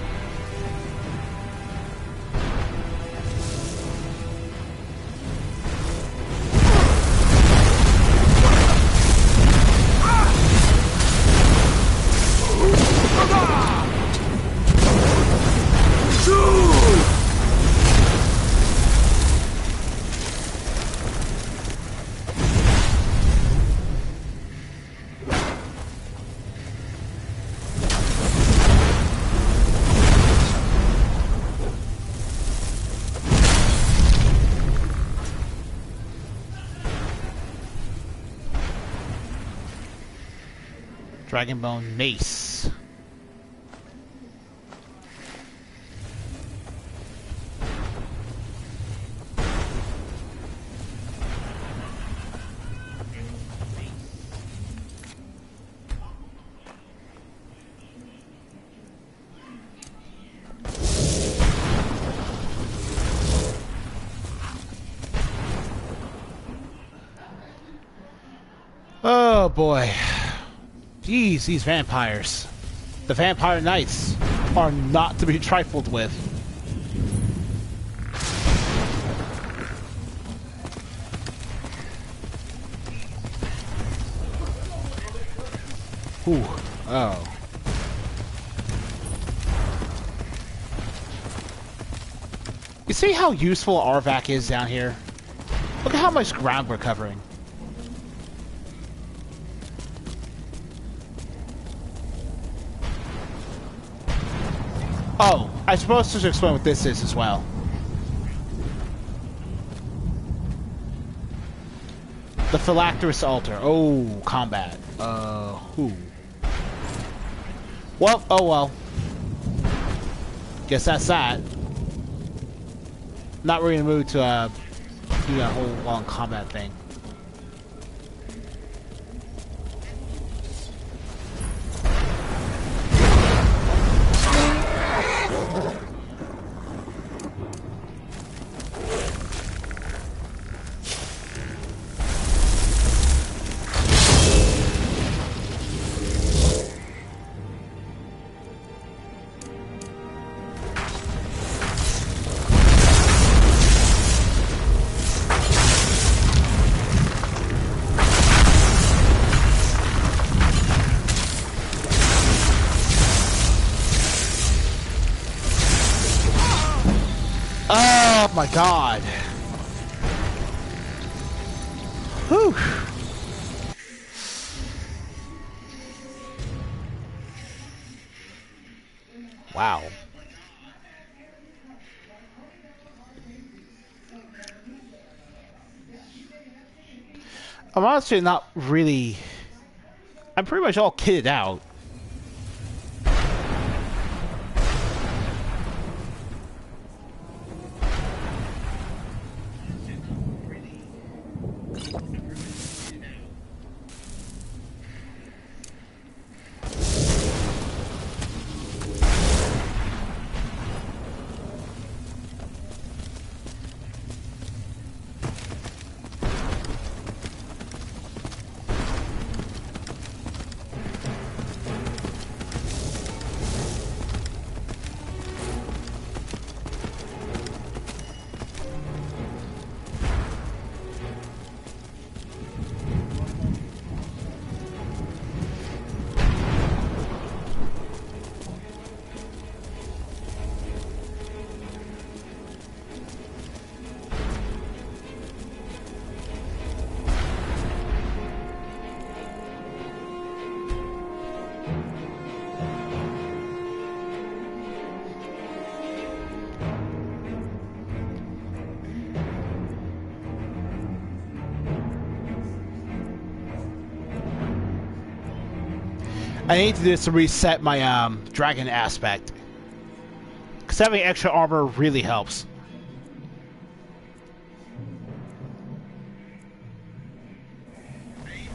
Dragonbone Mace. Oh boy. Jeez, these vampires. The vampire knights are not to be trifled with. Ooh, oh. You see how useful Arvac is down here? Look at how much ground we're covering. Oh, I suppose to explain what this is as well. The Phylacterous Altar. Oh, combat. Who? Well, oh well. Guess that's that. Not really in the mood to do that whole long combat thing. Oh my god. Whew. Wow. I'm honestly not really... I'm pretty much all kitted out. I need to do this to reset my dragon aspect. Because having extra armor really helps.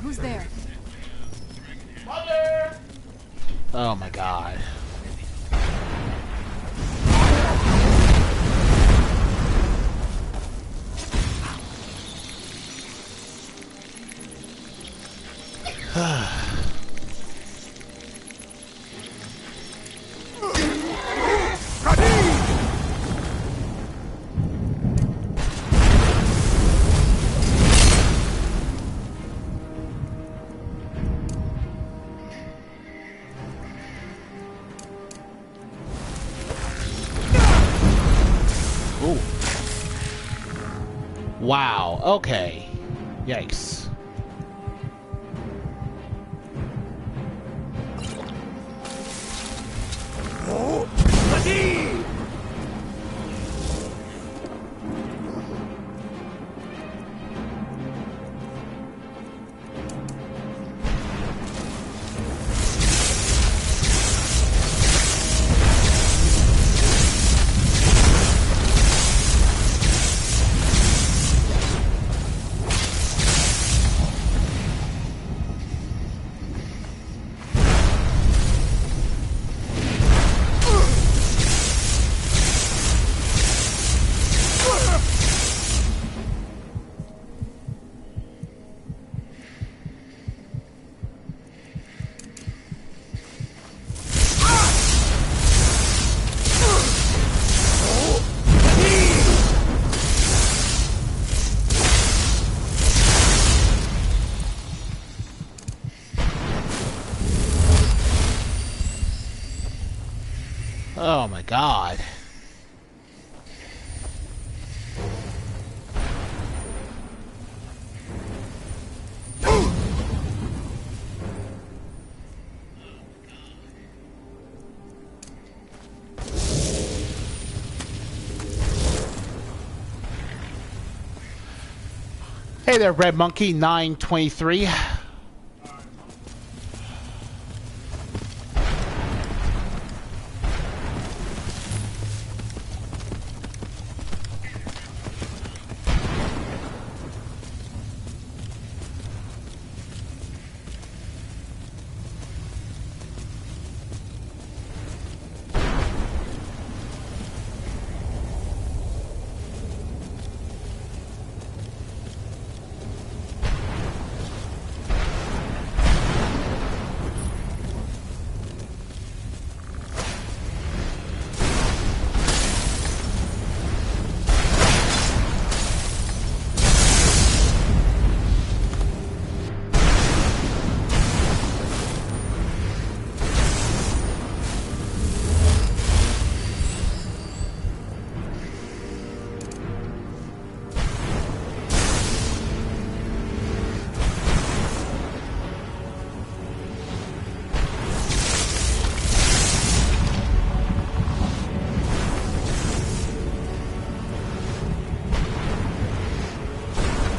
Who's there? Mother! Oh my god. wow. Okay. Yikes. Oh my god. Hey there, Red Monkey 923.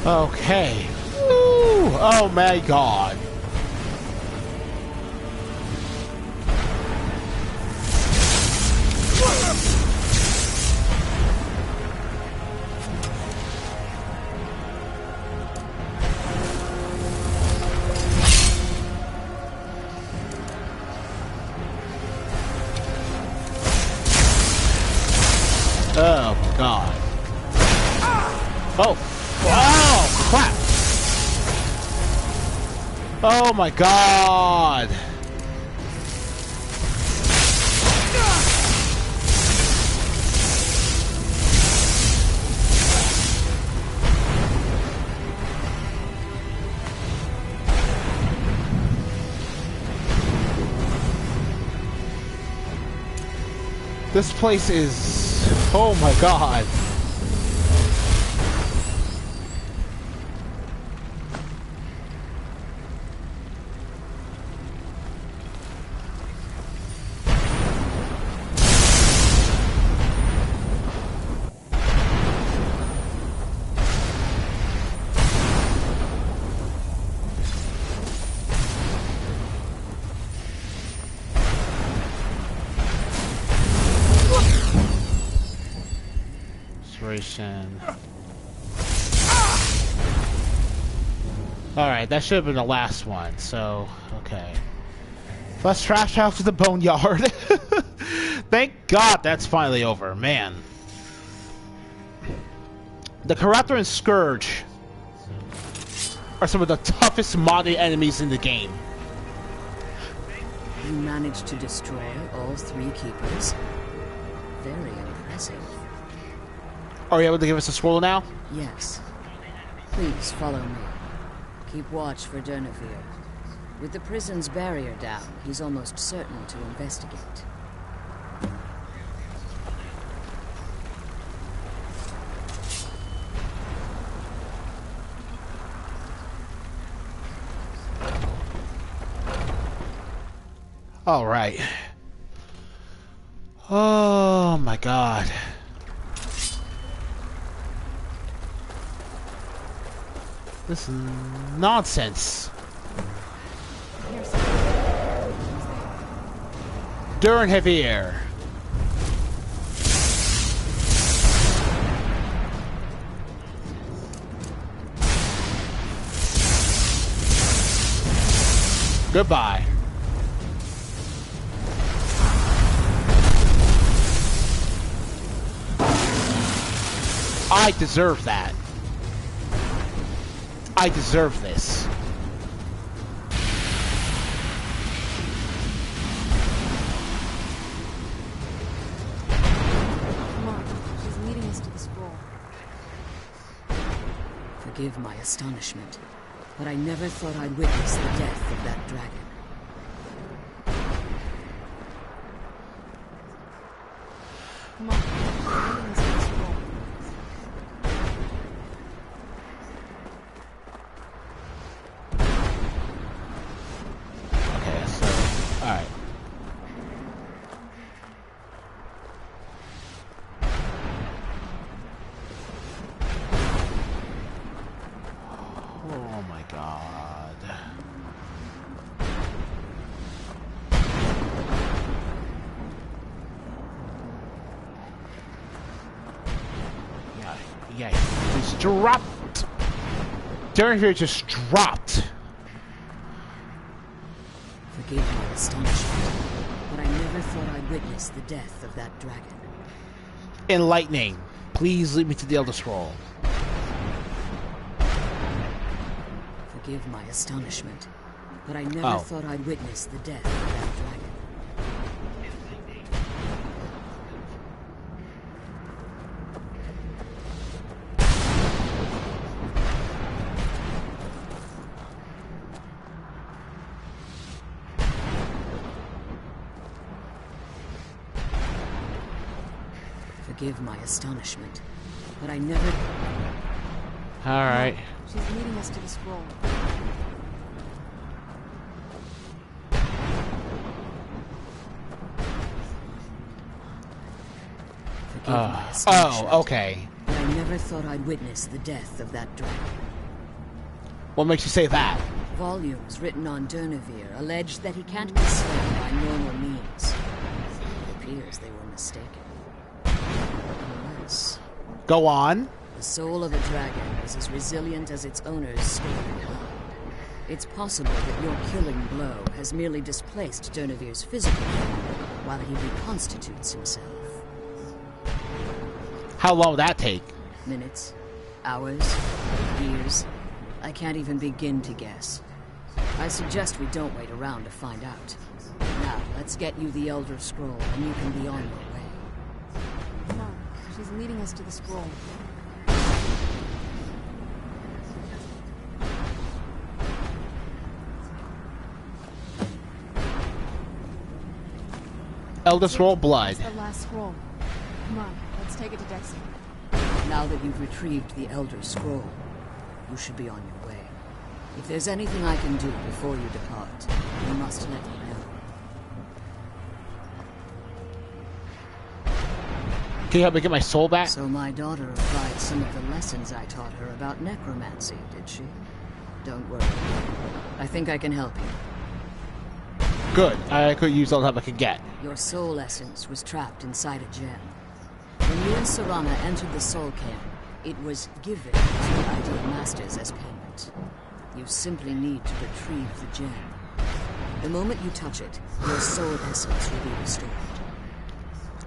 Okay. Ooh, oh my god. Oh god. Oh. Oh, crap! Oh my god! This place is... oh my god! Alright, that should have been the last one, so, okay. Let's trash out to the boneyard. Thank God that's finally over, man. The Corruptor and Scourge are some of the toughest modded enemies in the game. You managed to destroy all 3 keepers. Very impressive. Are you able to give us a scroll now? Yes. Please follow me. Keep watch for Durnavir. With the prison's barrier down, he's almost certain to investigate. All right. Oh my god. This is nonsense. During heavy air. Goodbye. I deserve that. I deserve this. Come on, she's leading us to the scroll. Forgive my astonishment, but I never thought I'd witness the death of that dragon. Come on, she's leading us to the scroll. Okay, so alright. Oh my god. Yeah, just dropped. Darren here just dropped. Forgive my astonishment, but I never thought I'd witness the death of that dragon. Enlightening. Please lead me to the Elder Scroll. Forgive my astonishment, but I never thought I'd witness the death of that dragon. Forgive my astonishment, but I never... Alright. She's leading us to the scroll. Forgive my astonishment. Oh, okay. But I never thought I'd witness the death of that dragon. What makes you say that? Volumes written on Durnevere allege that he can't be slain by normal means. It appears they were mistaken. Unless... Go on. The soul of a dragon is as resilient as its owner's stolen blood. It's possible that your killing blow has merely displaced Durnevere's physical form while he reconstitutes himself. How long will that take? Minutes, hours, years. I can't even begin to guess. I suggest we don't wait around to find out. Now, let's get you the Elder Scroll, and you can be on your way. Come on, she's leading us to the scroll. Elder Scroll Blood. That's the last scroll. Come on, let's take it to Dexion. Now that you've retrieved the Elder Scroll, you should be on your way. If there's anything I can do before you depart, you must let me know. Can you help me get my soul back? So my daughter applied some of the lessons I taught her about necromancy, did she? Don't worry. I think I can help you. Good. I could use all the help I could get. Your soul essence was trapped inside a gem. When you and Serana entered the Soul Cairn, it was given to the Ideal Masters as payment. You simply need to retrieve the gem. The moment you touch it, your soul essence will be restored.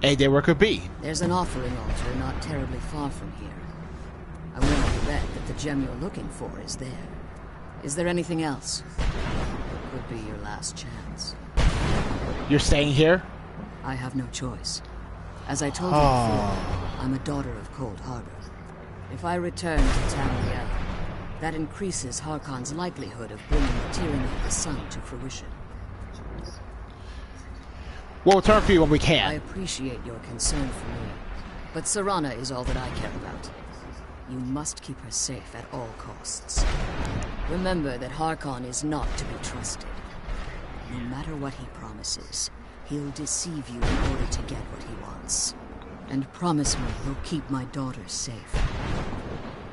Any day where it could be. There's an offering altar not terribly far from here. I'm willing to bet that the gem you're looking for is there. Is there anything else? It could be your last chance. You're staying here? I have no choice. As I told you before, I'm a daughter of Cold Harbor. If I return to Tamriel, that increases Harkon's likelihood of bringing the tyranny of the sun to fruition. We'll return for you when we I can. appreciate your concern for me, but Serana is all that I care about. You must keep her safe at all costs. Remember that Harkon is not to be trusted. No matter what he promises, he'll deceive you in order to get what he wants. And promise me he'll keep my daughter safe.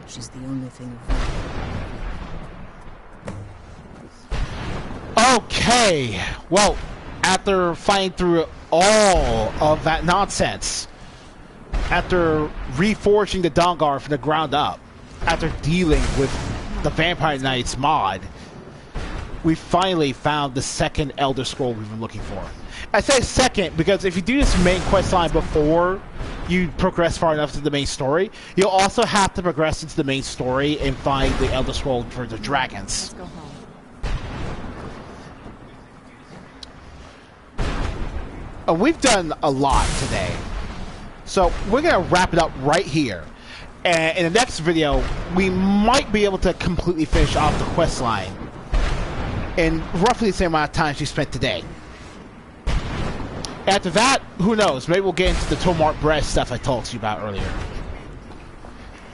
She's the only thing of value. Okay, well, after fighting through all of that nonsense, after reforging the Dawnguard from the ground up, after dealing with the Vampire Knights mod, we finally found the second Elder Scroll we've been looking for. I say second because if you do this main quest line before you progress far enough to the main story, you'll also have to progress into the main story and find the Elder Scroll for the dragons. Let's go home. We've done a lot today, so we're going to wrap it up right here. And in the next video, we might be able to completely finish off the quest line in roughly the same amount of time she spent today. After that, who knows? Maybe we'll get into the Tomart Breast stuff I told you about earlier.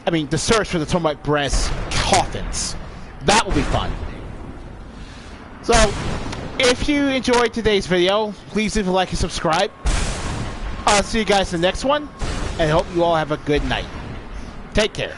I mean, the search for the Tomart Breast coffins. That will be fun. So, if you enjoyed today's video, please leave a like and subscribe. I'll see you guys in the next one, and I hope you all have a good night. Take care.